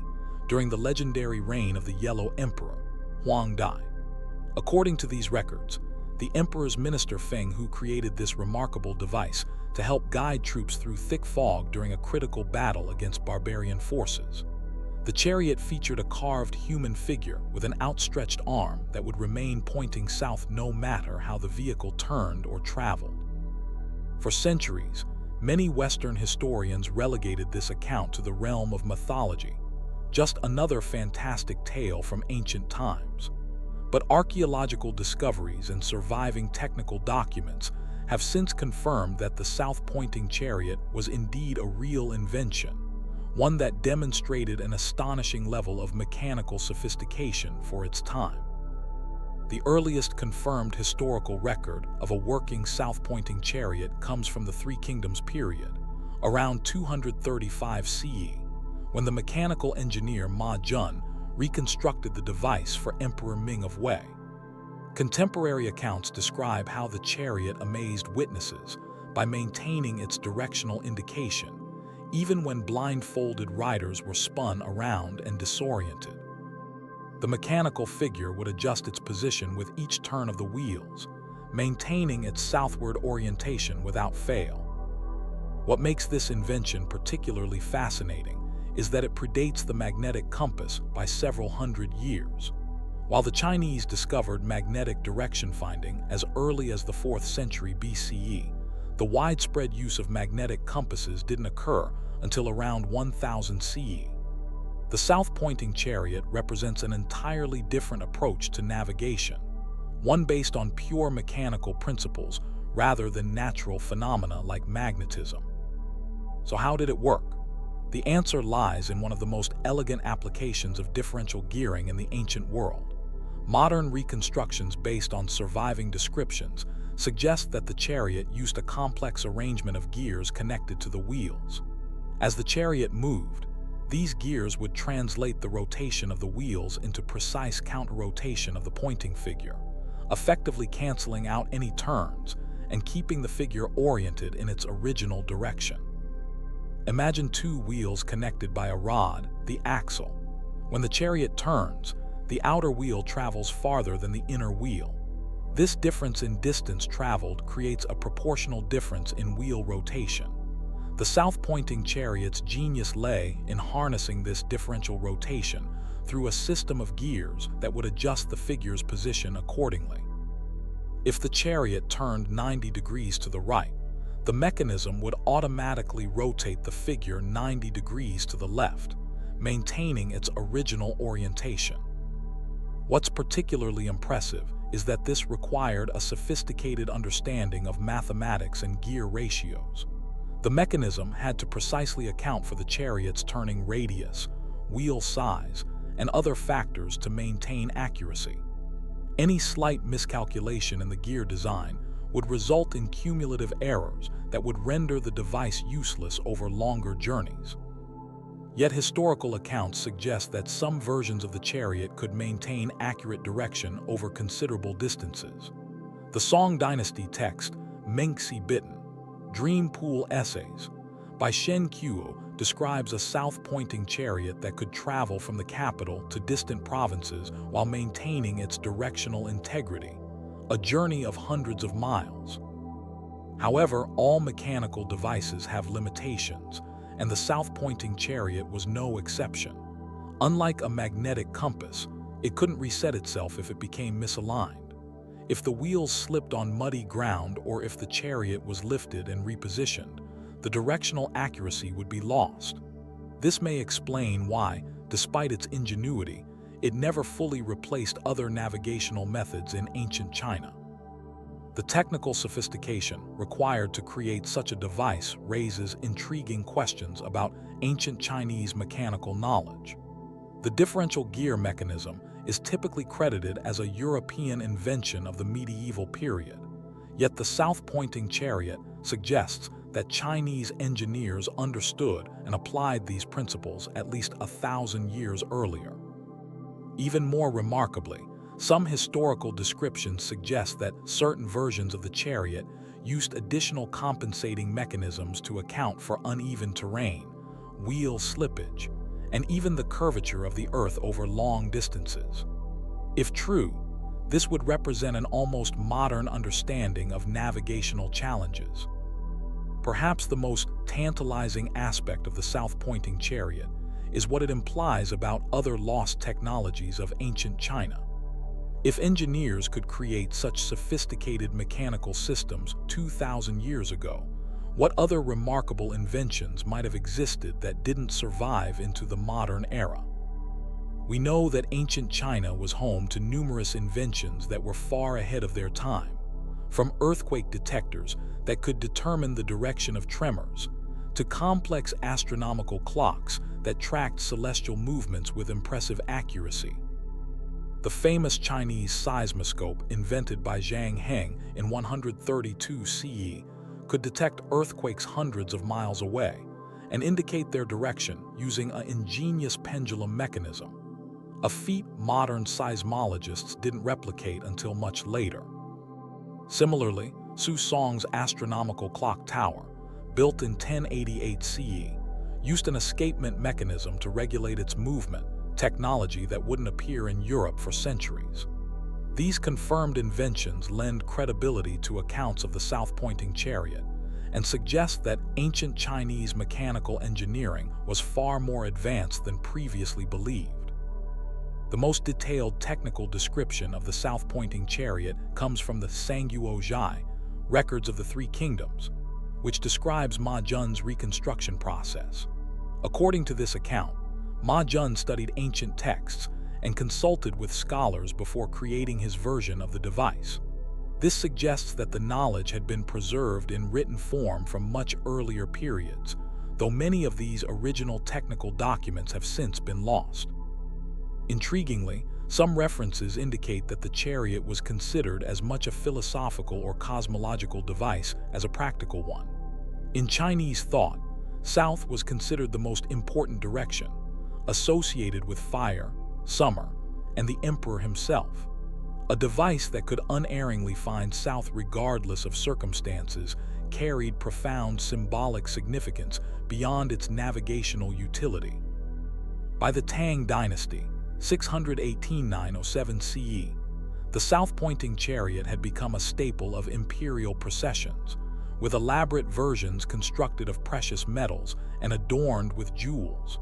during the legendary reign of the Yellow Emperor, Huang Dai. According to these records, the emperor's minister Feng Hu created this remarkable device to help guide troops through thick fog during a critical battle against barbarian forces. The chariot featured a carved human figure with an outstretched arm that would remain pointing south no matter how the vehicle turned or traveled. For centuries, many Western historians relegated this account to the realm of mythology, just another fantastic tale from ancient times. But archaeological discoveries and surviving technical documents have since confirmed that the south-pointing chariot was indeed a real invention, one that demonstrated an astonishing level of mechanical sophistication for its time. The earliest confirmed historical record of a working south-pointing chariot comes from the Three Kingdoms period, around 235 CE, when the mechanical engineer Ma Jun reconstructed the device for Emperor Ming of Wei. Contemporary accounts describe how the chariot amazed witnesses by maintaining its directional indication, even when blindfolded riders were spun around and disoriented. The mechanical figure would adjust its position with each turn of the wheels, maintaining its southward orientation without fail. What makes this invention particularly fascinating is that it predates the magnetic compass by several hundred years. While the Chinese discovered magnetic direction finding as early as the 4th century BCE, the widespread use of magnetic compasses didn't occur until around 1000 CE. The south-pointing chariot represents an entirely different approach to navigation, one based on pure mechanical principles rather than natural phenomena like magnetism. So how did it work? The answer lies in one of the most elegant applications of differential gearing in the ancient world. Modern reconstructions based on surviving descriptions suggest that the chariot used a complex arrangement of gears connected to the wheels. As the chariot moved, these gears would translate the rotation of the wheels into precise counter-rotation of the pointing figure, effectively canceling out any turns and keeping the figure oriented in its original direction. Imagine two wheels connected by a rod, the axle. When the chariot turns, the outer wheel travels farther than the inner wheel. This difference in distance traveled creates a proportional difference in wheel rotation. The south-pointing chariot's genius lay in harnessing this differential rotation through a system of gears that would adjust the figure's position accordingly. If the chariot turned 90 degrees to the right, the mechanism would automatically rotate the figure 90 degrees to the left, maintaining its original orientation. What's particularly impressive is that this required a sophisticated understanding of mathematics and gear ratios. The mechanism had to precisely account for the chariot's turning radius, wheel size, and other factors to maintain accuracy. Any slight miscalculation in the gear design would result in cumulative errors that would render the device useless over longer journeys. Yet historical accounts suggest that some versions of the chariot could maintain accurate direction over considerable distances. The Song Dynasty text, Mengxi Bitten, Dream Pool Essays, by Shen Kuo describes a south-pointing chariot that could travel from the capital to distant provinces while maintaining its directional integrity, a journey of hundreds of miles. However, all mechanical devices have limitations, and the south-pointing chariot was no exception. Unlike a magnetic compass, it couldn't reset itself if it became misaligned. If the wheels slipped on muddy ground or if the chariot was lifted and repositioned, the directional accuracy would be lost. This may explain why, despite its ingenuity, it never fully replaced other navigational methods in ancient China. The technical sophistication required to create such a device raises intriguing questions about ancient Chinese mechanical knowledge. The differential gear mechanism is typically credited as a European invention of the medieval period, yet the south-pointing chariot suggests that Chinese engineers understood and applied these principles at least 1,000 years earlier. Even more remarkably, some historical descriptions suggest that certain versions of the chariot used additional compensating mechanisms to account for uneven terrain, wheel slippage, and even the curvature of the earth over long distances. If true, this would represent an almost modern understanding of navigational challenges. Perhaps the most tantalizing aspect of the south-pointing chariot is what it implies about other lost technologies of ancient China. If engineers could create such sophisticated mechanical systems 2,000 years ago, what other remarkable inventions might have existed that didn't survive into the modern era? We know that ancient China was home to numerous inventions that were far ahead of their time, from earthquake detectors that could determine the direction of tremors, to complex astronomical clocks that tracked celestial movements with impressive accuracy. The famous Chinese seismoscope invented by Zhang Heng in 132 CE could detect earthquakes hundreds of miles away and indicate their direction using an ingenious pendulum mechanism, a feat modern seismologists didn't replicate until much later. Similarly, Su Song's astronomical clock tower, built in 1088 CE, used an escapement mechanism to regulate its movement, technology that wouldn't appear in Europe for centuries. These confirmed inventions lend credibility to accounts of the south-pointing chariot and suggest that ancient Chinese mechanical engineering was far more advanced than previously believed. The most detailed technical description of the south-pointing chariot comes from the Sangguo Zhai, Records of the Three Kingdoms, which describes Ma Jun's reconstruction process. According to this account, Ma Jun studied ancient texts and consulted with scholars before creating his version of the device. This suggests that the knowledge had been preserved in written form from much earlier periods, though many of these original technical documents have since been lost. Intriguingly, some references indicate that the chariot was considered as much a philosophical or cosmological device as a practical one. In Chinese thought, south was considered the most important direction, associated with fire, summer, and the emperor himself. A device that could unerringly find south regardless of circumstances carried profound symbolic significance beyond its navigational utility. By the Tang Dynasty, 618–907 CE, the south-pointing chariot had become a staple of imperial processions, with elaborate versions constructed of precious metals and adorned with jewels.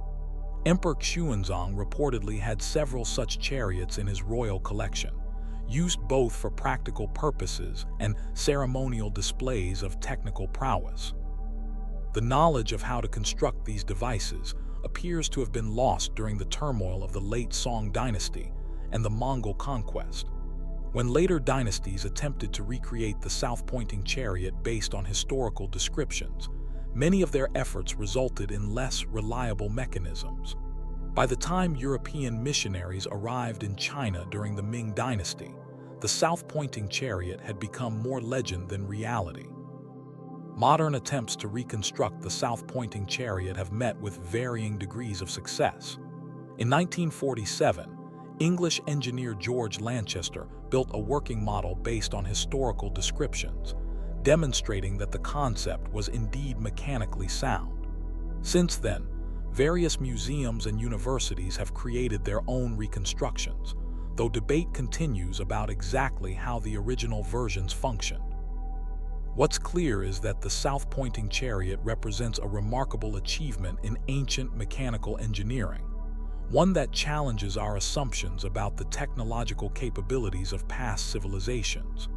Emperor Xuanzong reportedly had several such chariots in his royal collection, used both for practical purposes and ceremonial displays of technical prowess. The knowledge of how to construct these devices appears to have been lost during the turmoil of the late Song dynasty and the Mongol conquest. When later dynasties attempted to recreate the south-pointing chariot based on historical descriptions, many of their efforts resulted in less reliable mechanisms. By the time European missionaries arrived in China during the Ming Dynasty, the south-pointing chariot had become more legend than reality. Modern attempts to reconstruct the south-pointing chariot have met with varying degrees of success. In 1947, English engineer George Lanchester built a working model based on historical descriptions, demonstrating that the concept was indeed mechanically sound. Since then, various museums and universities have created their own reconstructions, though debate continues about exactly how the original versions functioned. What's clear is that the south-pointing chariot represents a remarkable achievement in ancient mechanical engineering, one that challenges our assumptions about the technological capabilities of past civilizations.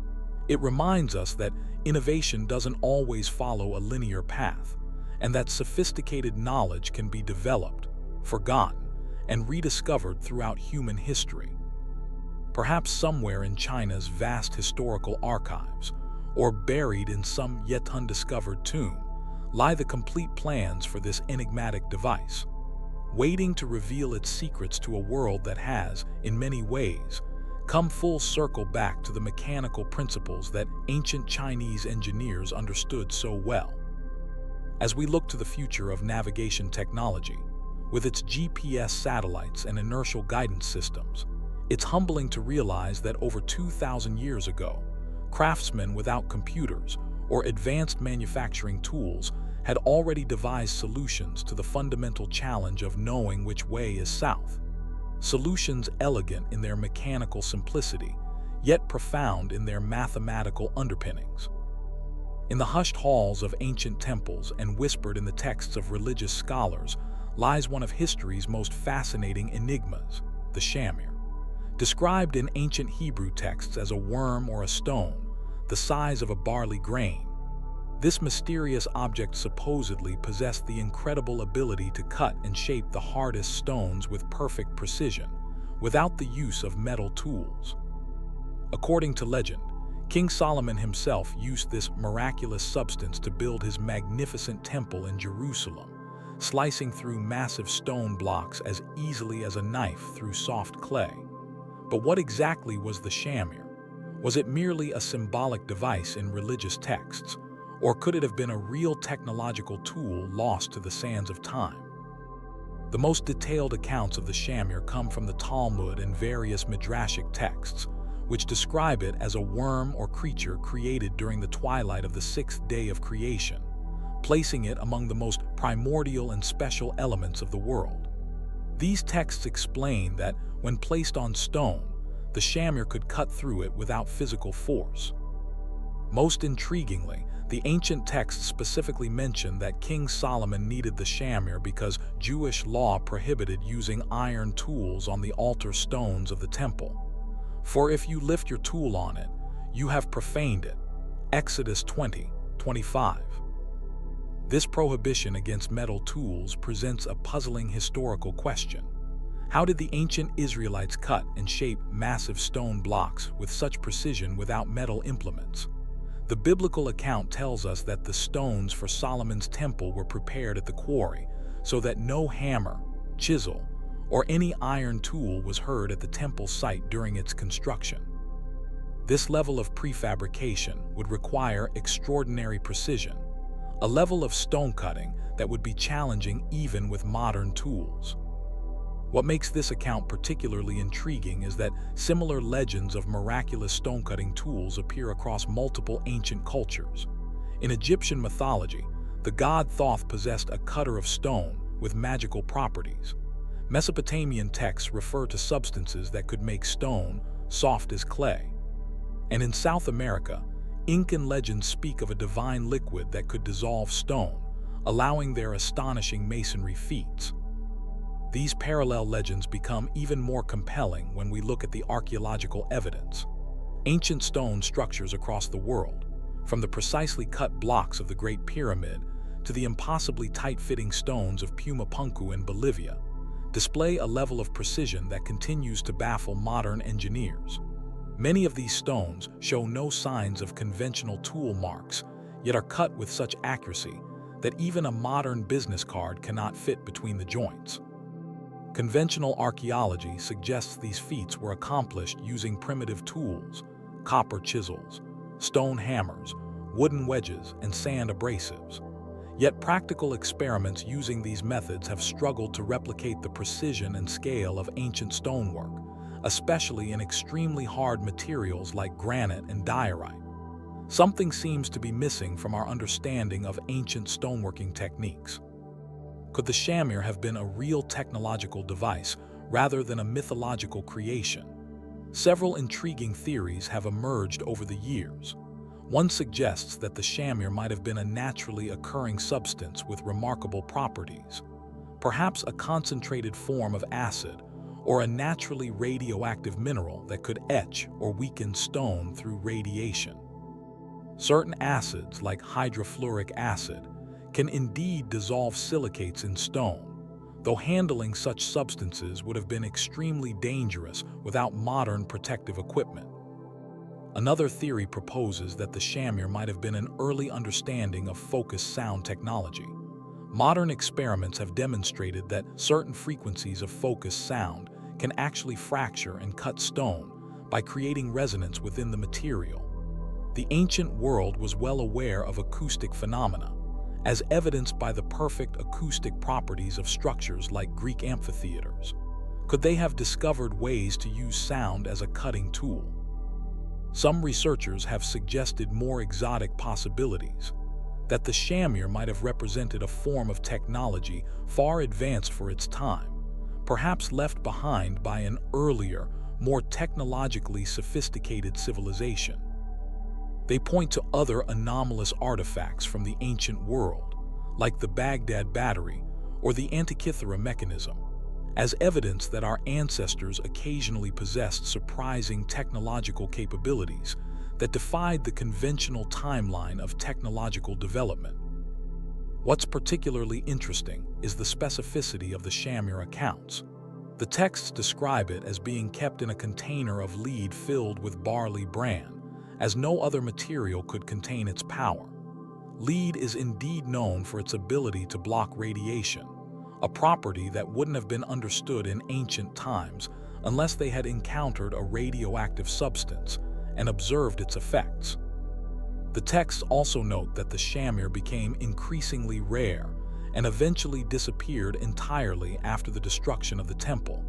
It reminds us that innovation doesn't always follow a linear path, and that sophisticated knowledge can be developed, forgotten, and rediscovered throughout human history. Perhaps somewhere in China's vast historical archives, or buried in some yet undiscovered tomb, lie the complete plans for this enigmatic device, waiting to reveal its secrets to a world that has, in many ways, come full circle back to the mechanical principles that ancient Chinese engineers understood so well. As we look to the future of navigation technology, with its GPS satellites and inertial guidance systems, it's humbling to realize that over 2,000 years ago, craftsmen without computers or advanced manufacturing tools had already devised solutions to the fundamental challenge of knowing which way is south. Solutions elegant in their mechanical simplicity, yet profound in their mathematical underpinnings. In the hushed halls of ancient temples and whispered in the texts of religious scholars lies one of history's most fascinating enigmas, the Shamir. Described in ancient Hebrew texts as a worm or a stone, the size of a barley grain, this mysterious object supposedly possessed the incredible ability to cut and shape the hardest stones with perfect precision, without the use of metal tools. According to legend, King Solomon himself used this miraculous substance to build his magnificent temple in Jerusalem, slicing through massive stone blocks as easily as a knife through soft clay. But what exactly was the Shamir? Was it merely a symbolic device in religious texts, or could it have been a real technological tool lost to the sands of time? The most detailed accounts of the Shamir come from the Talmud and various midrashic texts, which describe it as a worm or creature created during the twilight of the sixth day of creation, placing it among the most primordial and special elements of the world. These texts explain that, when placed on stone, the Shamir could cut through it without physical force. Most intriguingly, the ancient texts specifically mention that King Solomon needed the Shamir because Jewish law prohibited using iron tools on the altar stones of the temple. For if you lift your tool on it, you have profaned it. Exodus 20:25. This prohibition against metal tools presents a puzzling historical question. How did the ancient Israelites cut and shape massive stone blocks with such precision without metal implements? The biblical account tells us that the stones for Solomon's temple were prepared at the quarry, so that no hammer, chisel, or any iron tool was heard at the temple site during its construction. This level of prefabrication would require extraordinary precision, a level of stone cutting that would be challenging even with modern tools. What makes this account particularly intriguing is that similar legends of miraculous stone-cutting tools appear across multiple ancient cultures. In Egyptian mythology, the god Thoth possessed a cutter of stone with magical properties. Mesopotamian texts refer to substances that could make stone soft as clay. And in South America, Incan legends speak of a divine liquid that could dissolve stone, allowing their astonishing masonry feats. These parallel legends become even more compelling when we look at the archaeological evidence. Ancient stone structures across the world, from the precisely cut blocks of the Great Pyramid to the impossibly tight-fitting stones of Pumapunku in Bolivia, display a level of precision that continues to baffle modern engineers. Many of these stones show no signs of conventional tool marks, yet are cut with such accuracy that even a modern business card cannot fit between the joints. Conventional archaeology suggests these feats were accomplished using primitive tools, copper chisels, stone hammers, wooden wedges, and sand abrasives. Yet practical experiments using these methods have struggled to replicate the precision and scale of ancient stonework, especially in extremely hard materials like granite and diorite. Something seems to be missing from our understanding of ancient stoneworking techniques. Could the Shamir have been a real technological device rather than a mythological creation? Several intriguing theories have emerged over the years. One suggests that the Shamir might have been a naturally occurring substance with remarkable properties, perhaps a concentrated form of acid or a naturally radioactive mineral that could etch or weaken stone through radiation. Certain acids, like hydrofluoric acid, can indeed dissolve silicates in stone, though handling such substances would have been extremely dangerous without modern protective equipment. Another theory proposes that the Shamir might have been an early understanding of focused sound technology. Modern experiments have demonstrated that certain frequencies of focused sound can actually fracture and cut stone by creating resonance within the material. The ancient world was well aware of acoustic phenomena, as evidenced by the perfect acoustic properties of structures like Greek amphitheaters. Could they have discovered ways to use sound as a cutting tool? Some researchers have suggested more exotic possibilities, that the Shamir might have represented a form of technology far advanced for its time, perhaps left behind by an earlier, more technologically sophisticated civilization. They point to other anomalous artifacts from the ancient world, like the Baghdad battery or the Antikythera mechanism, as evidence that our ancestors occasionally possessed surprising technological capabilities that defied the conventional timeline of technological development. What's particularly interesting is the specificity of the Shamir accounts. The texts describe it as being kept in a container of lead filled with barley bran, as no other material could contain its power. Lead is indeed known for its ability to block radiation, a property that wouldn't have been understood in ancient times unless they had encountered a radioactive substance and observed its effects. The texts also note that the Shamir became increasingly rare and eventually disappeared entirely after the destruction of the temple,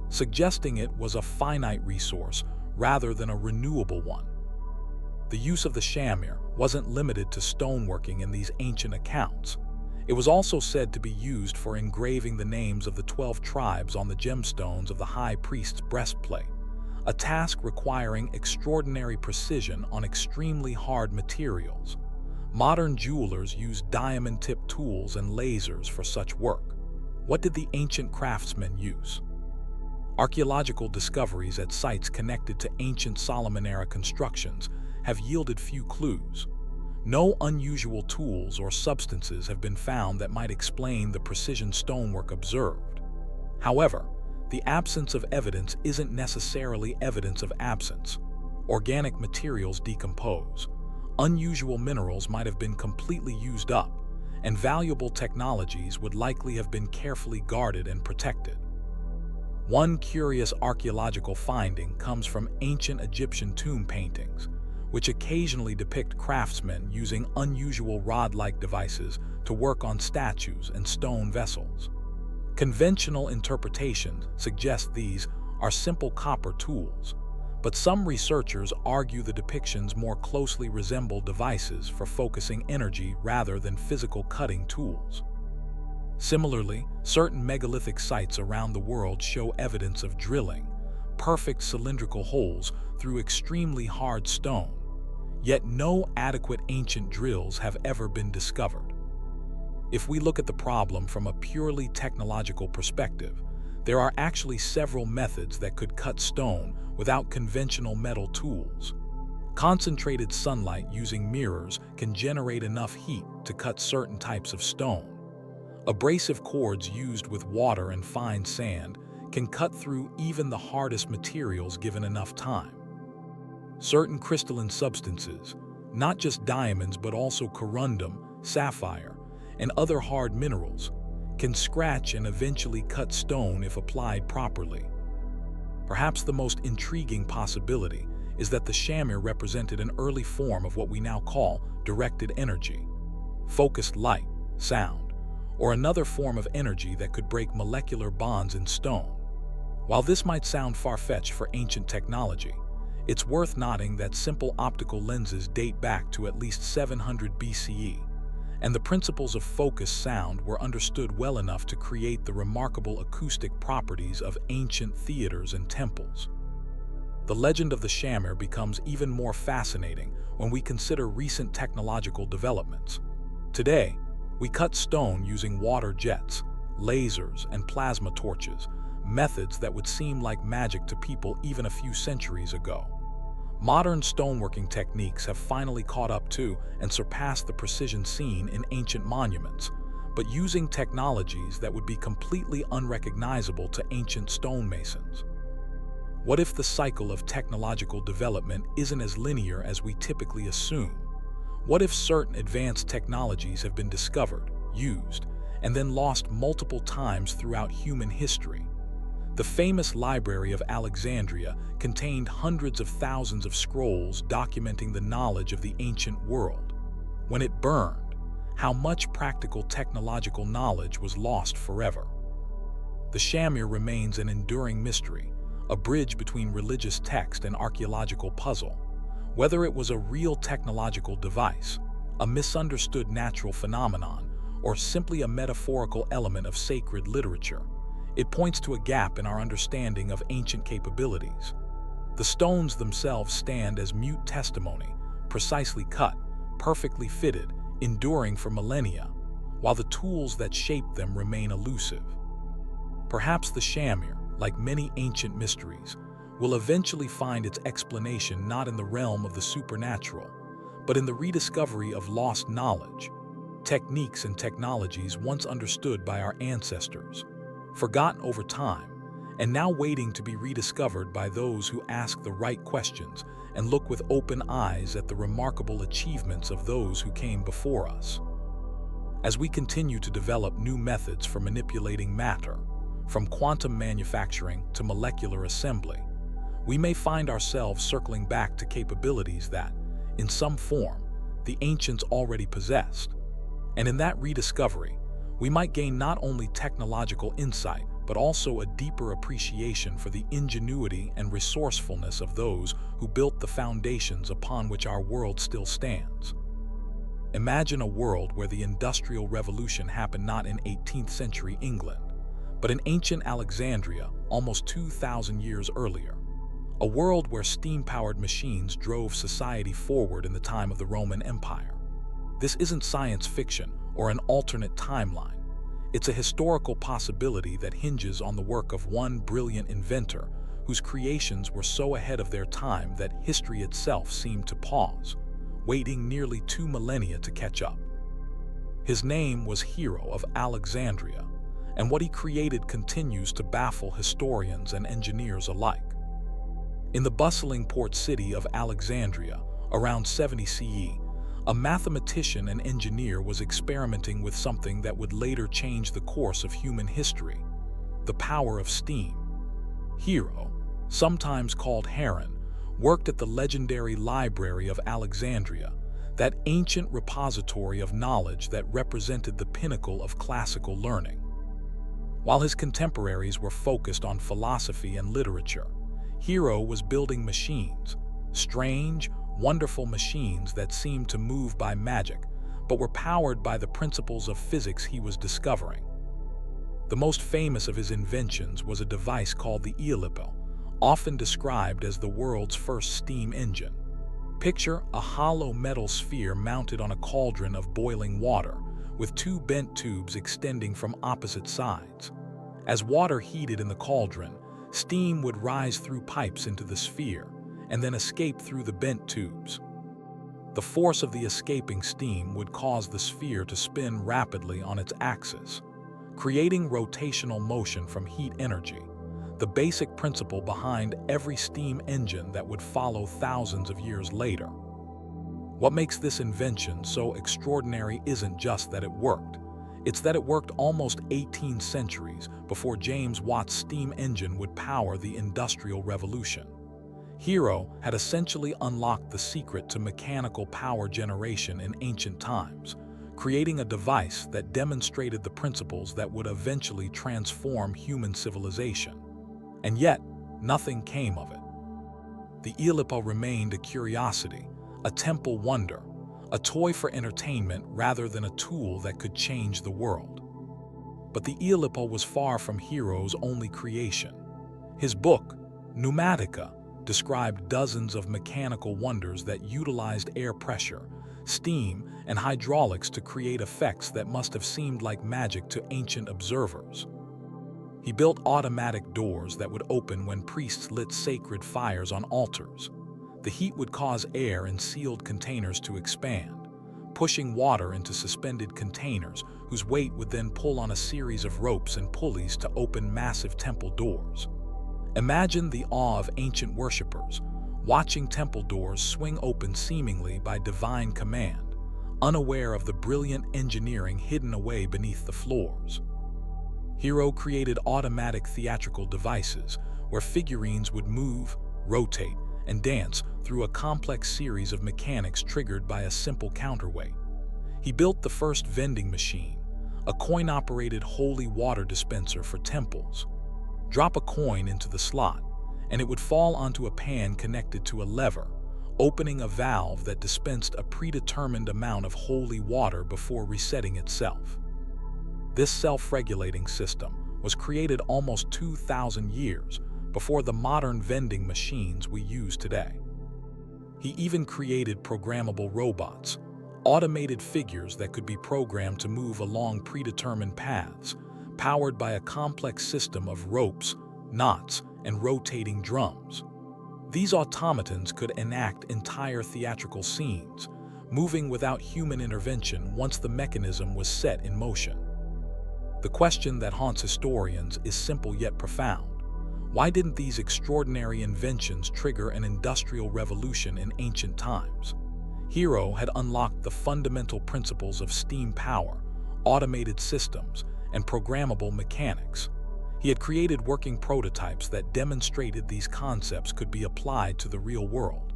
suggesting it was a finite resource rather than a renewable one. The use of the Shamir wasn't limited to stoneworking in these ancient accounts. It was also said to be used for engraving the names of the 12 tribes on the gemstones of the high priest's breastplate, a task requiring extraordinary precision on extremely hard materials. Modern jewelers use diamond-tipped tools and lasers for such work. What did the ancient craftsmen use? Archaeological discoveries at sites connected to ancient Solomon-era constructions have yielded few clues. No unusual tools or substances have been found that might explain the precision stonework observed. However, the absence of evidence isn't necessarily evidence of absence. Organic materials decompose. Unusual minerals might have been completely used up, and valuable technologies would likely have been carefully guarded and protected. One curious archaeological finding comes from ancient Egyptian tomb paintings, which occasionally depict craftsmen using unusual rod-like devices to work on statues and stone vessels. Conventional interpretations suggest these are simple copper tools, but some researchers argue the depictions more closely resemble devices for focusing energy rather than physical cutting tools. Similarly, certain megalithic sites around the world show evidence of drilling, perfect cylindrical holes through extremely hard stone, yet no adequate ancient drills have ever been discovered. If we look at the problem from a purely technological perspective, there are actually several methods that could cut stone without conventional metal tools. Concentrated sunlight using mirrors can generate enough heat to cut certain types of stone. Abrasive cords used with water and fine sand can cut through even the hardest materials given enough time. Certain crystalline substances, not just diamonds but also corundum, sapphire, and other hard minerals, can scratch and eventually cut stone if applied properly. Perhaps the most intriguing possibility is that the Shamir represented an early form of what we now call directed energy, focused light, sound, or another form of energy that could break molecular bonds in stone. While this might sound far-fetched for ancient technology, it's worth noting that simple optical lenses date back to at least 700 BCE, and the principles of focused sound were understood well enough to create the remarkable acoustic properties of ancient theaters and temples. The legend of the Shamir becomes even more fascinating when we consider recent technological developments. Today, we cut stone using water jets, lasers, and plasma torches, methods that would seem like magic to people even a few centuries ago. Modern stoneworking techniques have finally caught up to and surpassed the precision seen in ancient monuments, but using technologies that would be completely unrecognizable to ancient stonemasons. What if the cycle of technological development isn't as linear as we typically assume? What if certain advanced technologies have been discovered, used, and then lost multiple times throughout human history? The famous Library of Alexandria contained hundreds of thousands of scrolls documenting the knowledge of the ancient world. When it burned, how much practical technological knowledge was lost forever? The Shamir remains an enduring mystery, a bridge between religious text and archaeological puzzle. Whether it was a real technological device, a misunderstood natural phenomenon, or simply a metaphorical element of sacred literature, it points to a gap in our understanding of ancient capabilities. The stones themselves stand as mute testimony, precisely cut, perfectly fitted, enduring for millennia, while the tools that shaped them remain elusive. Perhaps the Shamir, like many ancient mysteries, will eventually find its explanation not in the realm of the supernatural, but in the rediscovery of lost knowledge, techniques and technologies once understood by our ancestors, forgotten over time, and now waiting to be rediscovered by those who ask the right questions and look with open eyes at the remarkable achievements of those who came before us. As we continue to develop new methods for manipulating matter, from quantum manufacturing to molecular assembly, we may find ourselves circling back to capabilities that, in some form, the ancients already possessed. And in that rediscovery, we might gain not only technological insight, but also a deeper appreciation for the ingenuity and resourcefulness of those who built the foundations upon which our world still stands. Imagine a world where the Industrial Revolution happened not in 18th century England, but in ancient Alexandria almost 2,000 years earlier. A world where steam-powered machines drove society forward in the time of the Roman Empire. This isn't science fiction or an alternate timeline. It's a historical possibility that hinges on the work of one brilliant inventor whose creations were so ahead of their time that history itself seemed to pause, waiting nearly 2 millennia to catch up. His name was Hero of Alexandria, and what he created continues to baffle historians and engineers alike. In the bustling port city of Alexandria, around 70 CE, a mathematician and engineer was experimenting with something that would later change the course of human history: the power of steam. Hero, sometimes called Heron, worked at the legendary Library of Alexandria, that ancient repository of knowledge that represented the pinnacle of classical learning. While his contemporaries were focused on philosophy and literature, Hero was building machines, strange, wonderful machines that seemed to move by magic, but were powered by the principles of physics he was discovering. The most famous of his inventions was a device called the Aeolipel, often described as the world's first steam engine. Picture a hollow metal sphere mounted on a cauldron of boiling water, with 2 bent tubes extending from opposite sides. As water heated in the cauldron, steam would rise through pipes into the sphere, and then escape through the bent tubes. The force of the escaping steam would cause the sphere to spin rapidly on its axis, creating rotational motion from heat energy. the basic principle behind every steam engine that would follow thousands of years later. What makes this invention so extraordinary isn't just that it worked. It's that it worked almost 18 centuries before James Watt's steam engine would power the Industrial Revolution. Hero had essentially unlocked the secret to mechanical power generation in ancient times, creating a device that demonstrated the principles that would eventually transform human civilization. And yet, nothing came of it. The Eolipa remained a curiosity, a temple wonder, a toy for entertainment rather than a tool that could change the world. But the Eolipa was far from Hero's only creation. His book, Pneumatica, described dozens of mechanical wonders that utilized air pressure, steam, and hydraulics to create effects that must have seemed like magic to ancient observers. He built automatic doors that would open when priests lit sacred fires on altars. The heat would cause air in sealed containers to expand, pushing water into suspended containers whose weight would then pull on a series of ropes and pulleys to open massive temple doors. Imagine the awe of ancient worshippers, watching temple doors swing open seemingly by divine command, unaware of the brilliant engineering hidden away beneath the floors. Hero created automatic theatrical devices where figurines would move, rotate, and dance through a complex series of mechanics triggered by a simple counterweight. He built the first vending machine, a coin-operated holy water dispenser for temples. Drop a coin into the slot, and it would fall onto a pan connected to a lever, opening a valve that dispensed a predetermined amount of holy water before resetting itself. This self-regulating system was created almost 2,000 years before the modern vending machines we use today. He even created programmable robots, automated figures that could be programmed to move along predetermined paths, powered by a complex system of ropes, knots, and rotating drums. These automatons could enact entire theatrical scenes, moving without human intervention once the mechanism was set in motion. The question that haunts historians is simple yet profound. Why didn't these extraordinary inventions trigger an industrial revolution in ancient times? Hero had unlocked the fundamental principles of steam power, automated systems, and programmable mechanics. He had created working prototypes that demonstrated these concepts could be applied to the real world.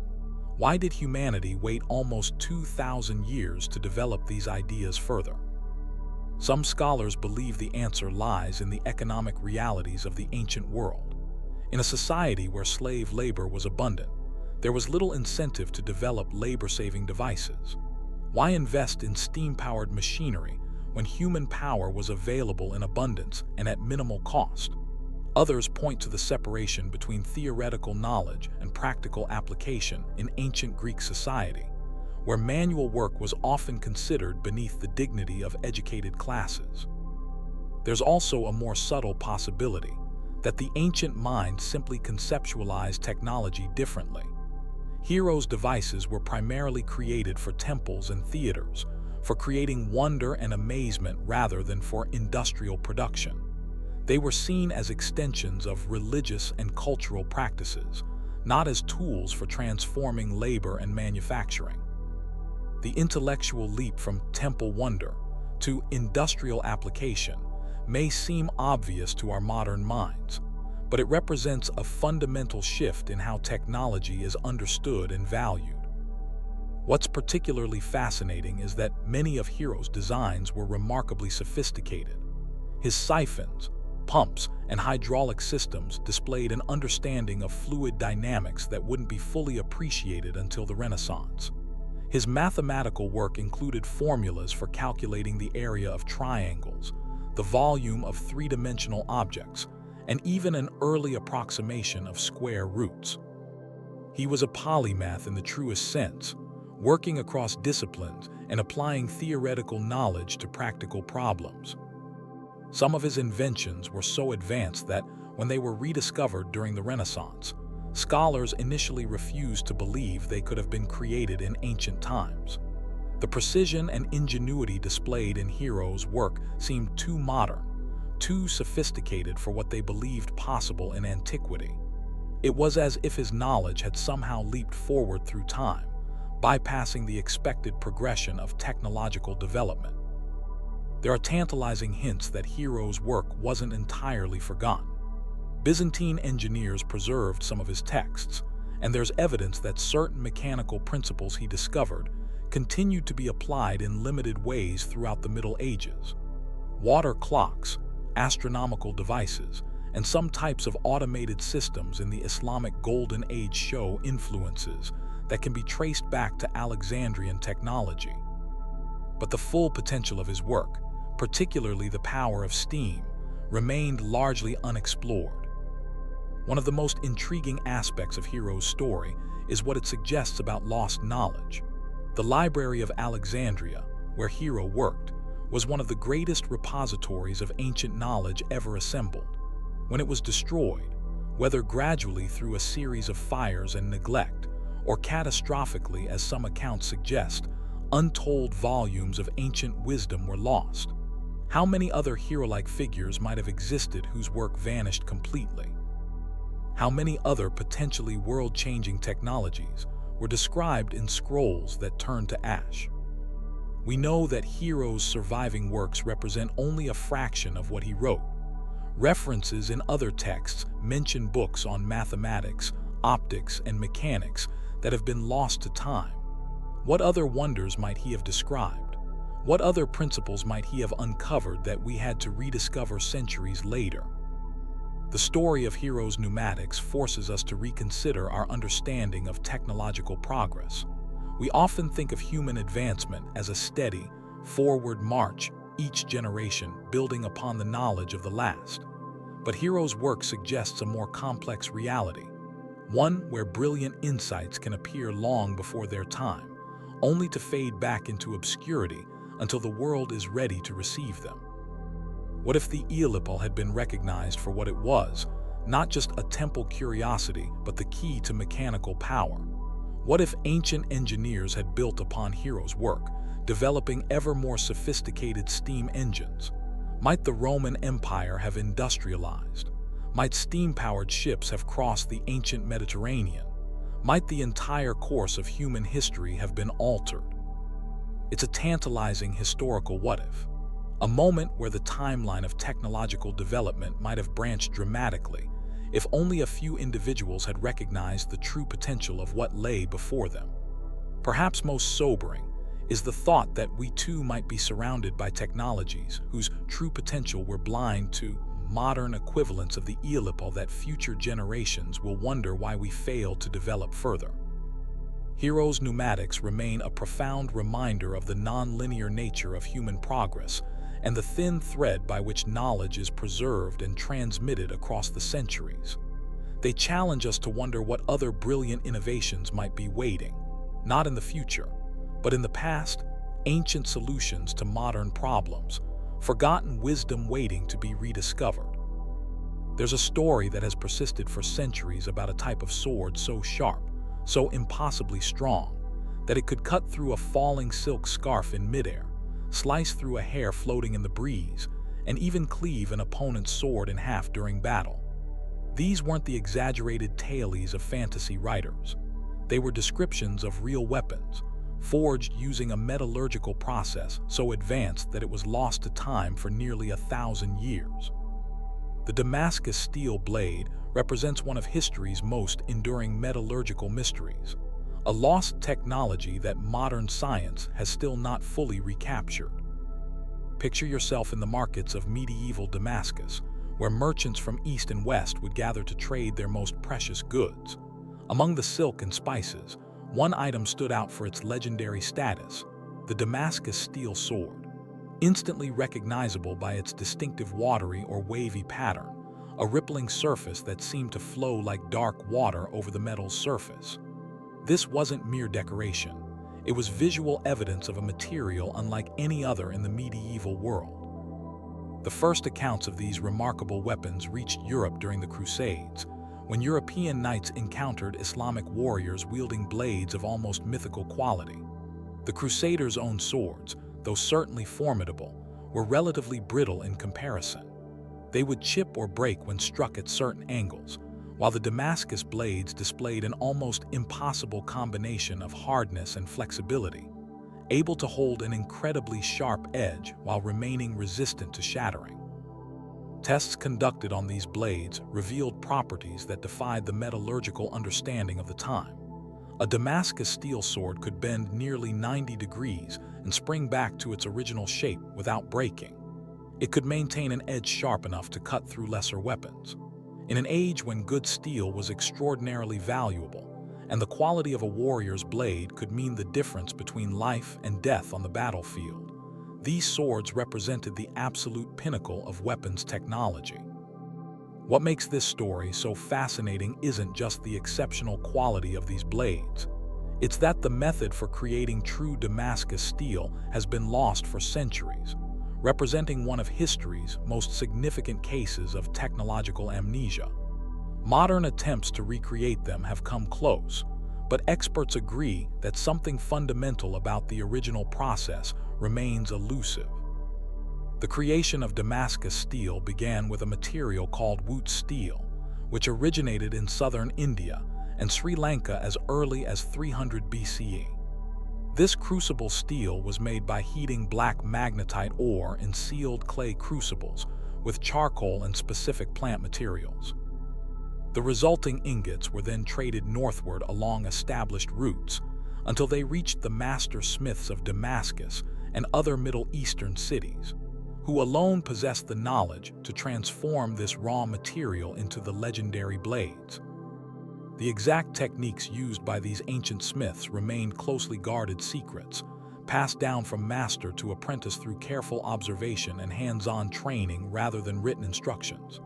Why did humanity wait almost 2,000 years to develop these ideas further? Some scholars believe the answer lies in the economic realities of the ancient world. In a society where slave labor was abundant, there was little incentive to develop labor-saving devices. Why invest in steam-powered machinery when human power was available in abundance and at minimal cost? Others point to the separation between theoretical knowledge and practical application in ancient Greek society, where manual work was often considered beneath the dignity of educated classes. There's also a more subtle possibility that the ancient mind simply conceptualized technology differently. Hero's devices were primarily created for temples and theaters, for creating wonder and amazement rather than for industrial production. They were seen as extensions of religious and cultural practices, not as tools for transforming labor and manufacturing. The intellectual leap from temple wonder to industrial application may seem obvious to our modern minds, but it represents a fundamental shift in how technology is understood and valued. What's particularly fascinating is that many of Hero's designs were remarkably sophisticated. His siphons, pumps, and hydraulic systems displayed an understanding of fluid dynamics that wouldn't be fully appreciated until the Renaissance. His mathematical work included formulas for calculating the area of triangles, the volume of three-dimensional objects, and even an early approximation of square roots. He was a polymath in the truest sense, working across disciplines and applying theoretical knowledge to practical problems. Some of his inventions were so advanced that, when they were rediscovered during the Renaissance, scholars initially refused to believe they could have been created in ancient times. The precision and ingenuity displayed in Hero's work seemed too modern, too sophisticated for what they believed possible in antiquity. It was as if his knowledge had somehow leaped forward through time, bypassing the expected progression of technological development. There are tantalizing hints that Hero's work wasn't entirely forgotten. Byzantine engineers preserved some of his texts, and there's evidence that certain mechanical principles he discovered continued to be applied in limited ways throughout the Middle Ages. Water clocks, astronomical devices, and some types of automated systems in the Islamic Golden Age show influences that can be traced back to Alexandrian technology. But the full potential of his work, particularly the power of steam, remained largely unexplored. One of the most intriguing aspects of Hero's story is what it suggests about lost knowledge. The Library of Alexandria, where Hero worked, was one of the greatest repositories of ancient knowledge ever assembled. When it was destroyed, whether gradually through a series of fires and neglect, or catastrophically as some accounts suggest, untold volumes of ancient wisdom were lost. How many other hero-like figures might have existed whose work vanished completely? How many other potentially world-changing technologies were described in scrolls that turned to ash? We know that Hero's surviving works represent only a fraction of what he wrote. References in other texts mention books on mathematics, optics, and mechanics that have been lost to time. What other wonders might he have described? What other principles might he have uncovered that we had to rediscover centuries later? The story of Hero's Pneumatics forces us to reconsider our understanding of technological progress. We often think of human advancement as a steady, forward march, each generation building upon the knowledge of the last. But Hero's work suggests a more complex reality, one where brilliant insights can appear long before their time, only to fade back into obscurity until the world is ready to receive them. What if the Aeolipal had been recognized for what it was, not just a temple curiosity, but the key to mechanical power? What if ancient engineers had built upon Hero's work, developing ever more sophisticated steam engines? Might the Roman Empire have industrialized? Might steam-powered ships have crossed the ancient Mediterranean? Might the entire course of human history have been altered? It's a tantalizing historical what-if. A moment where the timeline of technological development might have branched dramatically, if only a few individuals had recognized the true potential of what lay before them. Perhaps most sobering is the thought that we too might be surrounded by technologies whose true potential we're blind to, modern equivalents of the Aeolipal that future generations will wonder why we failed to develop further. Hero's Pneumatics remain a profound reminder of the non-linear nature of human progress and the thin thread by which knowledge is preserved and transmitted across the centuries. They challenge us to wonder what other brilliant innovations might be waiting, not in the future, but in the past, ancient solutions to modern problems, forgotten wisdom waiting to be rediscovered. There's a story that has persisted for centuries about a type of sword so sharp, so impossibly strong, that it could cut through a falling silk scarf in midair, slice through a hair floating in the breeze, and even cleave an opponent's sword in half during battle. These weren't the exaggerated tales of fantasy writers. They were descriptions of real weapons, forged using a metallurgical process so advanced that it was lost to time for nearly 1,000 years. The Damascus steel blade represents one of history's most enduring metallurgical mysteries, a lost technology that modern science has still not fully recaptured. Picture yourself in the markets of medieval Damascus, where merchants from east and west would gather to trade their most precious goods. Among the silk and spices, one item stood out for its legendary status: the Damascus steel sword. Instantly recognizable by its distinctive watery or wavy pattern, a rippling surface that seemed to flow like dark water over the metal's surface. This wasn't mere decoration. It was visual evidence of a material unlike any other in the medieval world. The first accounts of these remarkable weapons reached Europe during the Crusades, when European knights encountered Islamic warriors wielding blades of almost mythical quality. The Crusaders' own swords, though certainly formidable, were relatively brittle in comparison. They would chip or break when struck at certain angles, while the Damascus blades displayed an almost impossible combination of hardness and flexibility, able to hold an incredibly sharp edge while remaining resistant to shattering. Tests conducted on these blades revealed properties that defied the metallurgical understanding of the time. A Damascus steel sword could bend nearly 90 degrees and spring back to its original shape without breaking. It could maintain an edge sharp enough to cut through lesser weapons. In an age when good steel was extraordinarily valuable, and the quality of a warrior's blade could mean the difference between life and death on the battlefield, these swords represented the absolute pinnacle of weapons technology. What makes this story so fascinating isn't just the exceptional quality of these blades. It's that the method for creating true Damascus steel has been lost for centuries, representing one of history's most significant cases of technological amnesia. Modern attempts to recreate them have come close, but experts agree that something fundamental about the original process remains elusive. The creation of Damascus steel began with a material called wootz steel, which originated in southern India and Sri Lanka as early as 300 BCE. This crucible steel was made by heating black magnetite ore in sealed clay crucibles with charcoal and specific plant materials. The resulting ingots were then traded northward along established routes until they reached the master smiths of Damascus and other Middle Eastern cities, who alone possessed the knowledge to transform this raw material into the legendary blades. The exact techniques used by these ancient smiths remained closely guarded secrets, passed down from master to apprentice through careful observation and hands-on training rather than written instructions.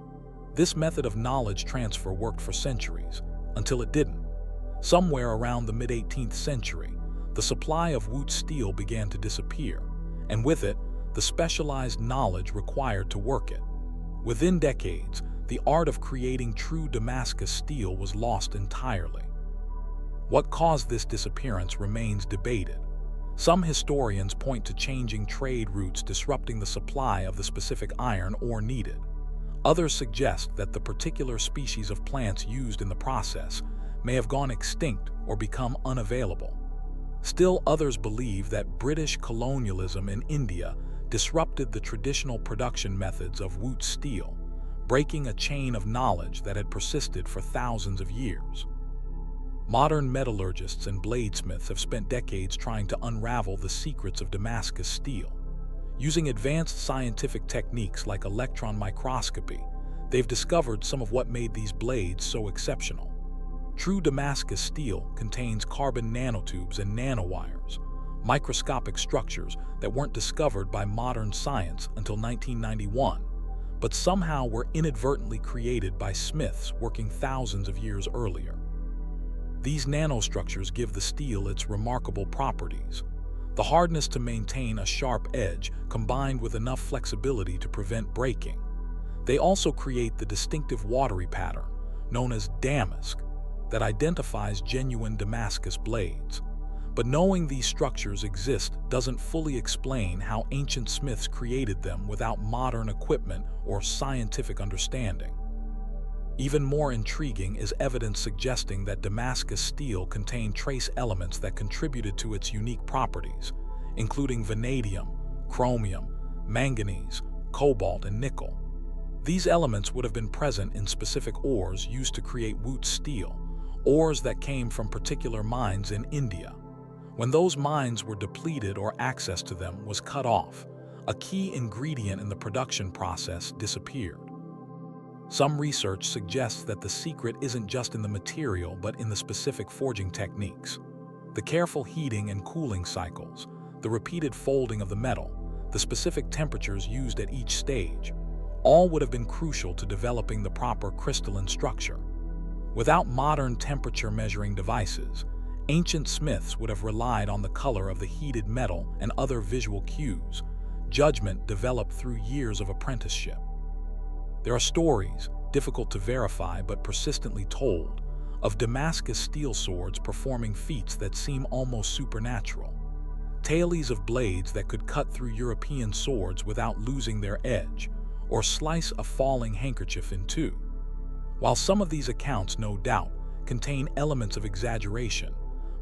This method of knowledge transfer worked for centuries, until it didn't. Somewhere around the mid-18th century, the supply of wootz steel began to disappear, and with it, the specialized knowledge required to work it. Within decades, the art of creating true Damascus steel was lost entirely. What caused this disappearance remains debated. Some historians point to changing trade routes disrupting the supply of the specific iron ore needed. Others suggest that the particular species of plants used in the process may have gone extinct or become unavailable. Still, others believe that British colonialism in India disrupted the traditional production methods of wootz steel, breaking a chain of knowledge that had persisted for thousands of years. Modern metallurgists and bladesmiths have spent decades trying to unravel the secrets of Damascus steel. Using advanced scientific techniques like electron microscopy, they've discovered some of what made these blades so exceptional. True Damascus steel contains carbon nanotubes and nanowires, microscopic structures that weren't discovered by modern science until 1991, but somehow were inadvertently created by smiths working thousands of years earlier. These nanostructures give the steel its remarkable properties. The hardness to maintain a sharp edge combined with enough flexibility to prevent breaking. They also create the distinctive watery pattern, known as damask, that identifies genuine Damascus blades. But knowing these structures exist doesn't fully explain how ancient smiths created them without modern equipment or scientific understanding. Even more intriguing is evidence suggesting that Damascus steel contained trace elements that contributed to its unique properties, including vanadium, chromium, manganese, cobalt, and nickel. These elements would have been present in specific ores used to create wootz steel, ores that came from particular mines in India. When those mines were depleted or access to them was cut off, a key ingredient in the production process disappeared. Some research suggests that the secret isn't just in the material but in the specific forging techniques. The careful heating and cooling cycles, the repeated folding of the metal, the specific temperatures used at each stage, all would have been crucial to developing the proper crystalline structure. Without modern temperature measuring devices, ancient smiths would have relied on the color of the heated metal and other visual cues, judgment developed through years of apprenticeship. There are stories, difficult to verify but persistently told, of Damascus steel swords performing feats that seem almost supernatural. Tales of blades that could cut through European swords without losing their edge, or slice a falling handkerchief in two. While some of these accounts, no doubt, contain elements of exaggeration,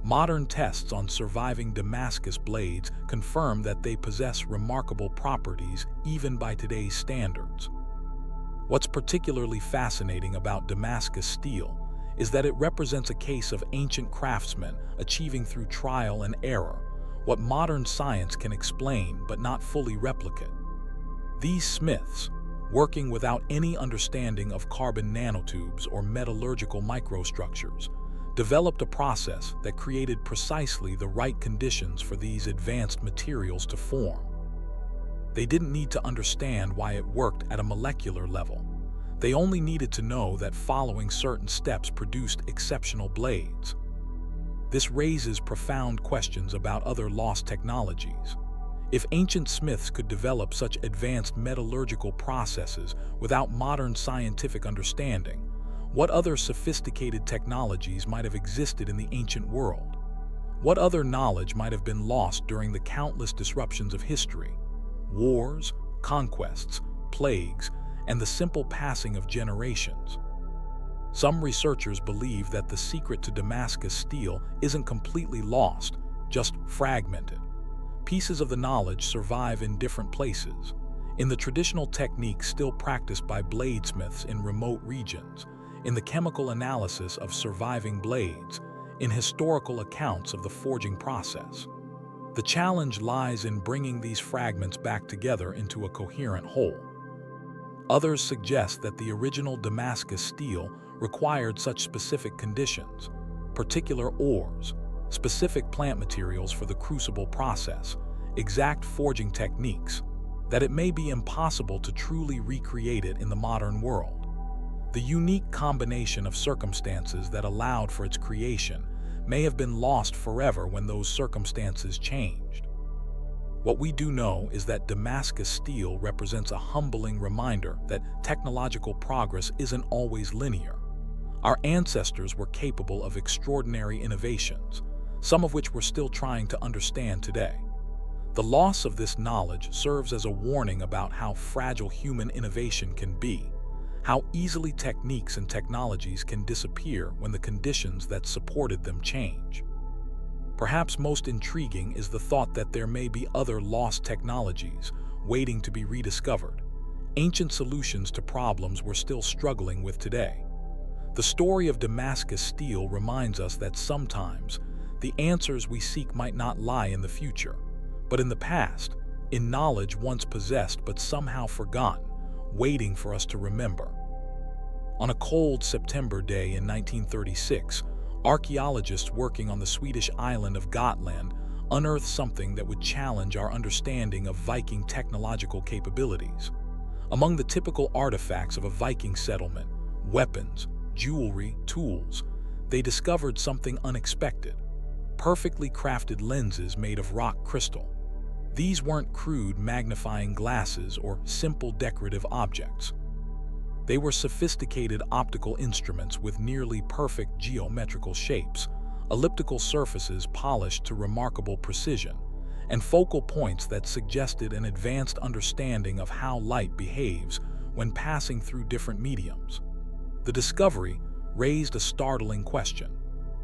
modern tests on surviving Damascus blades confirm that they possess remarkable properties even by today's standards. What's particularly fascinating about Damascus steel is that it represents a case of ancient craftsmen achieving through trial and error what modern science can explain but not fully replicate. These smiths, working without any understanding of carbon nanotubes or metallurgical microstructures, developed a process that created precisely the right conditions for these advanced materials to form. They didn't need to understand why it worked at a molecular level. They only needed to know that following certain steps produced exceptional blades. This raises profound questions about other lost technologies. If ancient smiths could develop such advanced metallurgical processes without modern scientific understanding, what other sophisticated technologies might have existed in the ancient world? What other knowledge might have been lost during the countless disruptions of history? Wars, conquests, plagues, and the simple passing of generations. Some researchers believe that the secret to Damascus steel isn't completely lost, just fragmented. Pieces of the knowledge survive in different places, in the traditional techniques still practiced by bladesmiths in remote regions, in the chemical analysis of surviving blades, in historical accounts of the forging process. The challenge lies in bringing these fragments back together into a coherent whole. Others suggest that the original Damascus steel required such specific conditions, particular ores, specific plant materials for the crucible process, exact forging techniques, that it may be impossible to truly recreate it in the modern world. The unique combination of circumstances that allowed for its creation may have been lost forever when those circumstances changed. What we do know is that Damascus steel represents a humbling reminder that technological progress isn't always linear. Our ancestors were capable of extraordinary innovations, some of which we're still trying to understand today. The loss of this knowledge serves as a warning about how fragile human innovation can be, how easily techniques and technologies can disappear when the conditions that supported them change. Perhaps most intriguing is the thought that there may be other lost technologies waiting to be rediscovered, ancient solutions to problems we're still struggling with today. The story of Damascus steel reminds us that sometimes the answers we seek might not lie in the future, but in the past, in knowledge once possessed but somehow forgotten, waiting for us to remember. On a cold September day in 1936, archaeologists working on the Swedish island of Gotland unearthed something that would challenge our understanding of Viking technological capabilities. Among the typical artifacts of a Viking settlement, weapons, jewelry, tools, they discovered something unexpected: perfectly crafted lenses made of rock crystal. These weren't crude magnifying glasses or simple decorative objects. They were sophisticated optical instruments with nearly perfect geometrical shapes, elliptical surfaces polished to remarkable precision, and focal points that suggested an advanced understanding of how light behaves when passing through different mediums. The discovery raised a startling question.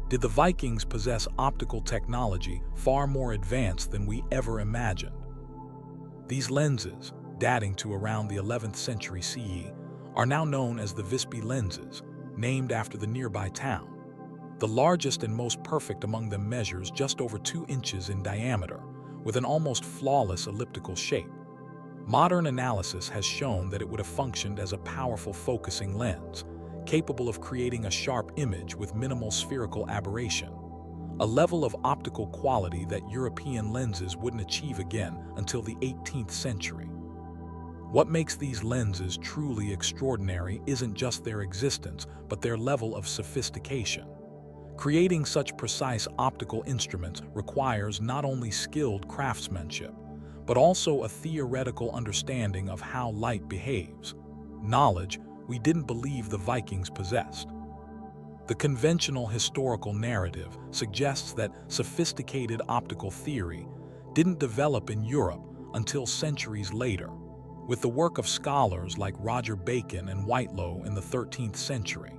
Did the Vikings possess optical technology far more advanced than we ever imagined? These lenses, dating to around the 11th century CE, are now known as the Visby lenses, named after the nearby town. The largest and most perfect among them measures just over 2 inches in diameter, with an almost flawless elliptical shape. Modern analysis has shown that it would have functioned as a powerful focusing lens, capable of creating a sharp image with minimal spherical aberration, a level of optical quality that European lenses wouldn't achieve again until the 18th century. What makes these lenses truly extraordinary isn't just their existence, but their level of sophistication. Creating such precise optical instruments requires not only skilled craftsmanship, but also a theoretical understanding of how light behaves, knowledge we didn't believe the Vikings possessed. The conventional historical narrative suggests that sophisticated optical theory didn't develop in Europe until centuries later, with the work of scholars like Roger Bacon and Whitelaw in the 13th century.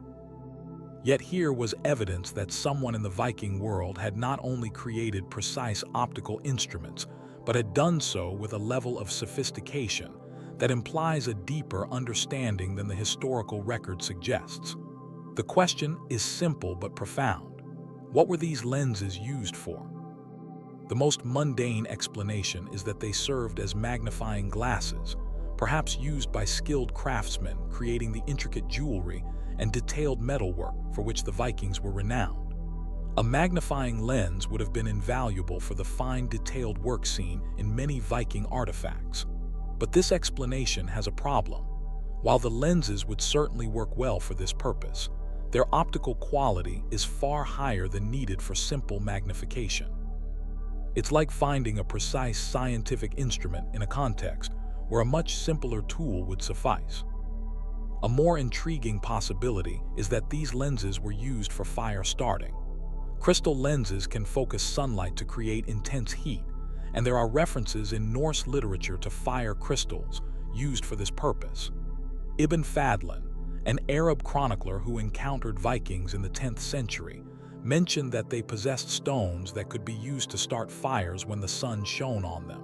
Yet here was evidence that someone in the Viking world had not only created precise optical instruments, but had done so with a level of sophistication that implies a deeper understanding than the historical record suggests. The question is simple but profound. What were these lenses used for? The most mundane explanation is that they served as magnifying glasses, perhaps used by skilled craftsmen creating the intricate jewelry and detailed metalwork for which the Vikings were renowned. A magnifying lens would have been invaluable for the fine detailed work seen in many Viking artifacts. But this explanation has a problem. While the lenses would certainly work well for this purpose, their optical quality is far higher than needed for simple magnification. It's like finding a precise scientific instrument in a context where a much simpler tool would suffice. A more intriguing possibility is that these lenses were used for fire starting. Crystal lenses can focus sunlight to create intense heat, and there are references in Norse literature to fire crystals used for this purpose. Ibn Fadlan, an Arab chronicler who encountered Vikings in the 10th century, mentioned that they possessed stones that could be used to start fires when the sun shone on them.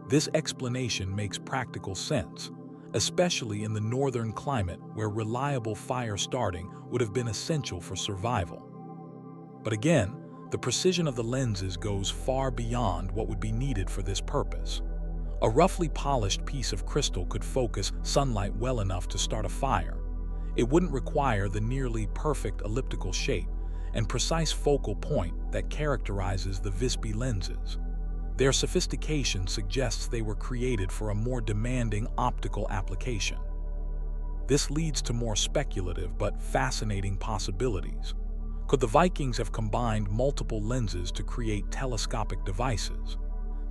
This explanation makes practical sense, especially in the northern climate where reliable fire starting would have been essential for survival. But again, the precision of the lenses goes far beyond what would be needed for this purpose. A roughly polished piece of crystal could focus sunlight well enough to start a fire. It wouldn't require the nearly perfect elliptical shape and precise focal point that characterizes the Visby lenses. Their sophistication suggests they were created for a more demanding optical application. This leads to more speculative but fascinating possibilities. Could the Vikings have combined multiple lenses to create telescopic devices?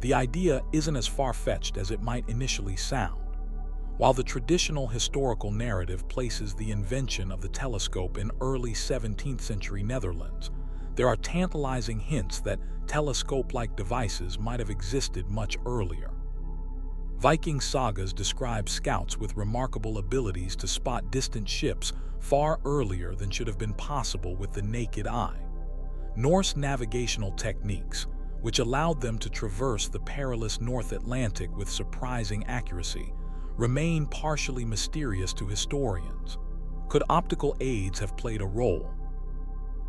The idea isn't as far-fetched as it might initially sound. While the traditional historical narrative places the invention of the telescope in early 17th century Netherlands, there are tantalizing hints that telescope-like devices might have existed much earlier. Viking sagas describe scouts with remarkable abilities to spot distant ships far earlier than should have been possible with the naked eye. Norse navigational techniques, which allowed them to traverse the perilous North Atlantic with surprising accuracy, remain partially mysterious to historians. Could optical aids have played a role?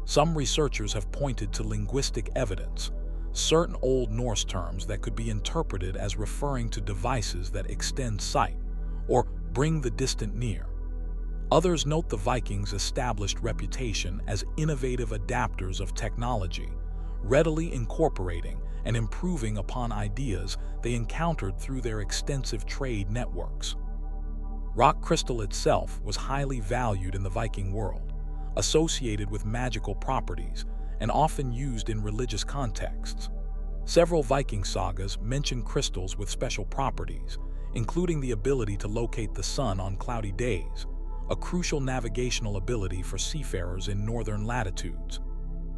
Some researchers have pointed to linguistic evidence, certain Old Norse terms that could be interpreted as referring to devices that extend sight or bring the distant near. Others note the Vikings' established reputation as innovative adapters of technology, readily incorporating and improving upon ideas they encountered through their extensive trade networks. Rock crystal itself was highly valued in the Viking world, associated with magical properties and often used in religious contexts. Several Viking sagas mention crystals with special properties, including the ability to locate the sun on cloudy days, a crucial navigational ability for seafarers in northern latitudes.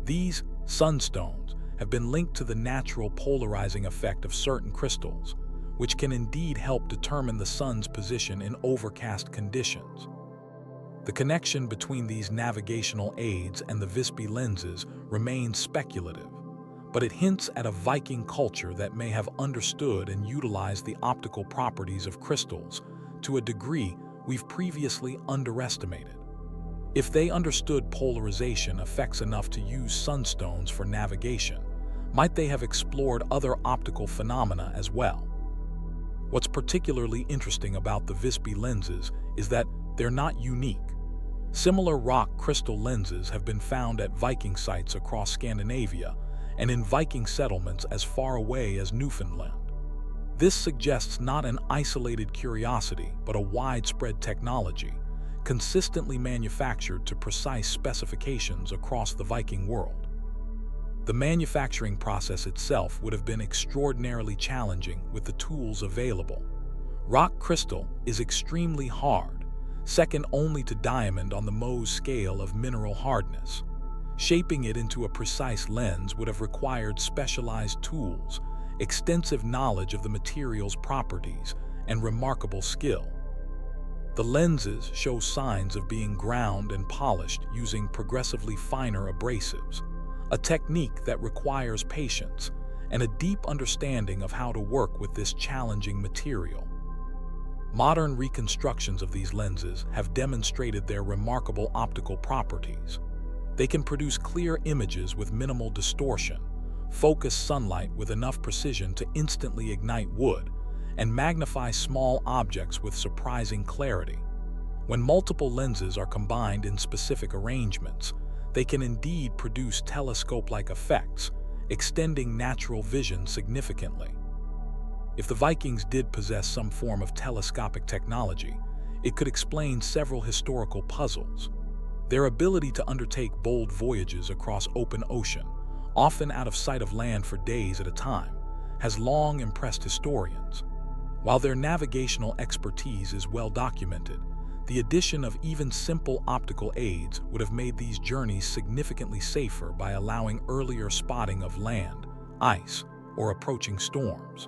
These sunstones have been linked to the natural polarizing effect of certain crystals, which can indeed help determine the sun's position in overcast conditions. The connection between these navigational aids and the Visby lenses remains speculative, but it hints at a Viking culture that may have understood and utilized the optical properties of crystals to a degree we've previously underestimated. If they understood polarization effects enough to use sunstones for navigation, might they have explored other optical phenomena as well? What's particularly interesting about the Visby lenses is that they're not unique. Similar rock crystal lenses have been found at Viking sites across Scandinavia and in Viking settlements as far away as Newfoundland. This suggests not an isolated curiosity, but a widespread technology, consistently manufactured to precise specifications across the Viking world. The manufacturing process itself would have been extraordinarily challenging with the tools available. Rock crystal is extremely hard, second only to diamond on the Mohs scale of mineral hardness. Shaping it into a precise lens would have required specialized tools, extensive knowledge of the material's properties, and remarkable skill. The lenses show signs of being ground and polished using progressively finer abrasives, a technique that requires patience and a deep understanding of how to work with this challenging material. Modern reconstructions of these lenses have demonstrated their remarkable optical properties. They can produce clear images with minimal distortion, focus sunlight with enough precision to instantly ignite wood, and magnify small objects with surprising clarity. When multiple lenses are combined in specific arrangements, they can indeed produce telescope-like effects, extending natural vision significantly. If the Vikings did possess some form of telescopic technology, it could explain several historical puzzles. Their ability to undertake bold voyages across open ocean, often out of sight of land for days at a time, has long impressed historians. While their navigational expertise is well documented, the addition of even simple optical aids would have made these journeys significantly safer by allowing earlier spotting of land, ice, or approaching storms.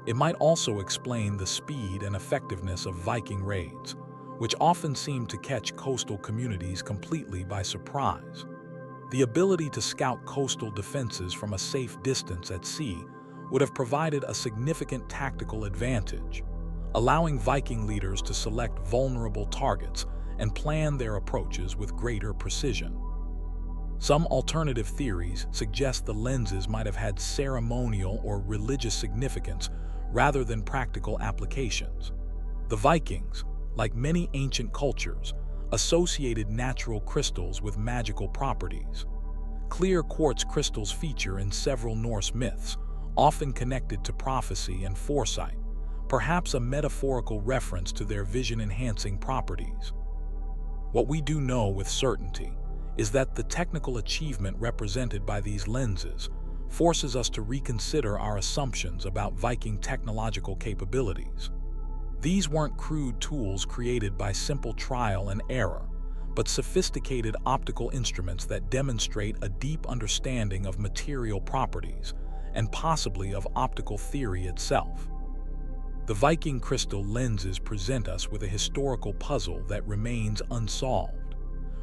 It might also explain the speed and effectiveness of Viking raids, which often seem to catch coastal communities completely by surprise. The ability to scout coastal defenses from a safe distance at sea would have provided a significant tactical advantage, allowing Viking leaders to select vulnerable targets and plan their approaches with greater precision. Some alternative theories suggest the lenses might have had ceremonial or religious significance rather than practical applications. The Vikings, like many ancient cultures, associated natural crystals with magical properties. Clear quartz crystals feature in several Norse myths, often connected to prophecy and foresight, perhaps a metaphorical reference to their vision-enhancing properties. What we do know with certainty is that the technical achievement represented by these lenses forces us to reconsider our assumptions about Viking technological capabilities. These weren't crude tools created by simple trial and error, but sophisticated optical instruments that demonstrate a deep understanding of material properties and possibly of optical theory itself. The Viking crystal lenses present us with a historical puzzle that remains unsolved.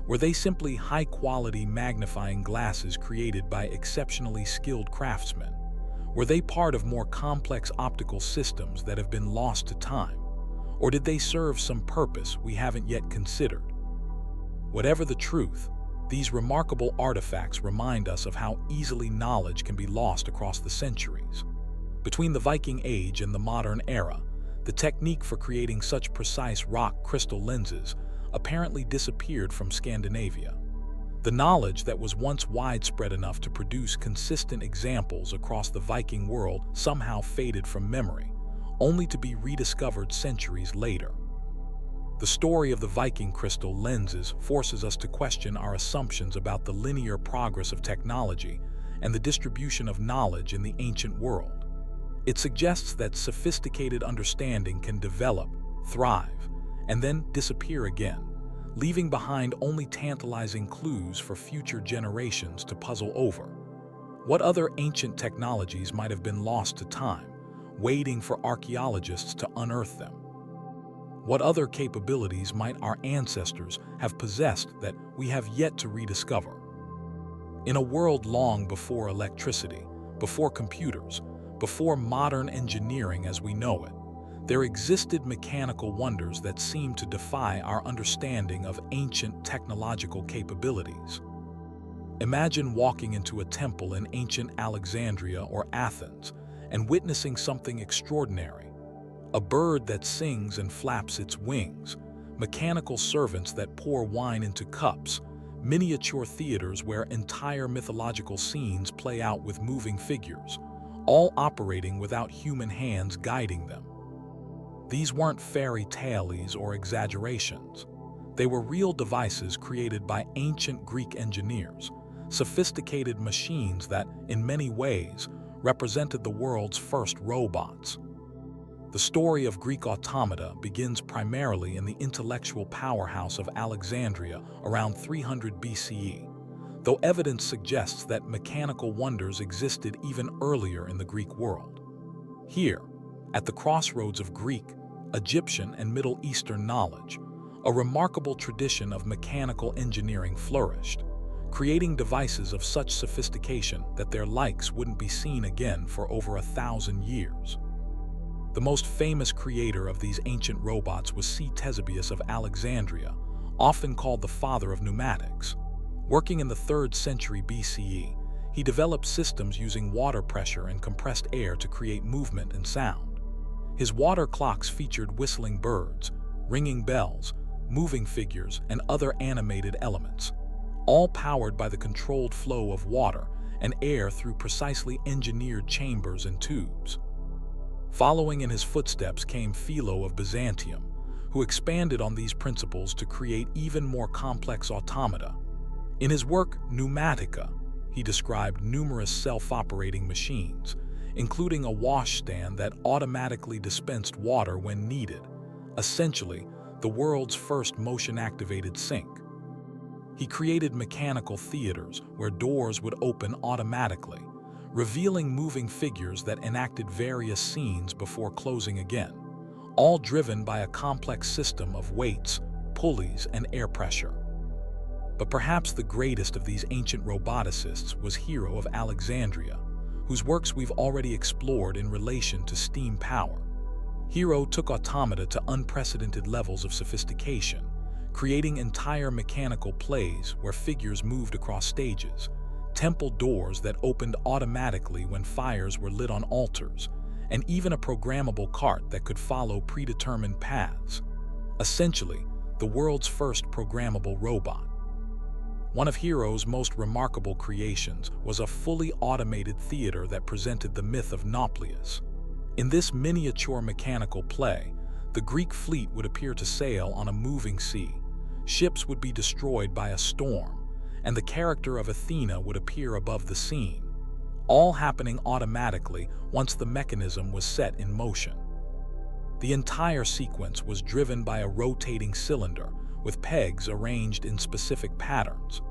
Were they simply high-quality magnifying glasses created by exceptionally skilled craftsmen? Were they part of more complex optical systems that have been lost to time? Or did they serve some purpose we haven't yet considered? Whatever the truth, these remarkable artifacts remind us of how easily knowledge can be lost across the centuries. Between the Viking Age and the modern era, the technique for creating such precise rock crystal lenses apparently disappeared from Scandinavia. The knowledge that was once widespread enough to produce consistent examples across the Viking world somehow faded from memory, only to be rediscovered centuries later. The story of the Viking crystal lenses forces us to question our assumptions about the linear progress of technology and the distribution of knowledge in the ancient world. It suggests that sophisticated understanding can develop, thrive, and then disappear again, leaving behind only tantalizing clues for future generations to puzzle over. What other ancient technologies might have been lost to time, waiting for archaeologists to unearth them? What other capabilities might our ancestors have possessed that we have yet to rediscover? In a world long before electricity, before computers, before modern engineering as we know it, there existed mechanical wonders that seem to defy our understanding of ancient technological capabilities. Imagine walking into a temple in ancient Alexandria or Athens and witnessing something extraordinary. A bird that sings and flaps its wings, mechanical servants that pour wine into cups, miniature theaters where entire mythological scenes play out with moving figures, all operating without human hands guiding them. These weren't fairy tales or exaggerations. They were real devices created by ancient Greek engineers, sophisticated machines that, in many ways, represented the world's first robots. The story of Greek automata begins primarily in the intellectual powerhouse of Alexandria around 300 BCE, though evidence suggests that mechanical wonders existed even earlier in the Greek world. Here, At the crossroads of Greek, Egyptian, and Middle Eastern knowledge, a remarkable tradition of mechanical engineering flourished, creating devices of such sophistication that their likes wouldn't be seen again for over 1,000 years. The most famous creator of these ancient robots was Ctesibius of Alexandria, often called the father of pneumatics. Working in the 3rd century BCE, he developed systems using water pressure and compressed air to create movement and sound. His water clocks featured whistling birds, ringing bells, moving figures, and other animated elements, all powered by the controlled flow of water and air through precisely engineered chambers and tubes. Following in his footsteps came Philo of Byzantium, who expanded on these principles to create even more complex automata. In his work Pneumatica, he described numerous self-operating machines, including a washstand that automatically dispensed water when needed, essentially the world's first motion-activated sink. He created mechanical theaters where doors would open automatically, revealing moving figures that enacted various scenes before closing again, all driven by a complex system of weights, pulleys, and air pressure. But perhaps the greatest of these ancient roboticists was Hero of Alexandria, whose works we've already explored in relation to steam power. Hero took automata to unprecedented levels of sophistication, creating entire mechanical plays where figures moved across stages, temple doors that opened automatically when fires were lit on altars, and even a programmable cart that could follow predetermined paths. Essentially, the world's first programmable robot. One of Hero's most remarkable creations was a fully automated theater that presented the myth of Nauplius. In this miniature mechanical play, the Greek fleet would appear to sail on a moving sea, ships would be destroyed by a storm, and the character of Athena would appear above the scene, all happening automatically once the mechanism was set in motion. The entire sequence was driven by a rotating cylinder with pegs arranged in specific patterns,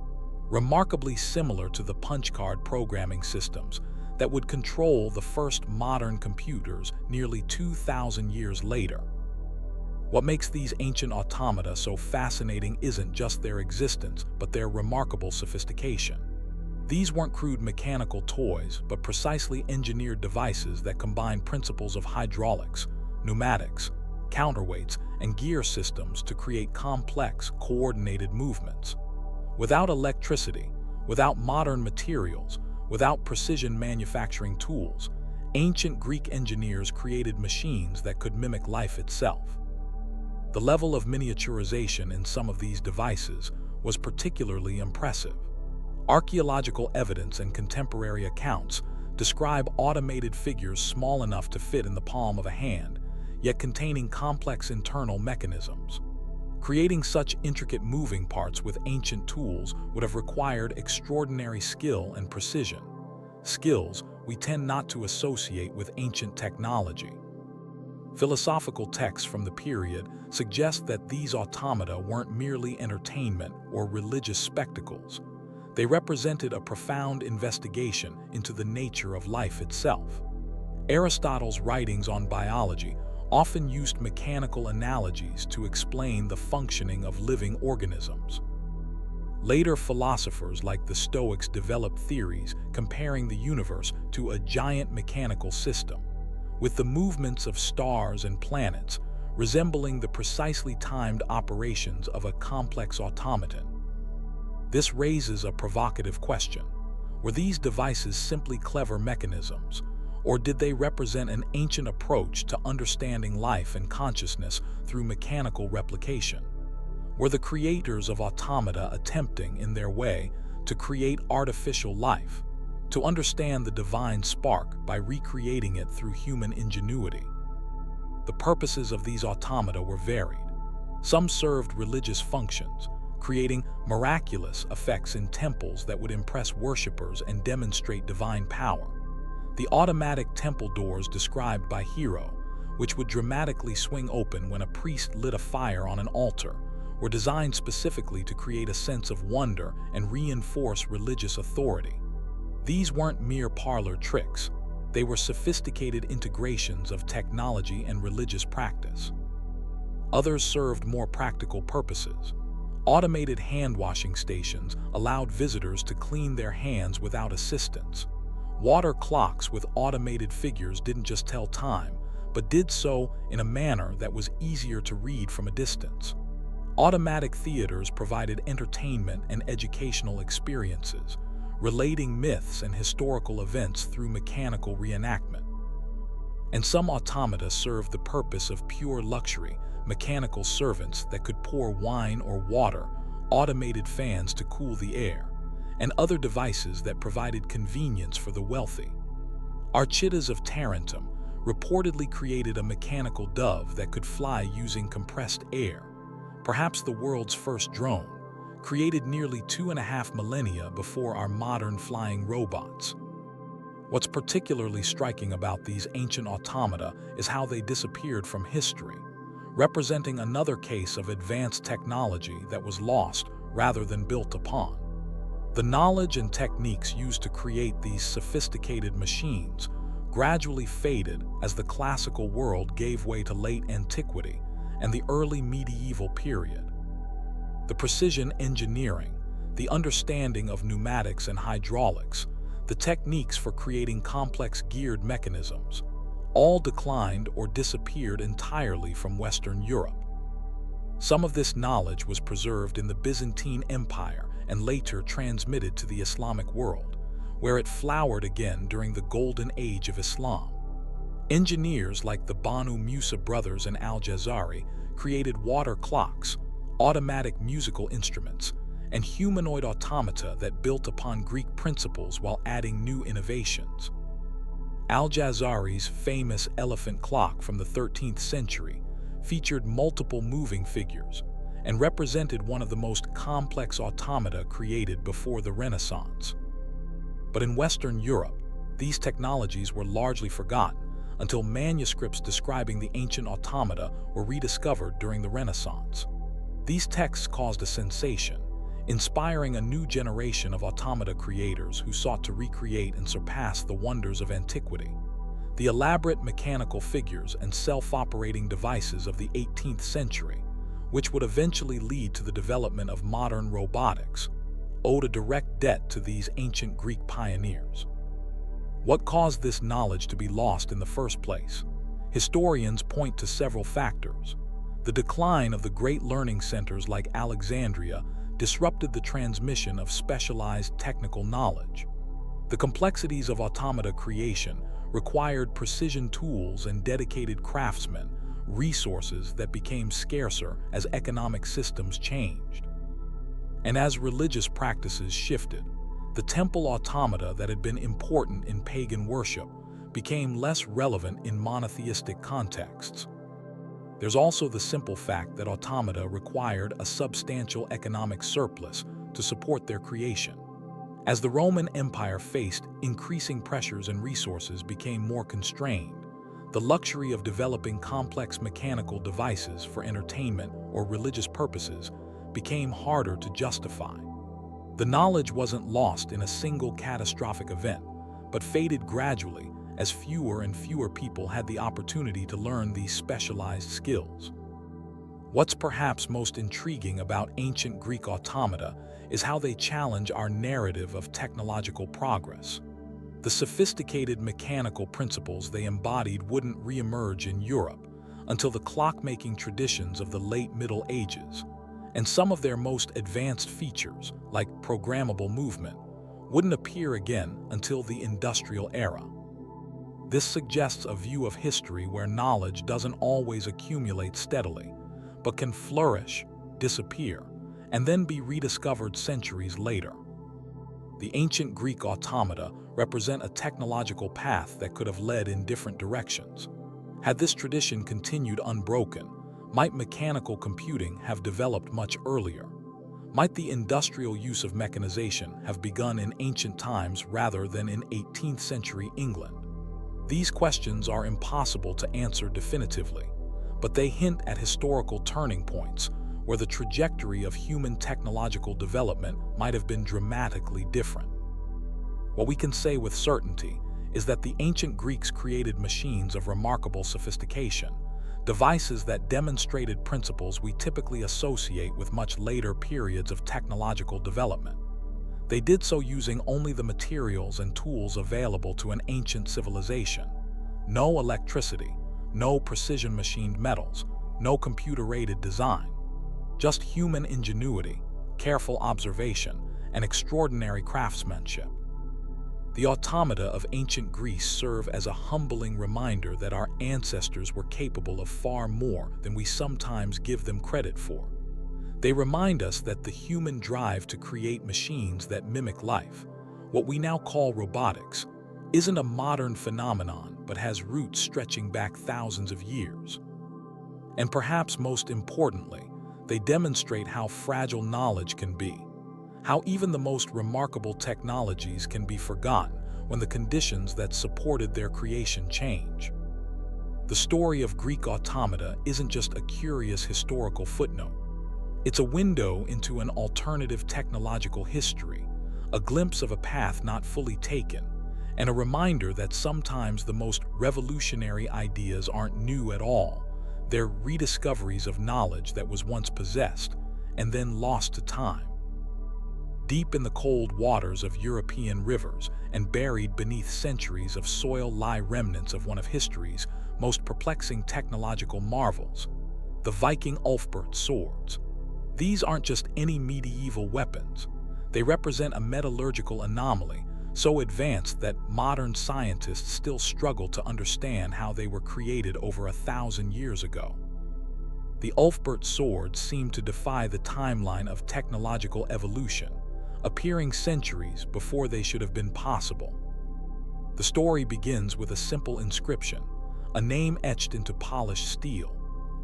remarkably similar to the punch card programming systems that would control the first modern computers nearly 2,000 years later. What makes these ancient automata so fascinating isn't just their existence, but their remarkable sophistication. These weren't crude mechanical toys, but precisely engineered devices that combine principles of hydraulics, pneumatics, counterweights, and gear systems to create complex, coordinated movements. Without electricity, without modern materials, without precision manufacturing tools, ancient Greek engineers created machines that could mimic life itself. The level of miniaturization in some of these devices was particularly impressive. Archaeological evidence and contemporary accounts describe automated figures small enough to fit in the palm of a hand, yet containing complex internal mechanisms. Creating such intricate moving parts with ancient tools would have required extraordinary skill and precision, skills we tend not to associate with ancient technology. Philosophical texts from the period suggest that these automata weren't merely entertainment or religious spectacles. They represented a profound investigation into the nature of life itself. Aristotle's writings on biology often used mechanical analogies to explain the functioning of living organisms. Later philosophers like the Stoics developed theories comparing the universe to a giant mechanical system, with the movements of stars and planets resembling the precisely timed operations of a complex automaton. This raises a provocative question. Were these devices simply clever mechanisms, or did they represent an ancient approach to understanding life and consciousness through mechanical replication? Were the creators of automata attempting, in their way, to create artificial life, to understand the divine spark by recreating it through human ingenuity? The purposes of these automata were varied. Some served religious functions, creating miraculous effects in temples that would impress worshippers and demonstrate divine power. The automatic temple doors described by Hero, which would dramatically swing open when a priest lit a fire on an altar, were designed specifically to create a sense of wonder and reinforce religious authority. These weren't mere parlor tricks. They were sophisticated integrations of technology and religious practice. Others served more practical purposes. Automated hand-washing stations allowed visitors to clean their hands without assistance. Water clocks with automated figures didn't just tell time, but did so in a manner that was easier to read from a distance. Automatic theaters provided entertainment and educational experiences, relating myths and historical events through mechanical reenactment. And some automata served the purpose of pure luxury, mechanical servants that could pour wine or water, automated fans to cool the air, and other devices that provided convenience for the wealthy. Architas of Tarentum reportedly created a mechanical dove that could fly using compressed air, perhaps the world's first drone, created nearly 2.5 millennia before our modern flying robots. What's particularly striking about these ancient automata is how they disappeared from history, representing another case of advanced technology that was lost rather than built upon. The knowledge and techniques used to create these sophisticated machines gradually faded as the classical world gave way to late antiquity and the early medieval period. The precision engineering, the understanding of pneumatics and hydraulics, the techniques for creating complex geared mechanisms, all declined or disappeared entirely from Western Europe. Some of this knowledge was preserved in the Byzantine Empire and later transmitted to the Islamic world, where it flowered again during the Golden Age of Islam. Engineers like the Banu Musa brothers and Al-Jazari created water clocks, automatic musical instruments, and humanoid automata that built upon Greek principles while adding new innovations. Al-Jazari's famous elephant clock from the 13th century featured multiple moving figures and represented one of the most complex automata created before the Renaissance. But in Western Europe, these technologies were largely forgotten until manuscripts describing the ancient automata were rediscovered during the Renaissance. These texts caused a sensation, inspiring a new generation of automata creators who sought to recreate and surpass the wonders of antiquity. The elaborate mechanical figures and self-operating devices of the 18th century, which would eventually lead to the development of modern robotics, owed a direct debt to these ancient Greek pioneers. What caused this knowledge to be lost in the first place? Historians point to several factors. The decline of the great learning centers like Alexandria disrupted the transmission of specialized technical knowledge. The complexities of automata creation required precision tools and dedicated craftsmen, resources that became scarcer as economic systems changed. And as religious practices shifted, the temple automata that had been important in pagan worship became less relevant in monotheistic contexts. There's also the simple fact that automata required a substantial economic surplus to support their creation. As the Roman Empire faced increasing pressures and resources became more constrained, the luxury of developing complex mechanical devices for entertainment or religious purposes became harder to justify. The knowledge wasn't lost in a single catastrophic event, but faded gradually as fewer and fewer people had the opportunity to learn these specialized skills. What's perhaps most intriguing about ancient Greek automata is how they challenge our narrative of technological progress. The sophisticated mechanical principles they embodied wouldn't re-emerge in Europe until the clockmaking traditions of the late Middle Ages, and some of their most advanced features, like programmable movement, wouldn't appear again until the industrial era. This suggests a view of history where knowledge doesn't always accumulate steadily, but can flourish, disappear, and then be rediscovered centuries later. The ancient Greek automata represent a technological path that could have led in different directions. Had this tradition continued unbroken, might mechanical computing have developed much earlier? Might the industrial use of mechanization have begun in ancient times rather than in 18th century England? These questions are impossible to answer definitively, but they hint at historical turning points where the trajectory of human technological development might have been dramatically different. What we can say with certainty is that the ancient Greeks created machines of remarkable sophistication, devices that demonstrated principles we typically associate with much later periods of technological development. They did so using only the materials and tools available to an ancient civilization. No electricity, no precision-machined metals, no computer-aided design. Just human ingenuity, careful observation, and extraordinary craftsmanship. The automata of ancient Greece serve as a humbling reminder that our ancestors were capable of far more than we sometimes give them credit for. They remind us that the human drive to create machines that mimic life, what we now call robotics, isn't a modern phenomenon but has roots stretching back thousands of years. And perhaps most importantly, they demonstrate how fragile knowledge can be, how even the most remarkable technologies can be forgotten when the conditions that supported their creation change. The story of Greek automata isn't just a curious historical footnote. It's a window into an alternative technological history, a glimpse of a path not fully taken, and a reminder that sometimes the most revolutionary ideas aren't new at all. They're rediscoveries of knowledge that was once possessed and then lost to time. Deep in the cold waters of European rivers and buried beneath centuries of soil lie remnants of one of history's most perplexing technological marvels, the Viking Ulfbert swords. These aren't just any medieval weapons. They represent a metallurgical anomaly so advanced that modern scientists still struggle to understand how they were created over 1,000 years ago. The Ulfbert swords seem to defy the timeline of technological evolution, appearing centuries before they should have been possible. The story begins with a simple inscription, a name etched into polished steel,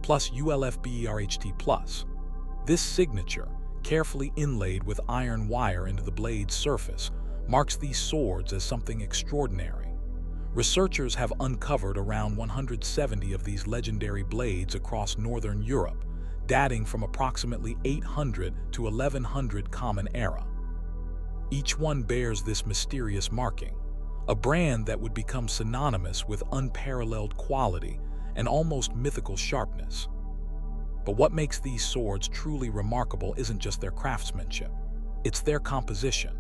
plus ULFBERHT+. This signature, carefully inlaid with iron wire into the blade's surface, marks these swords as something extraordinary. Researchers have uncovered around 170 of these legendary blades across northern Europe, dating from approximately 800 to 1100 Common Era. Each one bears this mysterious marking, a brand that would become synonymous with unparalleled quality and almost mythical sharpness. But what makes these swords truly remarkable isn't just their craftsmanship, it's their composition.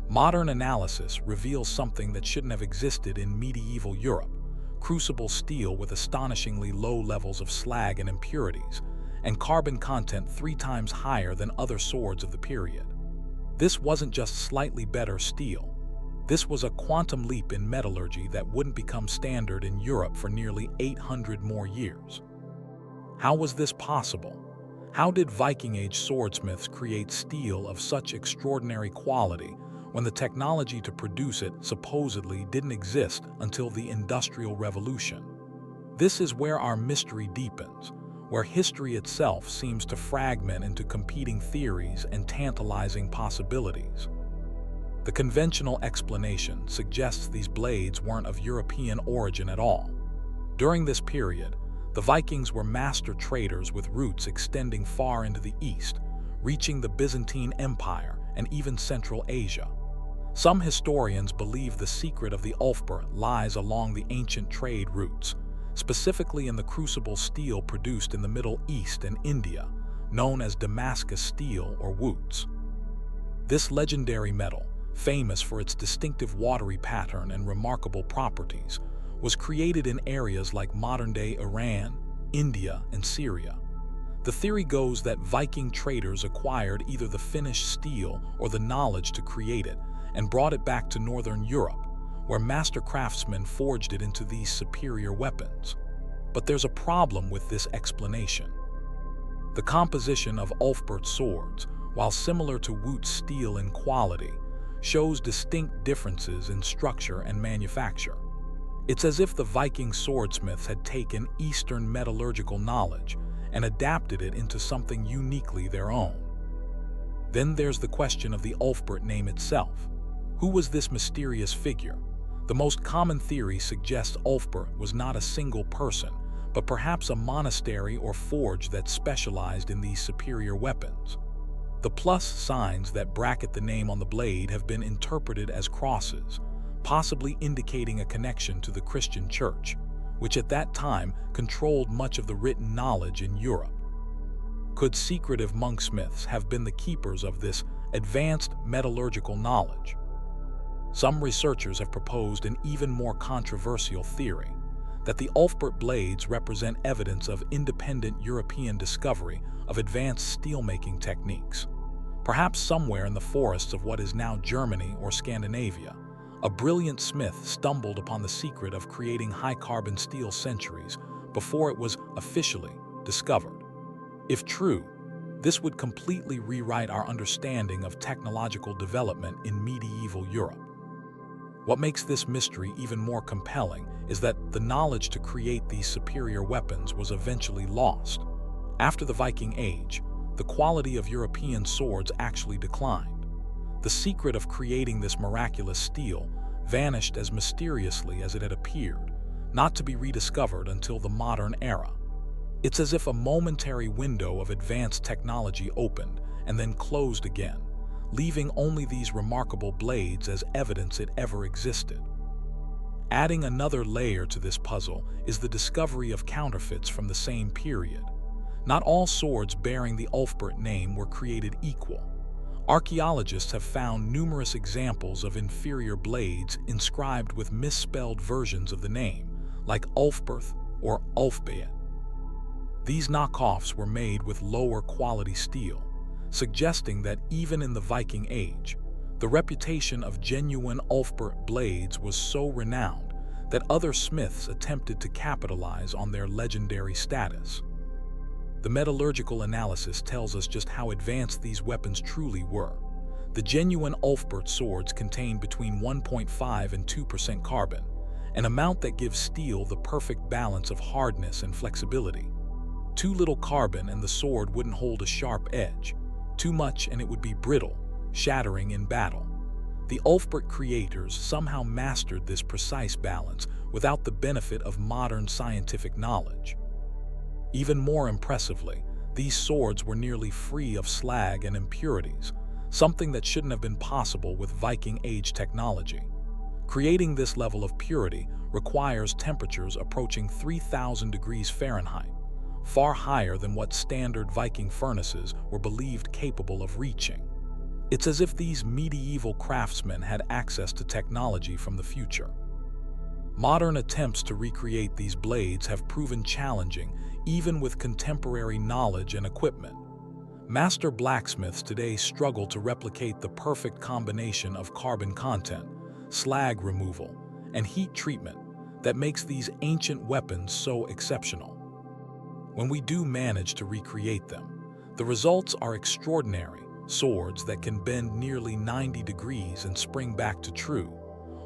Modern analysis reveals something that shouldn't have existed in medieval Europe: crucible steel with astonishingly low levels of slag and impurities, and carbon content 3 times higher than other swords of the period. This wasn't just slightly better steel. This was a quantum leap in metallurgy that wouldn't become standard in Europe for nearly 800 more years. How was this possible? How did Viking Age swordsmiths create steel of such extraordinary quality when the technology to produce it supposedly didn't exist until the Industrial Revolution? This is where our mystery deepens, where history itself seems to fragment into competing theories and tantalizing possibilities. The conventional explanation suggests these blades weren't of European origin at all. During this period, the Vikings were master traders with roots extending far into the east, reaching the Byzantine Empire and even Central Asia. Some historians believe the secret of the Ulfbert lies along the ancient trade routes, specifically in the crucible steel produced in the Middle East and India, known as Damascus steel or woots. This legendary metal, famous for its distinctive watery pattern and remarkable properties, was created in areas like modern-day Iran, India, and Syria. The theory goes that Viking traders acquired either the finished steel or the knowledge to create it and brought it back to northern Europe, where master craftsmen forged it into these superior weapons. But there's a problem with this explanation. The composition of Ulfbert swords, while similar to Woot's steel in quality, shows distinct differences in structure and manufacture. It's as if the Viking swordsmiths had taken Eastern metallurgical knowledge and adapted it into something uniquely their own. Then there's the question of the Ulfbert name itself. Who was this mysterious figure? The most common theory suggests Ulfbert was not a single person, but perhaps a monastery or forge that specialized in these superior weapons. The plus signs that bracket the name on the blade have been interpreted as crosses, possibly indicating a connection to the Christian Church, which at that time controlled much of the written knowledge in Europe. Could secretive monksmiths have been the keepers of this advanced metallurgical knowledge? Some researchers have proposed an even more controversial theory, that the Ulfbert blades represent evidence of independent European discovery of advanced steelmaking techniques. Perhaps somewhere in the forests of what is now Germany or Scandinavia, a brilliant smith stumbled upon the secret of creating high-carbon steel centuries before it was officially discovered. If true, this would completely rewrite our understanding of technological development in medieval Europe. What makes this mystery even more compelling is that the knowledge to create these superior weapons was eventually lost. After the Viking Age, the quality of European swords actually declined. The secret of creating this miraculous steel vanished as mysteriously as it had appeared, not to be rediscovered until the modern era. It's as if a momentary window of advanced technology opened and then closed again, leaving only these remarkable blades as evidence it ever existed. Adding another layer to this puzzle is the discovery of counterfeits from the same period. Not all swords bearing the Ulfbert name were created equal. Archaeologists have found numerous examples of inferior blades inscribed with misspelled versions of the name, like Ulfberth or Ulfbeat. These knockoffs were made with lower quality steel, suggesting that even in the Viking Age, the reputation of genuine Ulfbert blades was so renowned that other smiths attempted to capitalize on their legendary status. The metallurgical analysis tells us just how advanced these weapons truly were. The genuine Ulfbert swords contain between 1.5 and 2% carbon, an amount that gives steel the perfect balance of hardness and flexibility. Too little carbon and the sword wouldn't hold a sharp edge. Too much and it would be brittle, shattering in battle. The Ulfbert creators somehow mastered this precise balance without the benefit of modern scientific knowledge. Even more impressively, these swords were nearly free of slag and impurities, something that shouldn't have been possible with Viking Age technology. Creating this level of purity requires temperatures approaching 3,000 degrees Fahrenheit, far higher than what standard Viking furnaces were believed capable of reaching. It's as if these medieval craftsmen had access to technology from the future. Modern attempts to recreate these blades have proven challenging, even with contemporary knowledge and equipment. Master blacksmiths today struggle to replicate the perfect combination of carbon content, slag removal, and heat treatment that makes these ancient weapons so exceptional. When we do manage to recreate them, the results are extraordinary: swords that can bend nearly 90 degrees and spring back to true,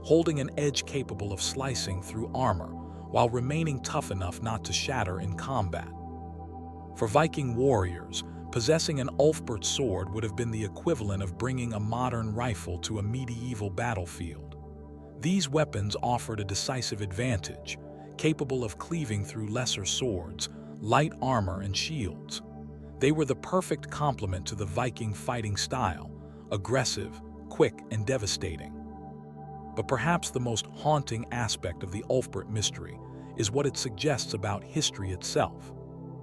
holding an edge capable of slicing through armor while remaining tough enough not to shatter in combat. For Viking warriors, possessing an Ulfbert sword would have been the equivalent of bringing a modern rifle to a medieval battlefield. These weapons offered a decisive advantage, capable of cleaving through lesser swords, light armor, and shields. They were the perfect complement to the Viking fighting style, aggressive, quick, and devastating. But perhaps the most haunting aspect of the Ulfbert mystery is what it suggests about history itself.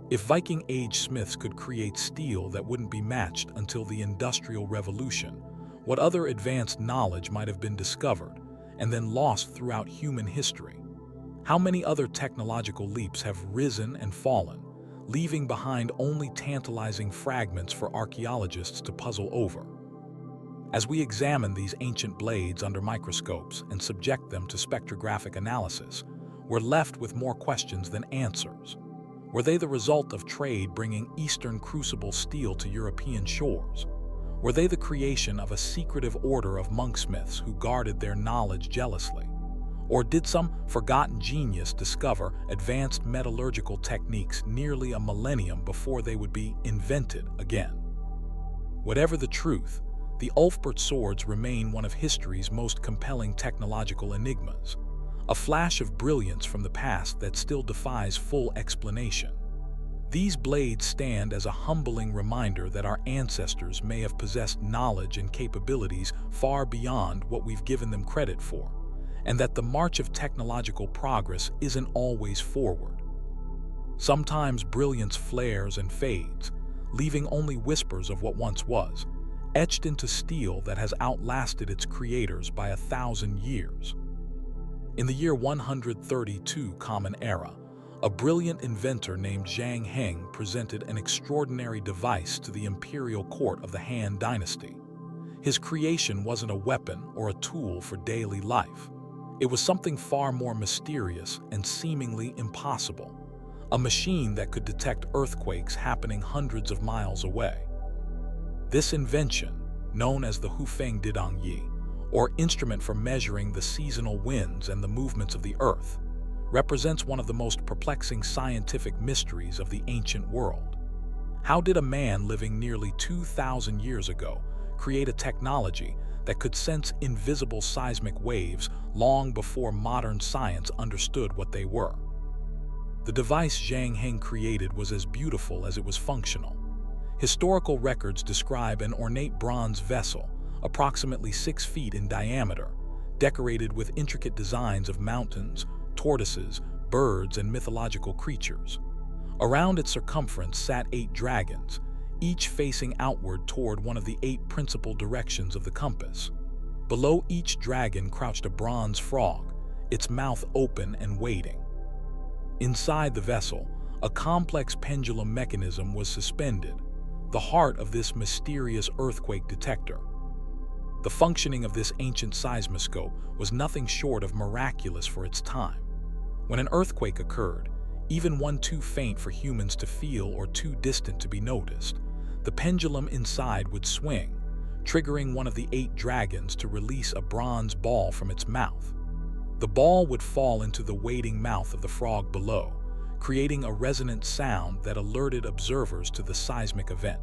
If Viking Age smiths could create steel that wouldn't be matched until the Industrial Revolution, what other advanced knowledge might have been discovered and then lost throughout human history? How many other technological leaps have risen and fallen, leaving behind only tantalizing fragments for archaeologists to puzzle over? As we examine these ancient blades under microscopes and subject them to spectrographic analysis, we're left with more questions than answers. Were they the result of trade bringing Eastern crucible steel to European shores? Were they the creation of a secretive order of monksmiths who guarded their knowledge jealously? Or did some forgotten genius discover advanced metallurgical techniques nearly a millennium before they would be invented again? Whatever the truth, the Ulfbert swords remain one of history's most compelling technological enigmas, a flash of brilliance from the past that still defies full explanation. These blades stand as a humbling reminder that our ancestors may have possessed knowledge and capabilities far beyond what we've given them credit for, and that the march of technological progress isn't always forward. Sometimes brilliance flares and fades, leaving only whispers of what once was, etched into steel that has outlasted its creators by 1,000 years. In the year 132 Common Era, a brilliant inventor named Zhang Heng presented an extraordinary device to the imperial court of the Han Dynasty. His creation wasn't a weapon or a tool for daily life. It was something far more mysterious and seemingly impossible, a machine that could detect earthquakes happening hundreds of miles away. This invention, known as the Hufeng Didangyi, or instrument for measuring the seasonal winds and the movements of the earth, represents one of the most perplexing scientific mysteries of the ancient world. How did a man living nearly 2,000 years ago create a technology that could sense invisible seismic waves long before modern science understood what they were? The device Zhang Heng created was as beautiful as it was functional. Historical records describe an ornate bronze vessel, approximately 6 feet in diameter, decorated with intricate designs of mountains, tortoises, birds, and mythological creatures. Around its circumference sat 8 dragons, each facing outward toward one of the 8 principal directions of the compass. Below each dragon crouched a bronze frog, its mouth open and waiting. Inside the vessel, a complex pendulum mechanism was suspended, the heart of this mysterious earthquake detector. The functioning of this ancient seismoscope was nothing short of miraculous for its time. When an earthquake occurred, even one too faint for humans to feel or too distant to be noticed, the pendulum inside would swing, triggering one of the 8 dragons to release a bronze ball from its mouth. The ball would fall into the waiting mouth of the frog below, creating a resonant sound that alerted observers to the seismic event.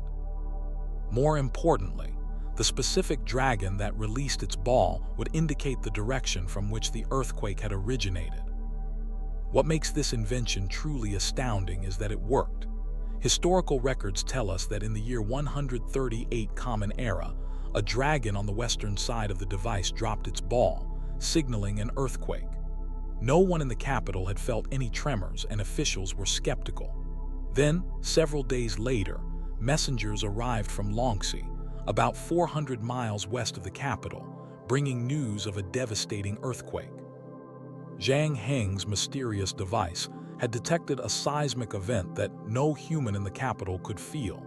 More importantly, the specific dragon that released its ball would indicate the direction from which the earthquake had originated. What makes this invention truly astounding is that it worked. Historical records tell us that in the year 138 Common Era, a dragon on the western side of the device dropped its ball, signaling an earthquake. No one in the capital had felt any tremors, and officials were skeptical. Then, several days later, messengers arrived from Longxi, about 400 miles west of the capital, bringing news of a devastating earthquake. Zhang Heng's mysterious device had detected a seismic event that no human in the capital could feel,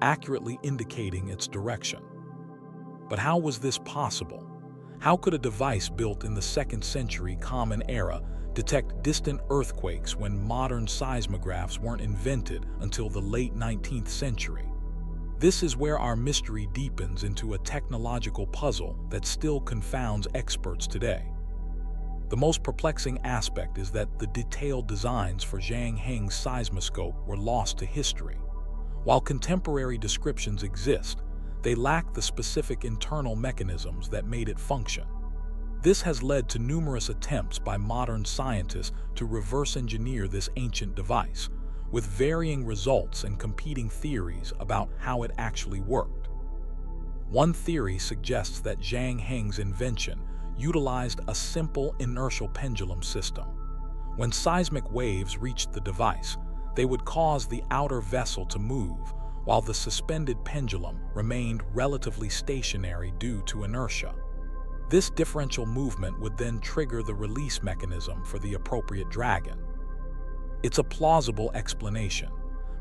accurately indicating its direction. But how was this possible? How could a device built in the 2nd century Common Era detect distant earthquakes when modern seismographs weren't invented until the late 19th century? This is where our mystery deepens into a technological puzzle that still confounds experts today. The most perplexing aspect is that the detailed designs for Zhang Heng's seismoscope were lost to history. While contemporary descriptions exist, they lack the specific internal mechanisms that made it function. This has led to numerous attempts by modern scientists to reverse engineer this ancient device, with varying results and competing theories about how it actually worked. One theory suggests that Zhang Heng's invention utilized a simple inertial pendulum system. When seismic waves reached the device, they would cause the outer vessel to move, while the suspended pendulum remained relatively stationary due to inertia. This differential movement would then trigger the release mechanism for the appropriate dragon. It's a plausible explanation,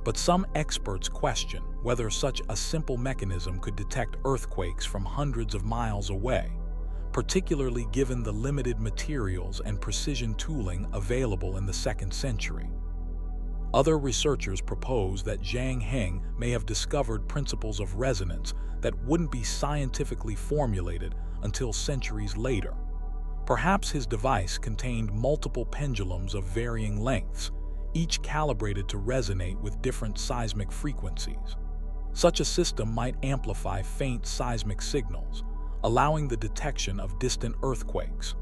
but some experts question whether such a simple mechanism could detect earthquakes from hundreds of miles away, particularly given the limited materials and precision tooling available in the 2nd century. Other researchers propose that Zhang Heng may have discovered principles of resonance that wouldn't be scientifically formulated until centuries later. Perhaps his device contained multiple pendulums of varying lengths, each calibrated to resonate with different seismic frequencies. Such a system might amplify faint seismic signals, allowing the detection of distant earthquakes.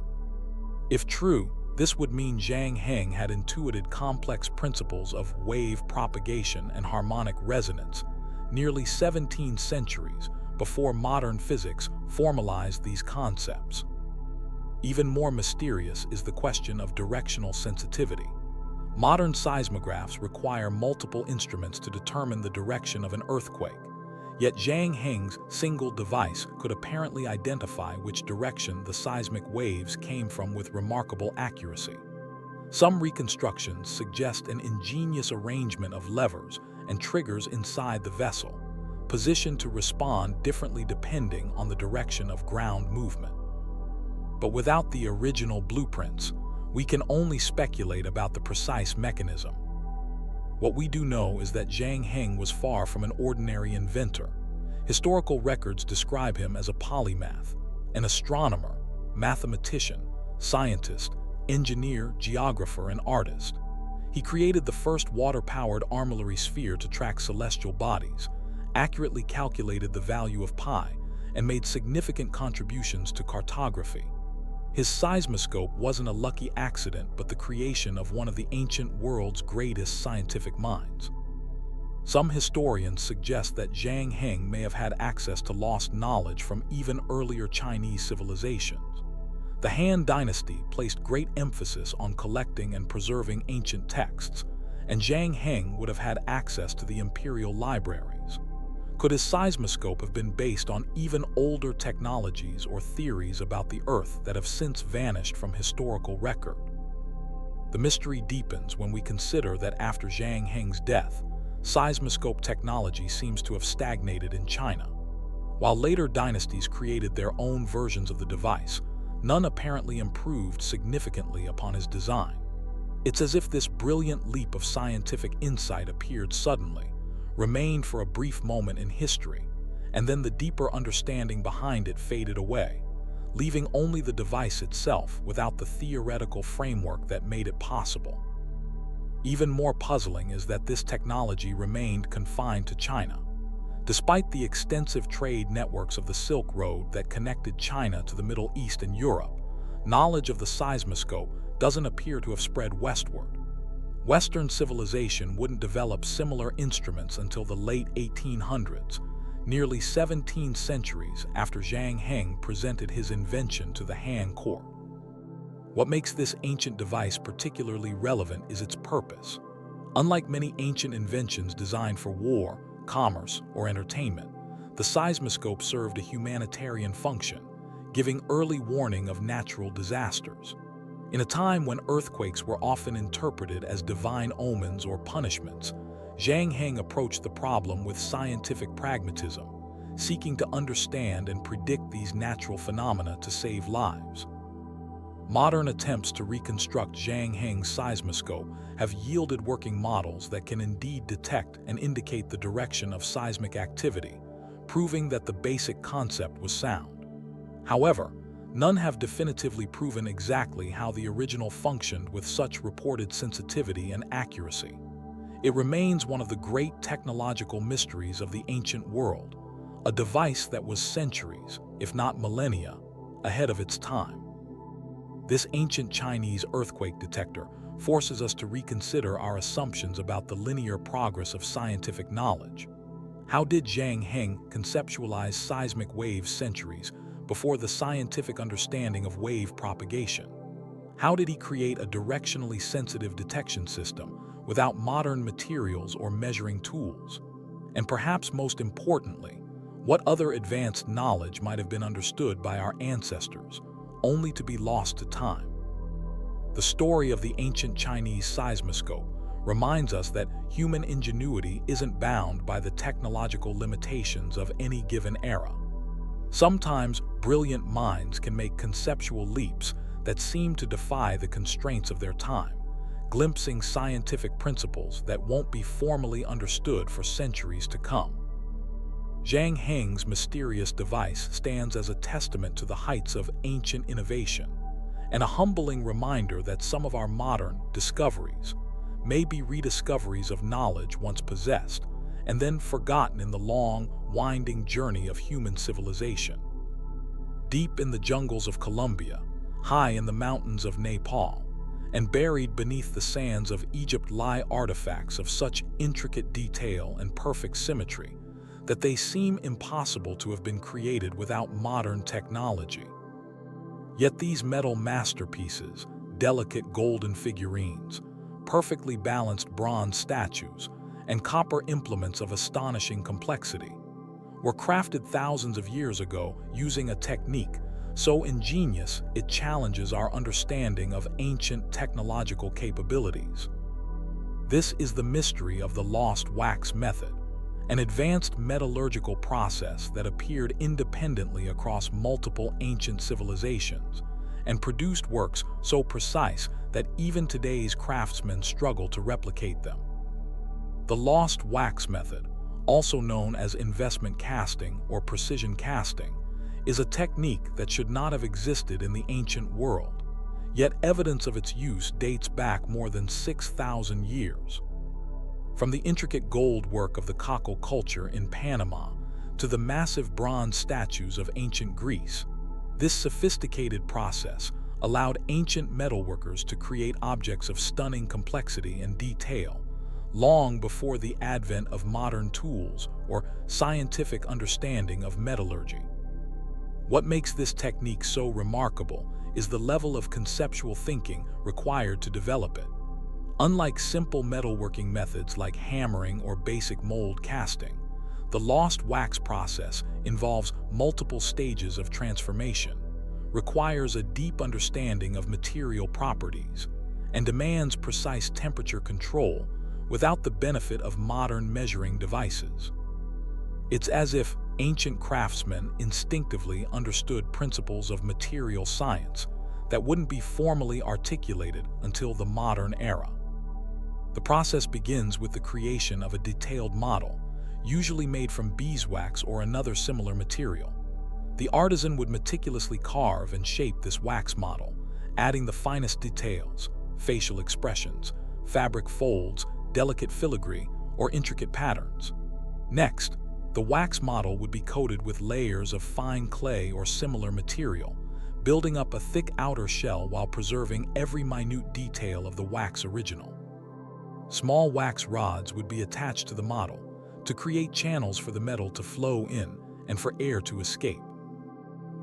If true, this would mean Zhang Heng had intuited complex principles of wave propagation and harmonic resonance nearly 17 centuries before modern physics formalized these concepts. Even more mysterious is the question of directional sensitivity. Modern seismographs require multiple instruments to determine the direction of an earthquake, yet Zhang Heng's single device could apparently identify which direction the seismic waves came from with remarkable accuracy. Some reconstructions suggest an ingenious arrangement of levers and triggers inside the vessel, positioned to respond differently depending on the direction of ground movement. But without the original blueprints, we can only speculate about the precise mechanism. What we do know is that Zhang Heng was far from an ordinary inventor. Historical records describe him as a polymath, an astronomer, mathematician, scientist, engineer, geographer, and artist. He created the first water-powered armillary sphere to track celestial bodies, accurately calculated the value of pi, and made significant contributions to cartography. His seismoscope wasn't a lucky accident, but the creation of one of the ancient world's greatest scientific minds. Some historians suggest that Zhang Heng may have had access to lost knowledge from even earlier Chinese civilizations. The Han Dynasty placed great emphasis on collecting and preserving ancient texts, and Zhang Heng would have had access to the imperial libraries. Could his seismoscope have been based on even older technologies or theories about the Earth that have since vanished from historical record? The mystery deepens when we consider that after Zhang Heng's death, seismoscope technology seems to have stagnated in China. While later dynasties created their own versions of the device, none apparently improved significantly upon his design. It's as if this brilliant leap of scientific insight appeared suddenly, remained for a brief moment in history, and then the deeper understanding behind it faded away, leaving only the device itself without the theoretical framework that made it possible. Even more puzzling is that this technology remained confined to China. Despite the extensive trade networks of the Silk Road that connected China to the Middle East and Europe, knowledge of the seismoscope doesn't appear to have spread westward. Western civilization wouldn't develop similar instruments until the late 1800s, nearly 17 centuries after Zhang Heng presented his invention to the Han court. What makes this ancient device particularly relevant is its purpose. Unlike many ancient inventions designed for war, commerce, or entertainment, the seismoscope served a humanitarian function, giving early warning of natural disasters. In a time when earthquakes were often interpreted as divine omens or punishments, Zhang Heng approached the problem with scientific pragmatism, seeking to understand and predict these natural phenomena to save lives. Modern attempts to reconstruct Zhang Heng's seismoscope have yielded working models that can indeed detect and indicate the direction of seismic activity, proving that the basic concept was sound. However, none have definitively proven exactly how the original functioned with such reported sensitivity and accuracy. It remains one of the great technological mysteries of the ancient world, a device that was centuries, if not millennia, ahead of its time. This ancient Chinese earthquake detector forces us to reconsider our assumptions about the linear progress of scientific knowledge. How did Zhang Heng conceptualize seismic waves centuries before the scientific understanding of wave propagation? How did he create a directionally sensitive detection system without modern materials or measuring tools? And perhaps most importantly, what other advanced knowledge might have been understood by our ancestors, only to be lost to time? The story of the ancient Chinese seismoscope reminds us that human ingenuity isn't bound by the technological limitations of any given era. Sometimes brilliant minds can make conceptual leaps that seem to defy the constraints of their time, glimpsing scientific principles that won't be formally understood for centuries to come. Zhang Heng's mysterious device stands as a testament to the heights of ancient innovation, and a humbling reminder that some of our modern discoveries may be rediscoveries of knowledge once possessed and then forgotten in the long, winding journey of human civilization. Deep in the jungles of Colombia, high in the mountains of Nepal, and buried beneath the sands of Egypt lie artifacts of such intricate detail and perfect symmetry that they seem impossible to have been created without modern technology. Yet these metal masterpieces, delicate golden figurines, perfectly balanced bronze statues, and copper implements of astonishing complexity, were crafted thousands of years ago using a technique so ingenious it challenges our understanding of ancient technological capabilities. This is the mystery of the lost wax method, an advanced metallurgical process that appeared independently across multiple ancient civilizations and produced works so precise that even today's craftsmen struggle to replicate them. The lost wax method, also known as investment casting or precision casting, is a technique that should not have existed in the ancient world, yet evidence of its use dates back more than 6,000 years. From the intricate gold work of the Cockle culture in Panama to the massive bronze statues of ancient Greece, this sophisticated process allowed ancient metalworkers to create objects of stunning complexity and detail, long before the advent of modern tools or scientific understanding of metallurgy. What makes this technique so remarkable is the level of conceptual thinking required to develop it. Unlike simple metalworking methods like hammering or basic mold casting, the lost wax process involves multiple stages of transformation, requires a deep understanding of material properties, and demands precise temperature control without the benefit of modern measuring devices. It's as if ancient craftsmen instinctively understood principles of material science that wouldn't be formally articulated until the modern era. The process begins with the creation of a detailed model, usually made from beeswax or another similar material. The artisan would meticulously carve and shape this wax model, adding the finest details, facial expressions, fabric folds, delicate filigree, or intricate patterns. Next, the wax model would be coated with layers of fine clay or similar material, building up a thick outer shell while preserving every minute detail of the wax original. Small wax rods would be attached to the model to create channels for the metal to flow in and for air to escape.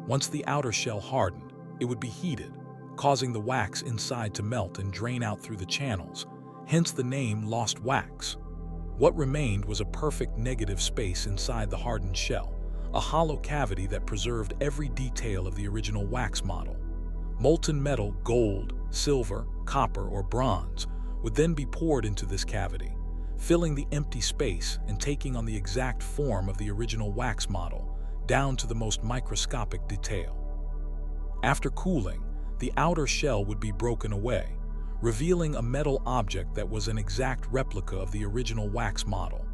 Once the outer shell hardened, it would be heated, causing the wax inside to melt and drain out through the channels, hence the name lost wax. What remained was a perfect negative space inside the hardened shell, a hollow cavity that preserved every detail of the original wax model. Molten metal, gold, silver, copper, or bronze would then be poured into this cavity, filling the empty space and taking on the exact form of the original wax model, down to the most microscopic detail. After cooling, the outer shell would be broken away, revealing a metal object that was an exact replica of the original wax model,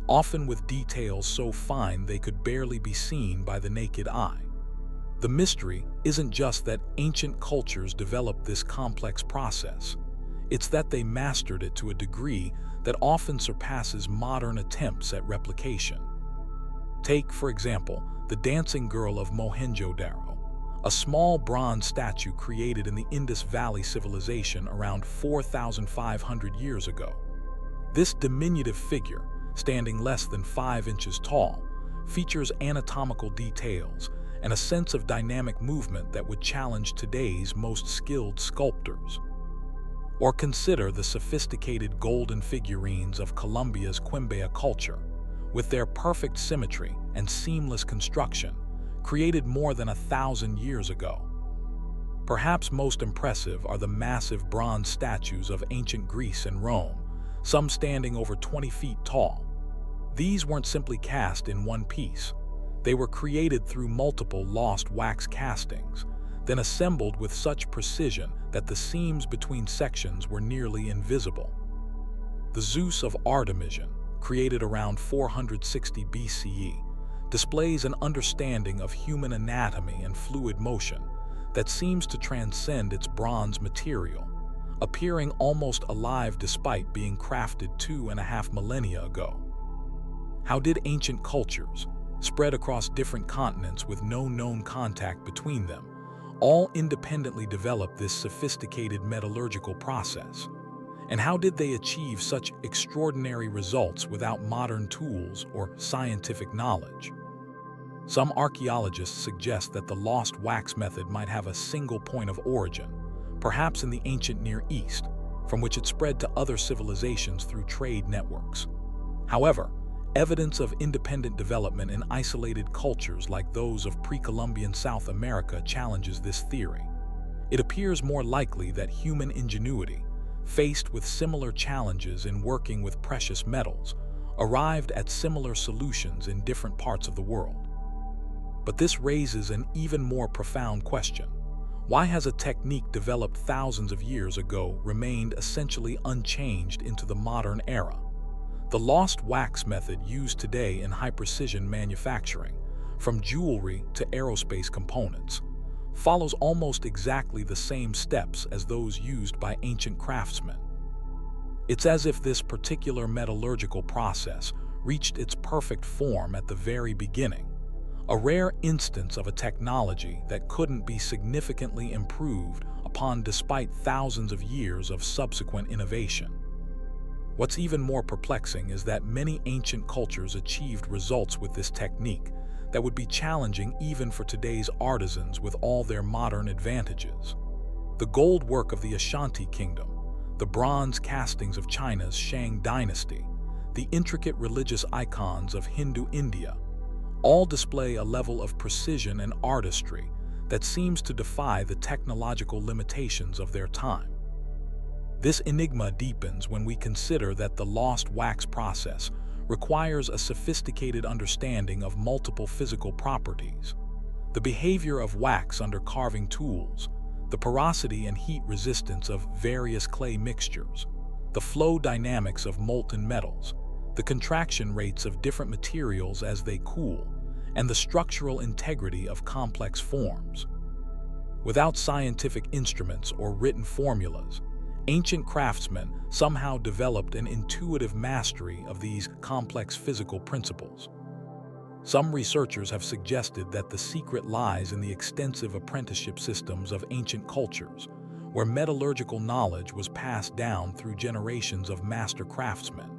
often with details so fine they could barely be seen by the naked eye. The mystery isn't just that ancient cultures developed this complex process. It's that they mastered it to a degree that often surpasses modern attempts at replication. Take, for example, the dancing girl of Mohenjo-Daro, a small bronze statue created in the Indus Valley civilization around 4,500 years ago. This diminutive figure, standing less than 5 inches tall, features anatomical details and a sense of dynamic movement that would challenge today's most skilled sculptors. Or consider the sophisticated golden figurines of Colombia's Quimbaya culture, with their perfect symmetry and seamless construction, created more than 1,000 years ago. Perhaps most impressive are the massive bronze statues of ancient Greece and Rome, some standing over 20 feet tall. These weren't simply cast in one piece. They were created through multiple lost wax castings, then assembled with such precision that the seams between sections were nearly invisible. The Zeus of Artemision, created around 460 BCE, displays an understanding of human anatomy and fluid motion that seems to transcend its bronze material, appearing almost alive despite being crafted 2.5 millennia ago. How did ancient cultures, spread across different continents with no known contact between them, all independently develop this sophisticated metallurgical process? And how did they achieve such extraordinary results without modern tools or scientific knowledge? Some archaeologists suggest that the lost wax method might have a single point of origin, perhaps in the ancient Near East, from which it spread to other civilizations through trade networks. However, evidence of independent development in isolated cultures like those of pre-Columbian South America challenges this theory. It appears more likely that human ingenuity, faced with similar challenges in working with precious metals, arrived at similar solutions in different parts of the world. But this raises an even more profound question. Why has a technique developed thousands of years ago remained essentially unchanged into the modern era? The lost wax method used today in high-precision manufacturing, from jewelry to aerospace components, follows almost exactly the same steps as those used by ancient craftsmen. It's as if this particular metallurgical process reached its perfect form at the very beginning, a rare instance of a technology that couldn't be significantly improved upon despite thousands of years of subsequent innovation. What's even more perplexing is that many ancient cultures achieved results with this technique that would be challenging even for today's artisans with all their modern advantages. The gold work of the Ashanti Kingdom, the bronze castings of China's Shang dynasty, the intricate religious icons of Hindu India, all display a level of precision and artistry that seems to defy the technological limitations of their time. This enigma deepens when we consider that the lost wax process requires a sophisticated understanding of multiple physical properties: the behavior of wax under carving tools, the porosity and heat resistance of various clay mixtures, the flow dynamics of molten metals, the contraction rates of different materials as they cool, and the structural integrity of complex forms. Without scientific instruments or written formulas, ancient craftsmen somehow developed an intuitive mastery of these complex physical principles. Some researchers have suggested that the secret lies in the extensive apprenticeship systems of ancient cultures, where metallurgical knowledge was passed down through generations of master craftsmen.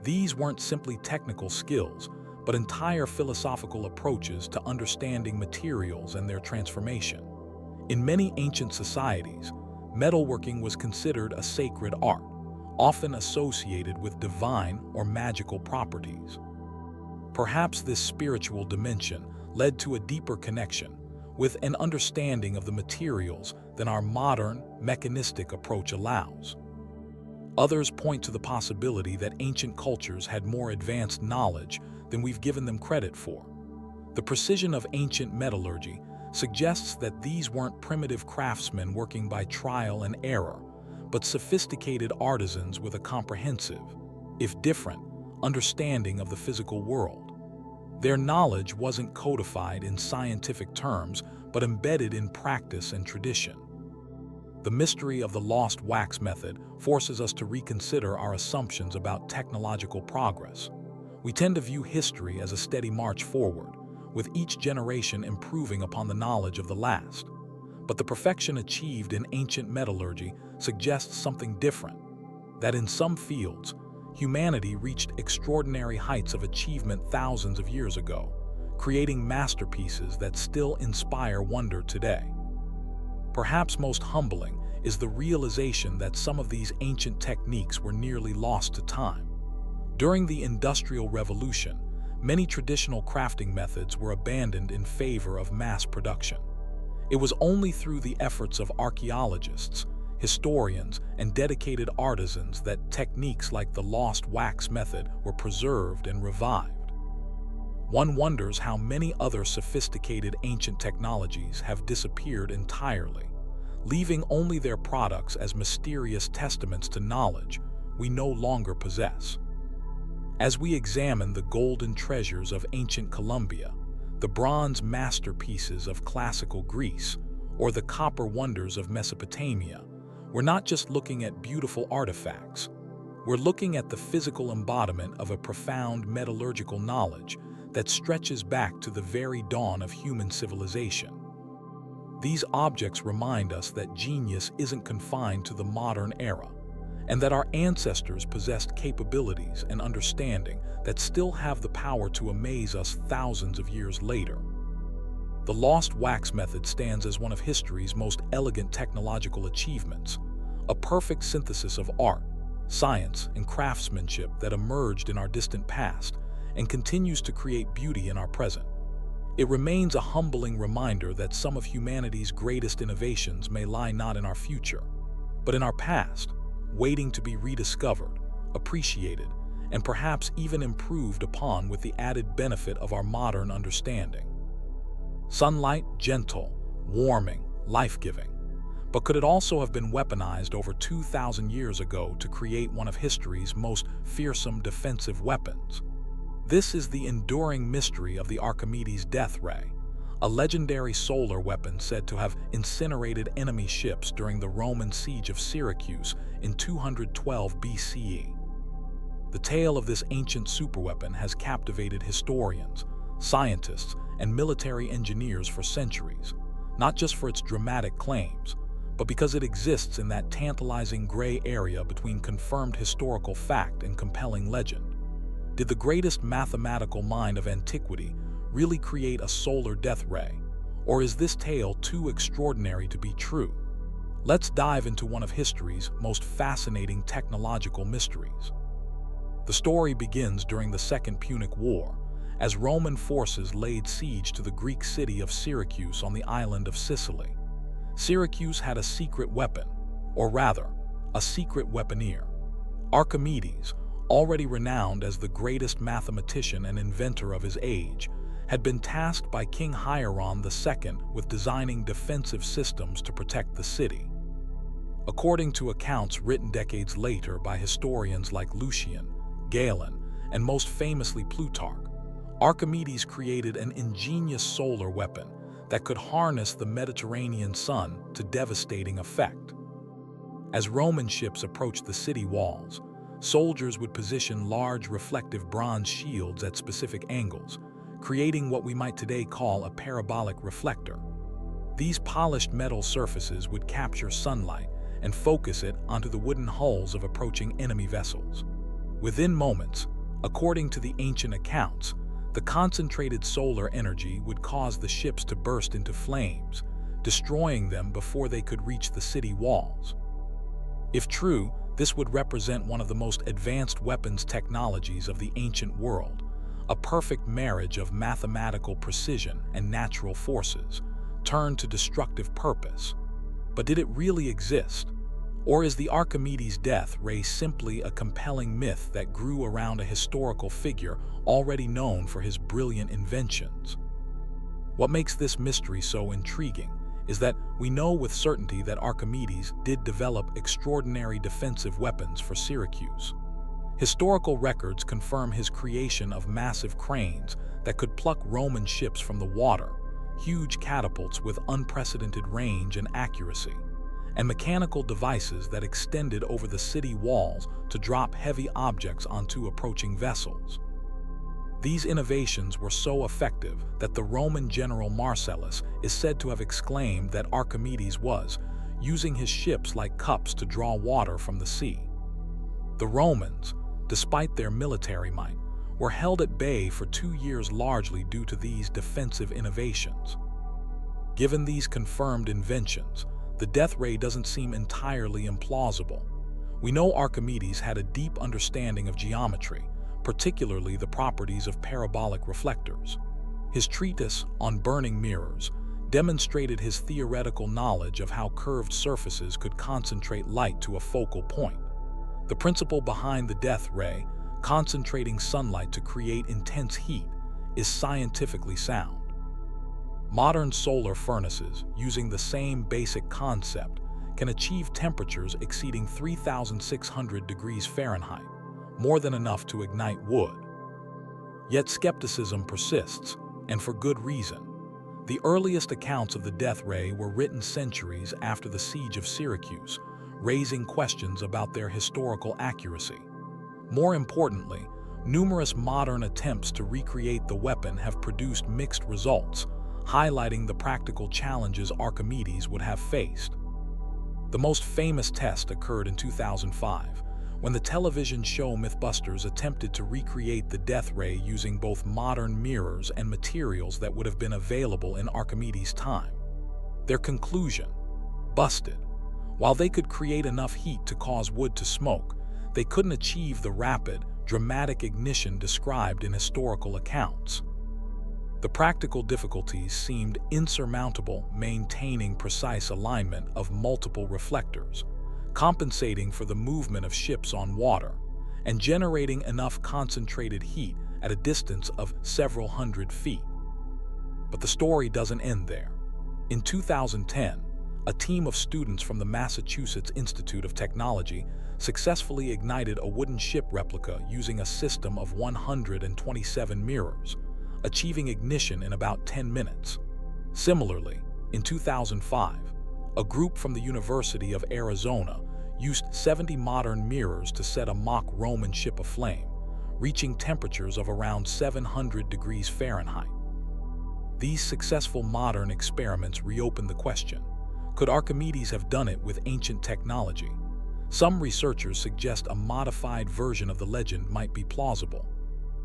These weren't simply technical skills, but entire philosophical approaches to understanding materials and their transformation. In many ancient societies, metalworking was considered a sacred art, often associated with divine or magical properties. Perhaps this spiritual dimension led to a deeper connection with an understanding of the materials than our modern, mechanistic approach allows. Others point to the possibility that ancient cultures had more advanced knowledge than we've given them credit for. The precision of ancient metallurgy suggests that these weren't primitive craftsmen working by trial and error, but sophisticated artisans with a comprehensive, if different, understanding of the physical world. Their knowledge wasn't codified in scientific terms, but embedded in practice and tradition. The mystery of the lost wax method forces us to reconsider our assumptions about technological progress. We tend to view history as a steady march forward, with each generation improving upon the knowledge of the last. But the perfection achieved in ancient metallurgy suggests something different, that in some fields, humanity reached extraordinary heights of achievement thousands of years ago, creating masterpieces that still inspire wonder today. Perhaps most humbling is the realization that some of these ancient techniques were nearly lost to time. During the Industrial Revolution, many traditional crafting methods were abandoned in favor of mass production. It was only through the efforts of archaeologists, historians, and dedicated artisans that techniques like the lost wax method were preserved and revived. One wonders how many other sophisticated ancient technologies have disappeared entirely, leaving only their products as mysterious testaments to knowledge we no longer possess. As we examine the golden treasures of ancient Columbia, the bronze masterpieces of classical Greece, or the copper wonders of Mesopotamia, we're not just looking at beautiful artifacts. We're looking at the physical embodiment of a profound metallurgical knowledge that stretches back to the very dawn of human civilization. These objects remind us that genius isn't confined to the modern era, and that our ancestors possessed capabilities and understanding that still have the power to amaze us thousands of years later. The lost wax method stands as one of history's most elegant technological achievements, a perfect synthesis of art, science, and craftsmanship that emerged in our distant past and continues to create beauty in our present. It remains a humbling reminder that some of humanity's greatest innovations may lie not in our future, but in our past, waiting to be rediscovered, appreciated, and perhaps even improved upon with the added benefit of our modern understanding. Sunlight, gentle, warming, life-giving. But could it also have been weaponized over 2,000 years ago to create one of history's most fearsome defensive weapons? This is the enduring mystery of the Archimedes' death ray, a legendary solar weapon said to have incinerated enemy ships during the Roman siege of Syracuse in 212 BCE. The tale of this ancient superweapon has captivated historians, scientists, and military engineers for centuries, not just for its dramatic claims, but because it exists in that tantalizing gray area between confirmed historical fact and compelling legend. Did the greatest mathematical mind of antiquity really create a solar death ray, or is this tale too extraordinary to be true? Let's dive into one of history's most fascinating technological mysteries. The story begins during the Second Punic War, as Roman forces laid siege to the Greek city of Syracuse on the island of Sicily. Syracuse had a secret weapon, or rather, a secret weaponeer. Archimedes, already renowned as the greatest mathematician and inventor of his age, had been tasked by King Hieron II with designing defensive systems to protect the city. According to accounts written decades later by historians like Lucian, Galen, and most famously Plutarch, Archimedes created an ingenious solar weapon that could harness the Mediterranean sun to devastating effect. As Roman ships approached the city walls, soldiers would position large reflective bronze shields at specific angles, creating what we might today call a parabolic reflector. These polished metal surfaces would capture sunlight and focus it onto the wooden hulls of approaching enemy vessels. Within moments, according to the ancient accounts, the concentrated solar energy would cause the ships to burst into flames, destroying them before they could reach the city walls. If true, this would represent one of the most advanced weapons technologies of the ancient world, a perfect marriage of mathematical precision and natural forces, turned to destructive purpose. But did it really exist? Or is the Archimedes' death ray simply a compelling myth that grew around a historical figure already known for his brilliant inventions? What makes this mystery so intriguing is that we know with certainty that Archimedes did develop extraordinary defensive weapons for Syracuse. Historical records confirm his creation of massive cranes that could pluck Roman ships from the water, huge catapults with unprecedented range and accuracy, and mechanical devices that extended over the city walls to drop heavy objects onto approaching vessels. These innovations were so effective that the Roman general Marcellus is said to have exclaimed that Archimedes was using his ships like cups to draw water from the sea. The Romans, despite their military might, were held at bay for 2 years largely due to these defensive innovations. Given these confirmed inventions, the death ray doesn't seem entirely implausible. We know Archimedes had a deep understanding of geometry, particularly the properties of parabolic reflectors. His treatise on burning mirrors demonstrated his theoretical knowledge of how curved surfaces could concentrate light to a focal point. The principle behind the death ray, concentrating sunlight to create intense heat, is scientifically sound. Modern solar furnaces, using the same basic concept, can achieve temperatures exceeding 3,600 degrees Fahrenheit, more than enough to ignite wood. Yet skepticism persists, and for good reason. The earliest accounts of the death ray were written centuries after the siege of Syracuse, raising questions about their historical accuracy. More importantly, numerous modern attempts to recreate the weapon have produced mixed results, highlighting the practical challenges Archimedes would have faced. The most famous test occurred in 2005, when the television show Mythbusters attempted to recreate the death ray using both modern mirrors and materials that would have been available in Archimedes' time. Their conclusion: busted. While they could create enough heat to cause wood to smoke, they couldn't achieve the rapid, dramatic ignition described in historical accounts. The practical difficulties seemed insurmountable, maintaining precise alignment of multiple reflectors, compensating for the movement of ships on water, and generating enough concentrated heat at a distance of several hundred feet. But the story doesn't end there. In 2010, a team of students from the Massachusetts Institute of Technology successfully ignited a wooden ship replica using a system of 127 mirrors, achieving ignition in about 10 minutes. Similarly, in 2005, a group from the University of Arizona used 70 modern mirrors to set a mock Roman ship aflame, reaching temperatures of around 700 degrees Fahrenheit. These successful modern experiments reopened the question: could Archimedes have done it with ancient technology? Some researchers suggest a modified version of the legend might be plausible.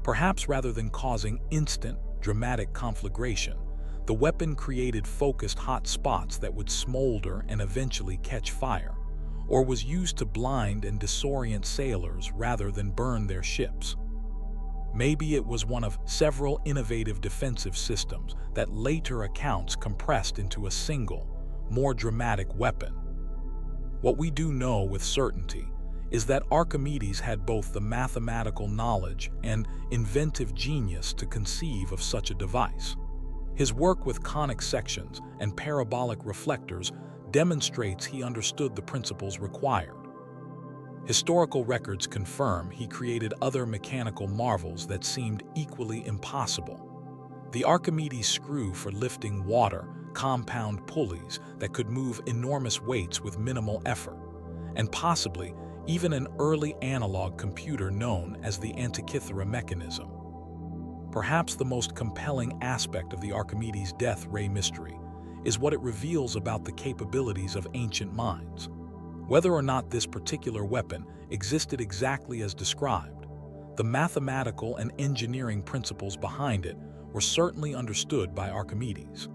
Perhaps rather than causing instant, dramatic conflagration, the weapon created focused hot spots that would smolder and eventually catch fire, or was used to blind and disorient sailors rather than burn their ships. Maybe it was one of several innovative defensive systems that later accounts compressed into a single, more dramatic weapon. What we do know with certainty is that Archimedes had both the mathematical knowledge and inventive genius to conceive of such a device. His work with conic sections and parabolic reflectors demonstrates he understood the principles required. Historical records confirm he created other mechanical marvels that seemed equally impossible. The Archimedes screw for lifting water, compound pulleys that could move enormous weights with minimal effort, and possibly even an early analog computer known as the Antikythera mechanism. Perhaps the most compelling aspect of the Archimedes death ray mystery is what it reveals about the capabilities of ancient minds. Whether or not this particular weapon existed exactly as described, the mathematical and engineering principles behind it were certainly understood by Archimedes.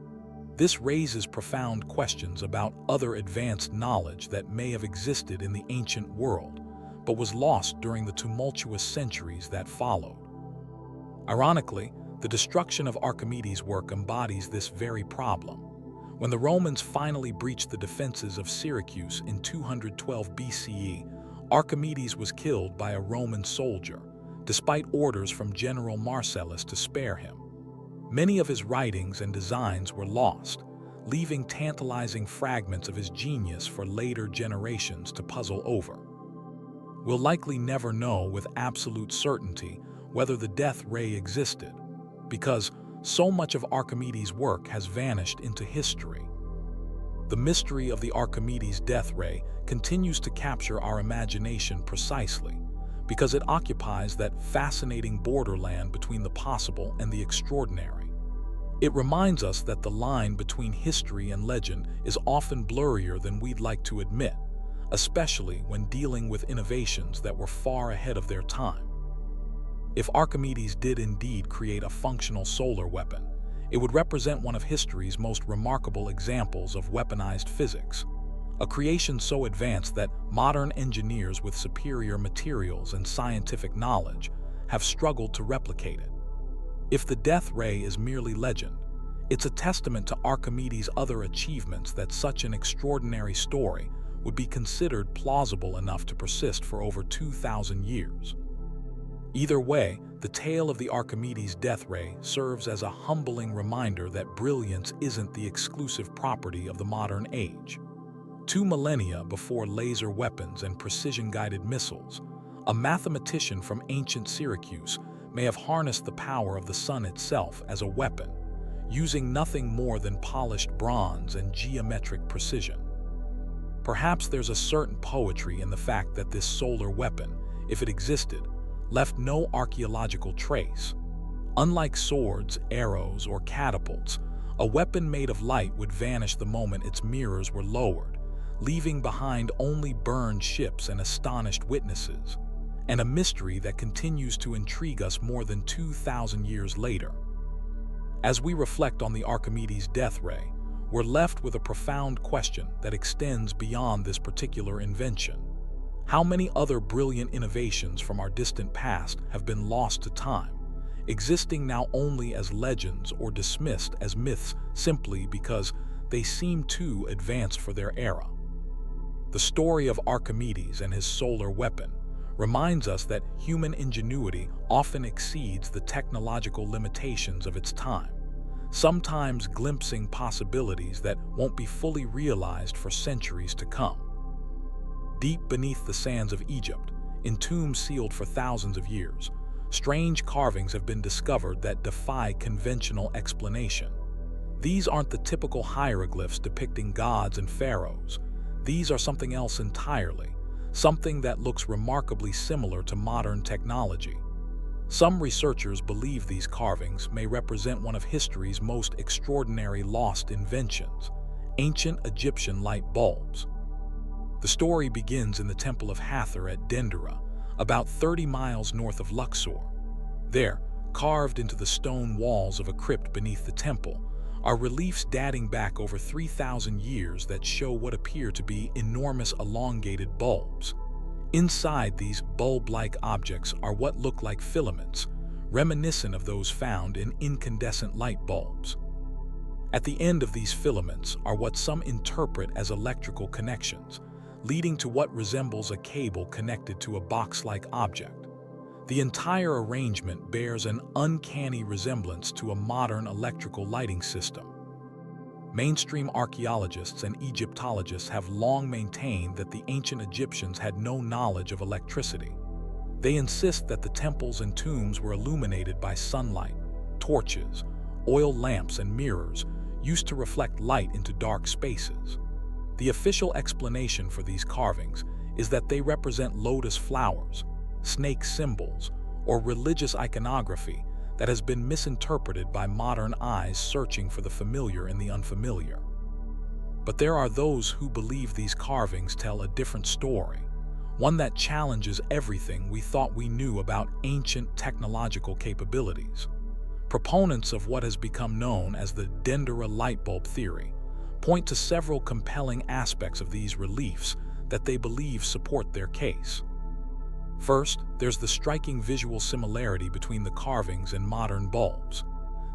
This raises profound questions about other advanced knowledge that may have existed in the ancient world, but was lost during the tumultuous centuries that followed. Ironically, the destruction of Archimedes' work embodies this very problem. When the Romans finally breached the defenses of Syracuse in 212 BCE, Archimedes was killed by a Roman soldier, despite orders from General Marcellus to spare him. Many of his writings and designs were lost, leaving tantalizing fragments of his genius for later generations to puzzle over. We'll likely never know with absolute certainty whether the death ray existed, because so much of Archimedes' work has vanished into history. The mystery of the Archimedes death ray continues to capture our imagination precisely, because it occupies that fascinating borderland between the possible and the extraordinary. It reminds us that the line between history and legend is often blurrier than we'd like to admit, especially when dealing with innovations that were far ahead of their time. If Archimedes did indeed create a functional solar weapon, it would represent one of history's most remarkable examples of weaponized physics, a creation so advanced that modern engineers with superior materials and scientific knowledge have struggled to replicate it. If the death ray is merely legend, it's a testament to Archimedes' other achievements that such an extraordinary story would be considered plausible enough to persist for over 2,000 years. Either way, the tale of the Archimedes death ray serves as a humbling reminder that brilliance isn't the exclusive property of the modern age. 2 millennia before laser weapons and precision-guided missiles, a mathematician from ancient Syracuse may have harnessed the power of the sun itself as a weapon, using nothing more than polished bronze and geometric precision. Perhaps there's a certain poetry in the fact that this solar weapon, if it existed, left no archaeological trace. Unlike swords, arrows, or catapults, a weapon made of light would vanish the moment its mirrors were lowered, leaving behind only burned ships and astonished witnesses, and a mystery that continues to intrigue us more than 2,000 years later. As we reflect on the Archimedes death ray, we're left with a profound question that extends beyond this particular invention. How many other brilliant innovations from our distant past have been lost to time, existing now only as legends or dismissed as myths simply because they seem too advanced for their era? The story of Archimedes and his solar weapon reminds us that human ingenuity often exceeds the technological limitations of its time, sometimes glimpsing possibilities that won't be fully realized for centuries to come. Deep beneath the sands of Egypt, in tombs sealed for thousands of years, strange carvings have been discovered that defy conventional explanation. These aren't the typical hieroglyphs depicting gods and pharaohs. These are something else entirely, something that looks remarkably similar to modern technology. Some researchers believe these carvings may represent one of history's most extraordinary lost inventions, ancient Egyptian light bulbs. The story begins in the Temple of Hathor at Dendera, about 30 miles north of Luxor. There, carved into the stone walls of a crypt beneath the temple, are reliefs dating back over 3,000 years that show what appear to be enormous elongated bulbs. Inside these bulb-like objects are what look like filaments, reminiscent of those found in incandescent light bulbs. At the end of these filaments are what some interpret as electrical connections, leading to what resembles a cable connected to a box-like object. The entire arrangement bears an uncanny resemblance to a modern electrical lighting system. Mainstream archaeologists and Egyptologists have long maintained that the ancient Egyptians had no knowledge of electricity. They insist that the temples and tombs were illuminated by sunlight, torches, oil lamps, and mirrors used to reflect light into dark spaces. The official explanation for these carvings is that they represent lotus flowers, snake symbols, or religious iconography that has been misinterpreted by modern eyes searching for the familiar in the unfamiliar. But there are those who believe these carvings tell a different story, one that challenges everything we thought we knew about ancient technological capabilities. Proponents of what has become known as the Dendera light bulb theory point to several compelling aspects of these reliefs that they believe support their case. First, there's the striking visual similarity between the carvings and modern bulbs.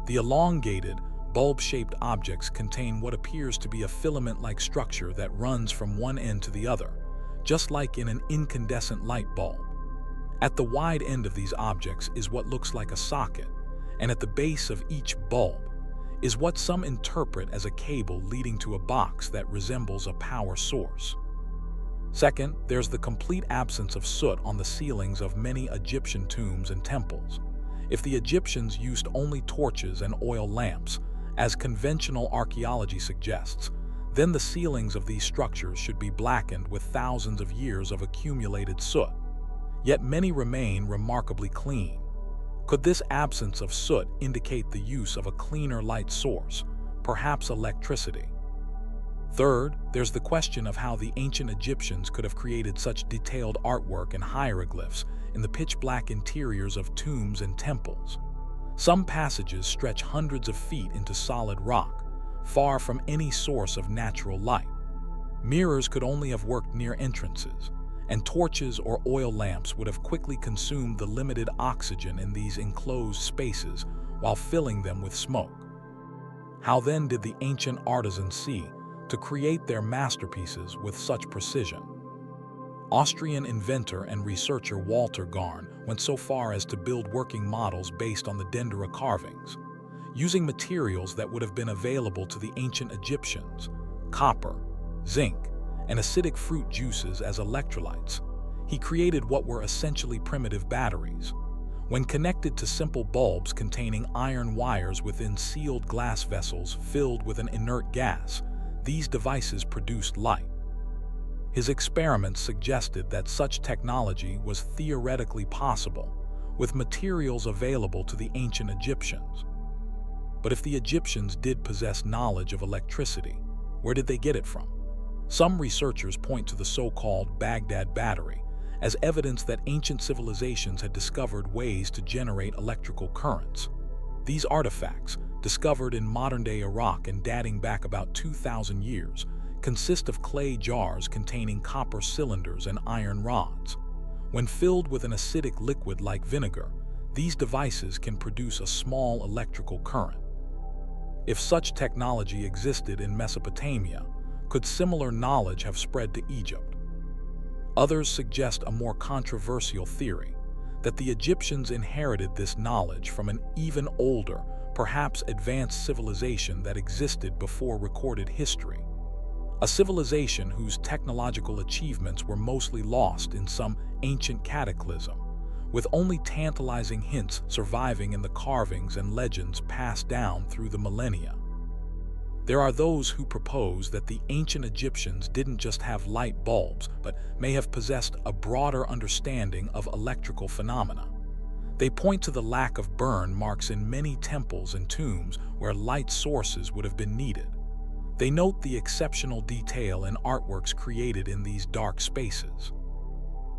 The elongated, bulb-shaped objects contain what appears to be a filament-like structure that runs from one end to the other, just like in an incandescent light bulb. At the wide end of these objects is what looks like a socket, and at the base of each bulb is what some interpret as a cable leading to a box that resembles a power source. Second, there's the complete absence of soot on the ceilings of many Egyptian tombs and temples. If the Egyptians used only torches and oil lamps, as conventional archaeology suggests, then the ceilings of these structures should be blackened with thousands of years of accumulated soot. Yet many remain remarkably clean. Could this absence of soot indicate the use of a cleaner light source, perhaps electricity? Third, there's the question of how the ancient Egyptians could have created such detailed artwork and hieroglyphs in the pitch-black interiors of tombs and temples. Some passages stretch hundreds of feet into solid rock, far from any source of natural light. Mirrors could only have worked near entrances, and torches or oil lamps would have quickly consumed the limited oxygen in these enclosed spaces while filling them with smoke. How then did the ancient artisans see to create their masterpieces with such precision? Austrian inventor and researcher Walter Garn went so far as to build working models based on the Dendera carvings. Using materials that would have been available to the ancient Egyptians, copper, zinc, and acidic fruit juices as electrolytes, he created what were essentially primitive batteries. When connected to simple bulbs containing iron wires within sealed glass vessels filled with an inert gas, these devices produced light. His experiments suggested that such technology was theoretically possible, with materials available to the ancient Egyptians. But if the Egyptians did possess knowledge of electricity, where did they get it from? Some researchers point to the so-called Baghdad Battery as evidence that ancient civilizations had discovered ways to generate electrical currents. These artifacts, discovered in modern-day Iraq and dating back about 2,000 years, consist of clay jars containing copper cylinders and iron rods. When filled with an acidic liquid like vinegar, these devices can produce a small electrical current. If such technology existed in Mesopotamia, could similar knowledge have spread to Egypt? Others suggest a more controversial theory, that the Egyptians inherited this knowledge from an even older, perhaps advanced civilization that existed before recorded history. A civilization whose technological achievements were mostly lost in some ancient cataclysm, with only tantalizing hints surviving in the carvings and legends passed down through the millennia. There are those who propose that the ancient Egyptians didn't just have light bulbs, but may have possessed a broader understanding of electrical phenomena. They point to the lack of burn marks in many temples and tombs where light sources would have been needed. They note the exceptional detail and artworks created in these dark spaces.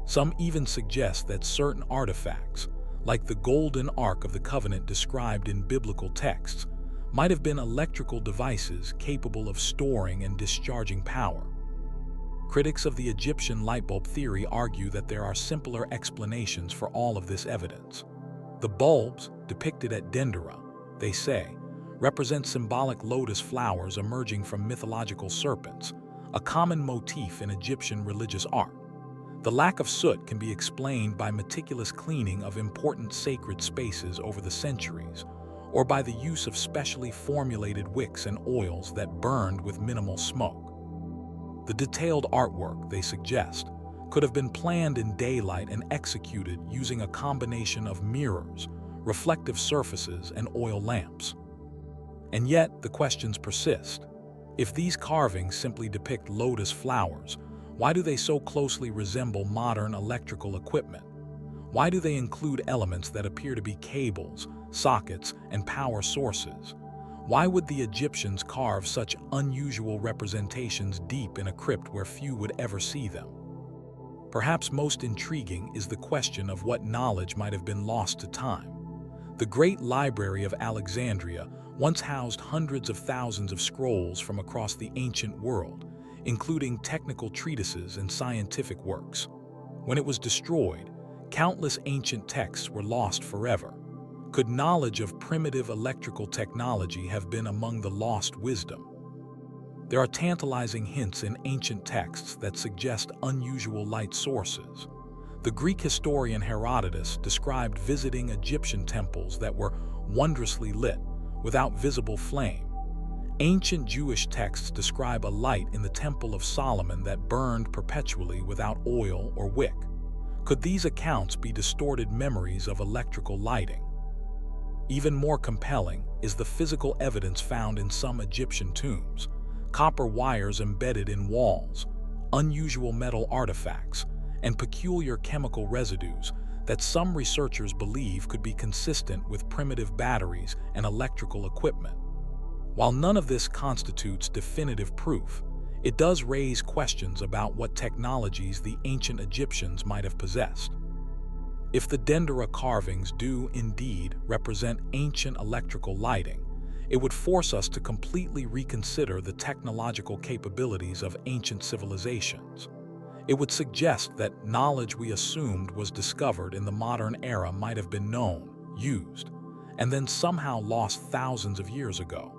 Some even suggest that certain artifacts, like the Golden Ark of the Covenant described in biblical texts, might have been electrical devices capable of storing and discharging power. Critics of the Egyptian lightbulb theory argue that there are simpler explanations for all of this evidence. The bulbs, depicted at Dendera, they say, represent symbolic lotus flowers emerging from mythological serpents, a common motif in Egyptian religious art. The lack of soot can be explained by meticulous cleaning of important sacred spaces over the centuries, or by the use of specially formulated wicks and oils that burned with minimal smoke. The detailed artwork, they suggest, could have been planned in daylight and executed using a combination of mirrors, reflective surfaces, and oil lamps. And yet, the questions persist. If these carvings simply depict lotus flowers, why do they so closely resemble modern electrical equipment? Why do they include elements that appear to be cables, sockets, and power sources? Why would the Egyptians carve such unusual representations deep in a crypt where few would ever see them? Perhaps most intriguing is the question of what knowledge might have been lost to time. The Great Library of Alexandria once housed hundreds of thousands of scrolls from across the ancient world, including technical treatises and scientific works. When it was destroyed, countless ancient texts were lost forever. Could knowledge of primitive electrical technology have been among the lost wisdom? There are tantalizing hints in ancient texts that suggest unusual light sources. The Greek historian Herodotus described visiting Egyptian temples that were wondrously lit, without visible flame. Ancient Jewish texts describe a light in the Temple of Solomon that burned perpetually without oil or wick. Could these accounts be distorted memories of electrical lighting? Even more compelling is the physical evidence found in some Egyptian tombs: copper wires embedded in walls, unusual metal artifacts, and peculiar chemical residues that some researchers believe could be consistent with primitive batteries and electrical equipment. While none of this constitutes definitive proof, it does raise questions about what technologies the ancient Egyptians might have possessed. If the Dendera carvings do indeed represent ancient electrical lighting, it would force us to completely reconsider the technological capabilities of ancient civilizations. It would suggest that knowledge we assumed was discovered in the modern era might have been known, used, and then somehow lost thousands of years ago.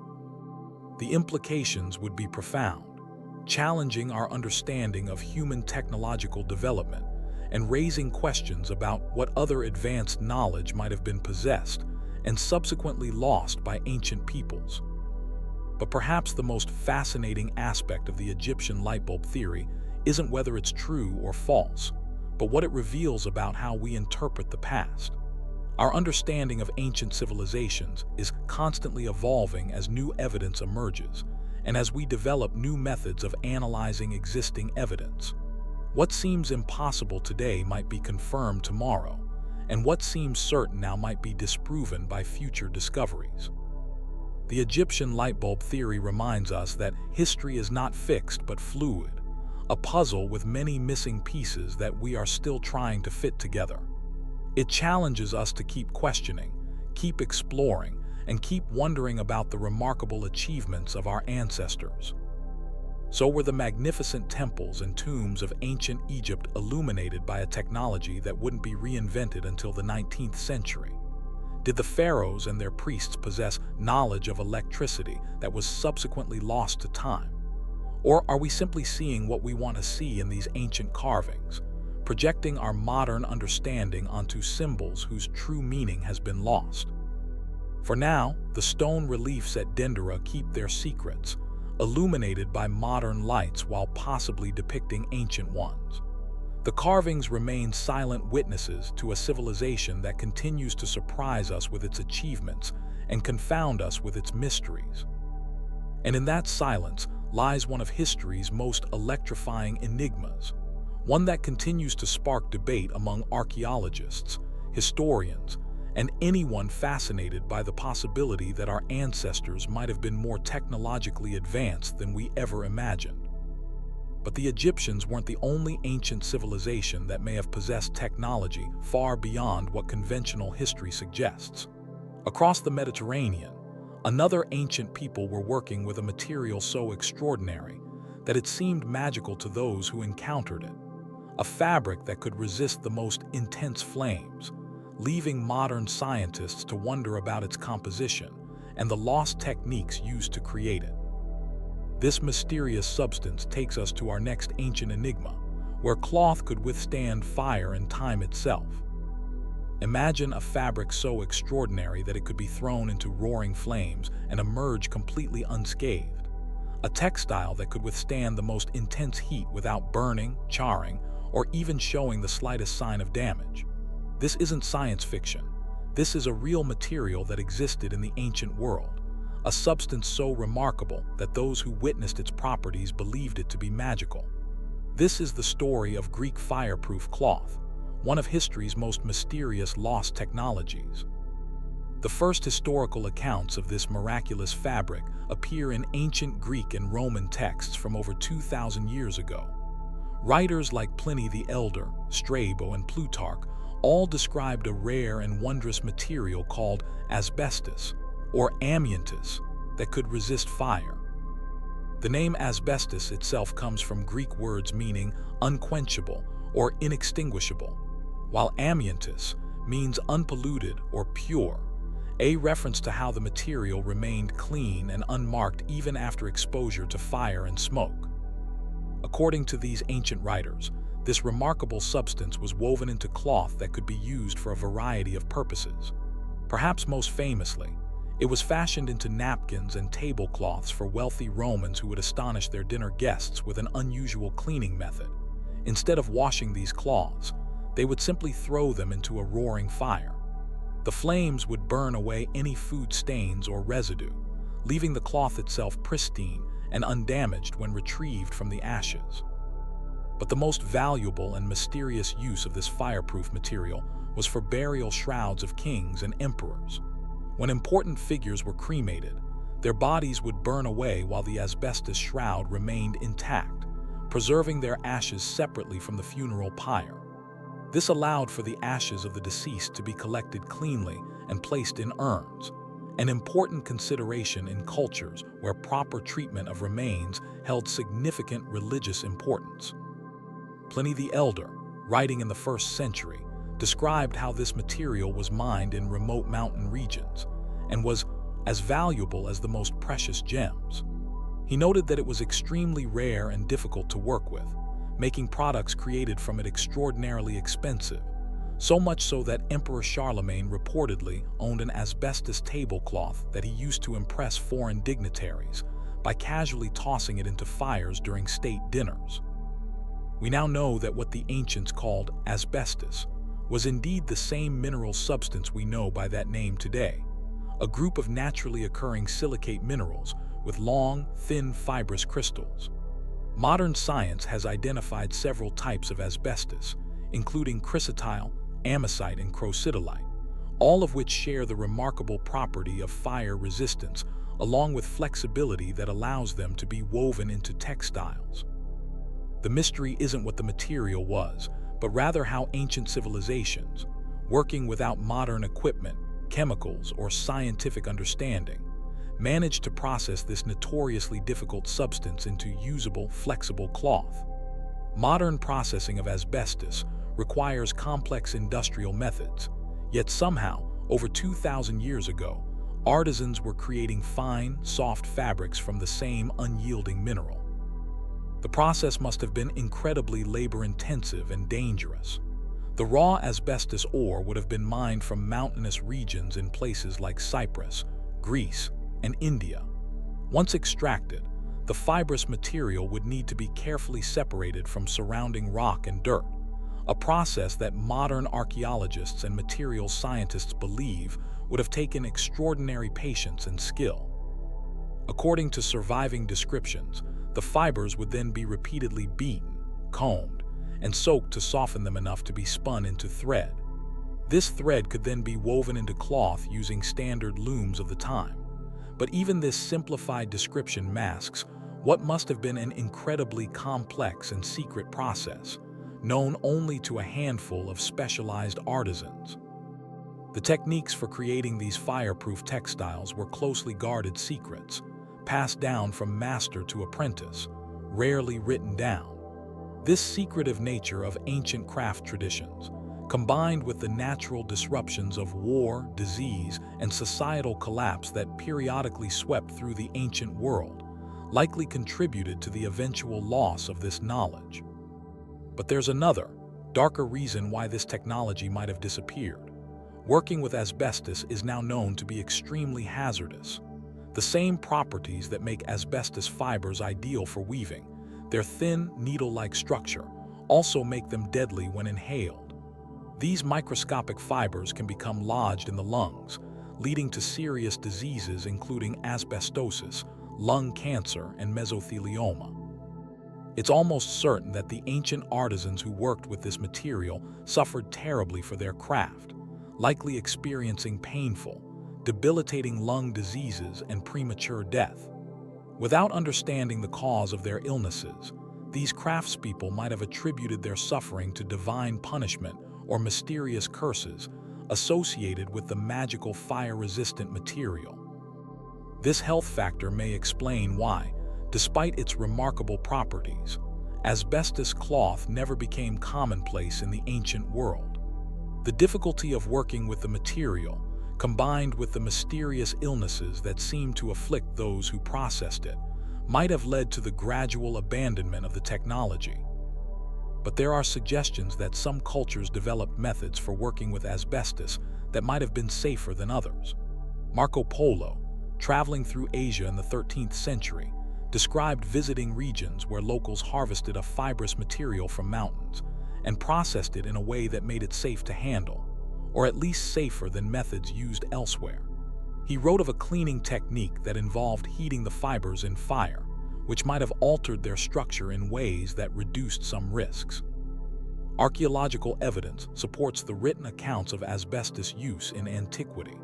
The implications would be profound, challenging our understanding of human technological development and raising questions about what other advanced knowledge might have been possessed and subsequently lost by ancient peoples. But perhaps the most fascinating aspect of the Egyptian lightbulb theory isn't whether it's true or false, but what it reveals about how we interpret the past. Our understanding of ancient civilizations is constantly evolving as new evidence emerges, and as we develop new methods of analyzing existing evidence. What seems impossible today might be confirmed tomorrow, and what seems certain now might be disproven by future discoveries. The Egyptian lightbulb theory reminds us that history is not fixed but fluid, a puzzle with many missing pieces that we are still trying to fit together. It challenges us to keep questioning, keep exploring, and keep wondering about the remarkable achievements of our ancestors. So were the magnificent temples and tombs of ancient Egypt illuminated by a technology that wouldn't be reinvented until the 19th century? Did the pharaohs and their priests possess knowledge of electricity that was subsequently lost to time? Or are we simply seeing what we want to see in these ancient carvings, projecting our modern understanding onto symbols whose true meaning has been lost? For now, the stone reliefs at Dendera keep their secrets, illuminated by modern lights while possibly depicting ancient ones. The carvings remain silent witnesses to a civilization that continues to surprise us with its achievements and confound us with its mysteries. And in that silence lies one of history's most electrifying enigmas, one that continues to spark debate among archaeologists, historians, and anyone fascinated by the possibility that our ancestors might have been more technologically advanced than we ever imagined. But the Egyptians weren't the only ancient civilization that may have possessed technology far beyond what conventional history suggests. Across the Mediterranean, another ancient people were working with a material so extraordinary that it seemed magical to those who encountered it, a fabric that could resist the most intense flames, leaving modern scientists to wonder about its composition and the lost techniques used to create it. This mysterious substance takes us to our next ancient enigma, where cloth could withstand fire and time itself. Imagine a fabric so extraordinary that it could be thrown into roaring flames and emerge completely unscathed. A textile that could withstand the most intense heat without burning, charring, or even showing the slightest sign of damage. This isn't science fiction. This is a real material that existed in the ancient world, a substance so remarkable that those who witnessed its properties believed it to be magical. This is the story of Greek fireproof cloth, one of history's most mysterious lost technologies. The first historical accounts of this miraculous fabric appear in ancient Greek and Roman texts from over 2,000 years ago. Writers like Pliny the Elder, Strabo, and Plutarch all described a rare and wondrous material called asbestos, or amiantus, that could resist fire. The name asbestos itself comes from Greek words meaning unquenchable or inextinguishable, while amiantus means unpolluted or pure, a reference to how the material remained clean and unmarked even after exposure to fire and smoke. According to these ancient writers, this remarkable substance was woven into cloth that could be used for a variety of purposes. Perhaps most famously, it was fashioned into napkins and tablecloths for wealthy Romans who would astonish their dinner guests with an unusual cleaning method. Instead of washing these cloths, they would simply throw them into a roaring fire. The flames would burn away any food stains or residue, leaving the cloth itself pristine and undamaged when retrieved from the ashes. But the most valuable and mysterious use of this fireproof material was for burial shrouds of kings and emperors. When important figures were cremated, their bodies would burn away while the asbestos shroud remained intact, preserving their ashes separately from the funeral pyre. This allowed for the ashes of the deceased to be collected cleanly and placed in urns, an important consideration in cultures where proper treatment of remains held significant religious importance. Pliny the Elder, writing in the 1st century, described how this material was mined in remote mountain regions and was as valuable as the most precious gems. He noted that it was extremely rare and difficult to work with, making products created from it extraordinarily expensive, so much so that Emperor Charlemagne reportedly owned an asbestos tablecloth that he used to impress foreign dignitaries by casually tossing it into fires during state dinners. We now know that what the ancients called asbestos was indeed the same mineral substance we know by that name today, a group of naturally occurring silicate minerals with long, thin, fibrous crystals. Modern science has identified several types of asbestos, including chrysotile, amosite, and crocidolite, all of which share the remarkable property of fire resistance, along with flexibility that allows them to be woven into textiles. The mystery isn't what the material was, but rather how ancient civilizations, working without modern equipment, chemicals, or scientific understanding, managed to process this notoriously difficult substance into usable, flexible cloth. Modern processing of asbestos requires complex industrial methods, yet somehow, over 2,000 years ago, artisans were creating fine, soft fabrics from the same unyielding mineral. The process must have been incredibly labor-intensive and dangerous. The raw asbestos ore would have been mined from mountainous regions in places like Cyprus, Greece, and India. Once extracted, the fibrous material would need to be carefully separated from surrounding rock and dirt, a process that modern archaeologists and materials scientists believe would have taken extraordinary patience and skill. According to surviving descriptions, the fibers would then be repeatedly beaten, combed, and soaked to soften them enough to be spun into thread. This thread could then be woven into cloth using standard looms of the time. But even this simplified description masks what must have been an incredibly complex and secret process, known only to a handful of specialized artisans. The techniques for creating these fireproof textiles were closely guarded secrets, passed down from master to apprentice, rarely written down. This secretive nature of ancient craft traditions, combined with the natural disruptions of war, disease, and societal collapse that periodically swept through the ancient world, likely contributed to the eventual loss of this knowledge. But there's another, darker reason why this technology might have disappeared. Working with asbestos is now known to be extremely hazardous. The same properties that make asbestos fibers ideal for weaving, their thin, needle-like structure, also make them deadly when inhaled. These microscopic fibers can become lodged in the lungs, leading to serious diseases including asbestosis, lung cancer, and mesothelioma. It's almost certain that the ancient artisans who worked with this material suffered terribly for their craft, likely experiencing painful, debilitating lung diseases and premature death. Without understanding the cause of their illnesses, these craftspeople might have attributed their suffering to divine punishment or mysterious curses associated with the magical fire-resistant material. This health factor may explain why, despite its remarkable properties, asbestos cloth never became commonplace in the ancient world. The difficulty of working with the material, combined with the mysterious illnesses that seemed to afflict those who processed it, might have led to the gradual abandonment of the technology. But there are suggestions that some cultures developed methods for working with asbestos that might have been safer than others. Marco Polo, traveling through Asia in the 13th century, described visiting regions where locals harvested a fibrous material from mountains and processed it in a way that made it safe to handle, or at least safer than methods used elsewhere. He wrote of a cleaning technique that involved heating the fibers in fire, which might have altered their structure in ways that reduced some risks. Archaeological evidence supports the written accounts of asbestos use in antiquity.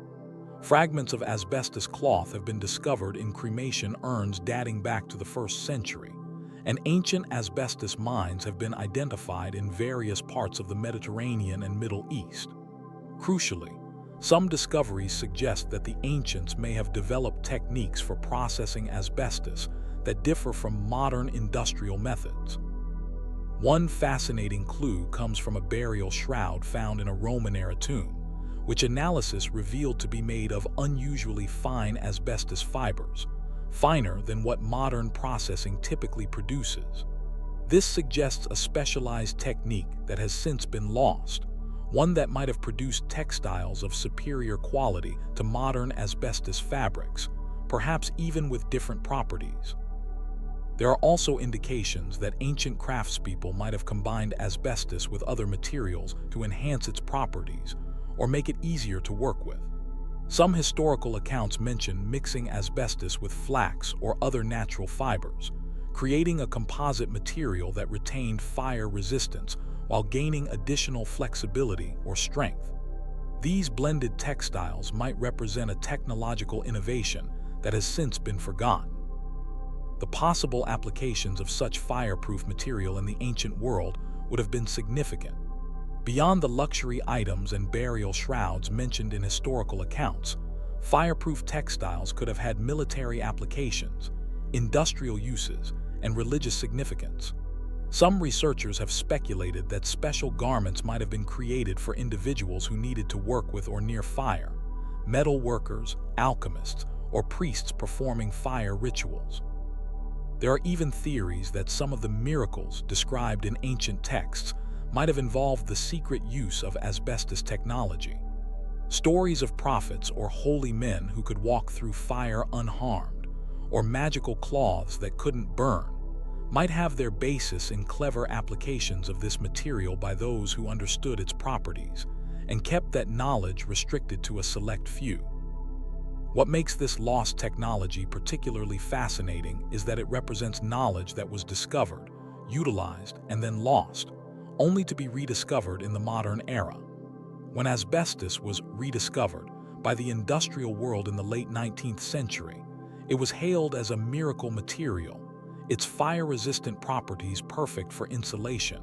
Fragments of asbestos cloth have been discovered in cremation urns dating back to the 1st century, and ancient asbestos mines have been identified in various parts of the Mediterranean and Middle East. Crucially, some discoveries suggest that the ancients may have developed techniques for processing asbestos that differ from modern industrial methods. One fascinating clue comes from a burial shroud found in a Roman-era tomb, which analysis revealed to be made of unusually fine asbestos fibers, finer than what modern processing typically produces. This suggests a specialized technique that has since been lost, one that might have produced textiles of superior quality to modern asbestos fabrics, perhaps even with different properties. There are also indications that ancient craftspeople might have combined asbestos with other materials to enhance its properties or make it easier to work with. Some historical accounts mention mixing asbestos with flax or other natural fibers, creating a composite material that retained fire resistance while gaining additional flexibility or strength. These blended textiles might represent a technological innovation that has since been forgotten. The possible applications of such fireproof material in the ancient world would have been significant. Beyond the luxury items and burial shrouds mentioned in historical accounts, fireproof textiles could have had military applications, industrial uses, and religious significance. Some researchers have speculated that special garments might have been created for individuals who needed to work with or near fire, metal workers, alchemists, or priests performing fire rituals. There are even theories that some of the miracles described in ancient texts might have involved the secret use of asbestos technology. Stories of prophets or holy men who could walk through fire unharmed, or magical cloths that couldn't burn, might have their basis in clever applications of this material by those who understood its properties and kept that knowledge restricted to a select few. What makes this lost technology particularly fascinating is that it represents knowledge that was discovered, utilized, and then lost, only to be rediscovered in the modern era. When asbestos was rediscovered by the industrial world in the late 19th century, it was hailed as a miracle material, its fire-resistant properties perfect for insulation,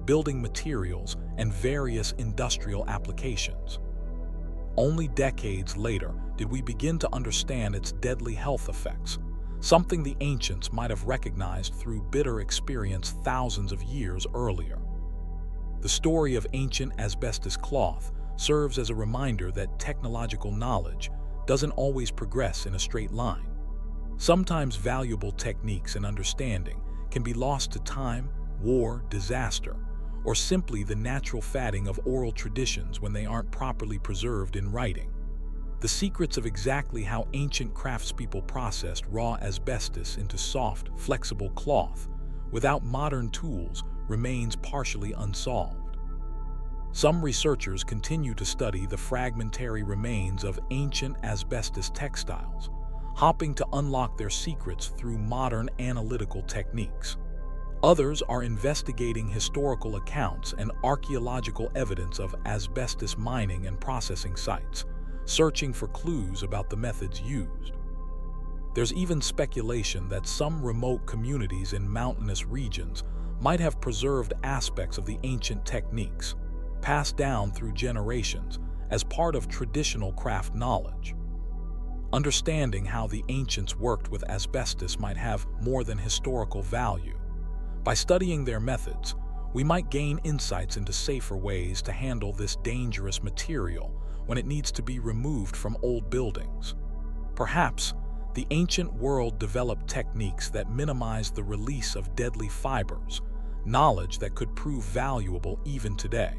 building materials, and various industrial applications. Only decades later did we begin to understand its deadly health effects, something the ancients might have recognized through bitter experience thousands of years earlier. The story of ancient asbestos cloth serves as a reminder that technological knowledge doesn't always progress in a straight line. Sometimes valuable techniques and understanding can be lost to time, war, disaster, or simply the natural fading of oral traditions when they aren't properly preserved in writing. The secrets of exactly how ancient craftspeople processed raw asbestos into soft, flexible cloth without modern tools remains partially unsolved. Some researchers continue to study the fragmentary remains of ancient asbestos textiles, hoping to unlock their secrets through modern analytical techniques. Others are investigating historical accounts and archaeological evidence of asbestos mining and processing sites, searching for clues about the methods used. There's even speculation that some remote communities in mountainous regions might have preserved aspects of the ancient techniques, passed down through generations as part of traditional craft knowledge. Understanding how the ancients worked with asbestos might have more than historical value. By studying their methods, we might gain insights into safer ways to handle this dangerous material when it needs to be removed from old buildings. Perhaps the ancient world developed techniques that minimized the release of deadly fibers, knowledge that could prove valuable even today.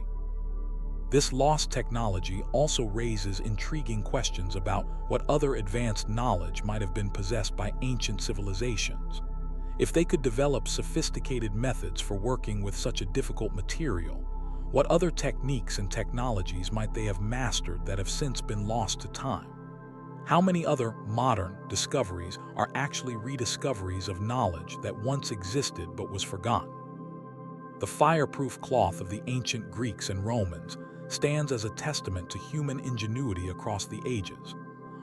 This lost technology also raises intriguing questions about what other advanced knowledge might have been possessed by ancient civilizations. If they could develop sophisticated methods for working with such a difficult material, what other techniques and technologies might they have mastered that have since been lost to time? How many other modern discoveries are actually rediscoveries of knowledge that once existed but was forgotten? The fireproof cloth of the ancient Greeks and Romans stands as a testament to human ingenuity across the ages,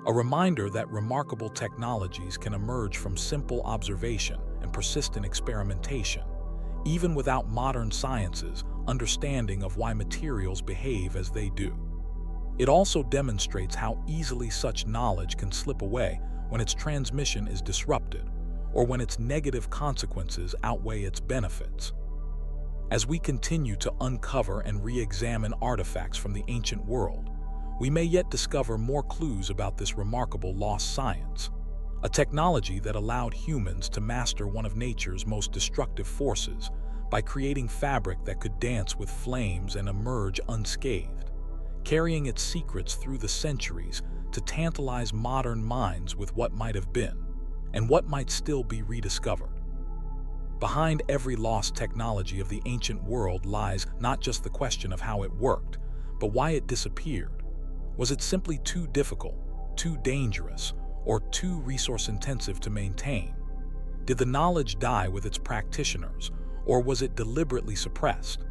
a reminder that remarkable technologies can emerge from simple observation and persistent experimentation, even without modern science's understanding of why materials behave as they do. It also demonstrates how easily such knowledge can slip away when its transmission is disrupted, or when its negative consequences outweigh its benefits. As we continue to uncover and re-examine artifacts from the ancient world, we may yet discover more clues about this remarkable lost science, a technology that allowed humans to master one of nature's most destructive forces by creating fabric that could dance with flames and emerge unscathed, carrying its secrets through the centuries to tantalize modern minds with what might have been and what might still be rediscovered. Behind every lost technology of the ancient world lies not just the question of how it worked, but why it disappeared. Was it simply too difficult, too dangerous, or too resource-intensive to maintain? Did the knowledge die with its practitioners, or was it deliberately suppressed?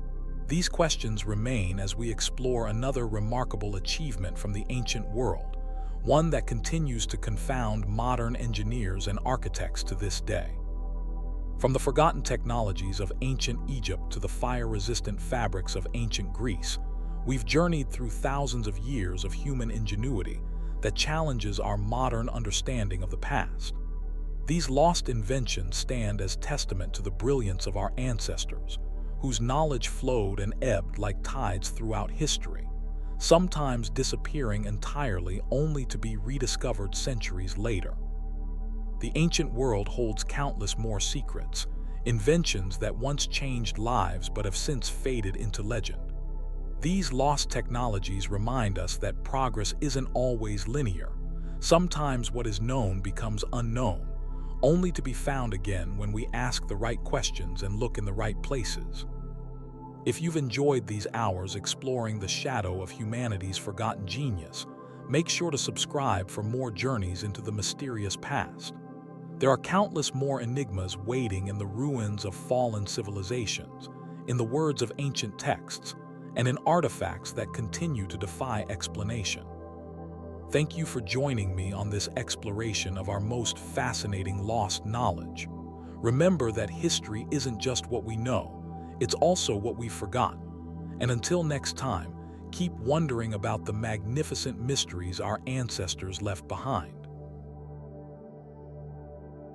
These questions remain as we explore another remarkable achievement from the ancient world, one that continues to confound modern engineers and architects to this day. From the forgotten technologies of ancient Egypt to the fire-resistant fabrics of ancient Greece, we've journeyed through thousands of years of human ingenuity that challenges our modern understanding of the past. These lost inventions stand as testament to the brilliance of our ancestors, whose knowledge flowed and ebbed like tides throughout history, sometimes disappearing entirely only to be rediscovered centuries later. The ancient world holds countless more secrets, inventions that once changed lives but have since faded into legend. These lost technologies remind us that progress isn't always linear. Sometimes what is known becomes unknown, only to be found again when we ask the right questions and look in the right places. If you've enjoyed these hours exploring the shadow of humanity's forgotten genius, make sure to subscribe for more journeys into the mysterious past. There are countless more enigmas waiting in the ruins of fallen civilizations, in the words of ancient texts, and in artifacts that continue to defy explanation. Thank you for joining me on this exploration of our most fascinating lost knowledge. Remember that history isn't just what we know, it's also what we've forgotten. And until next time, keep wondering about the magnificent mysteries our ancestors left behind.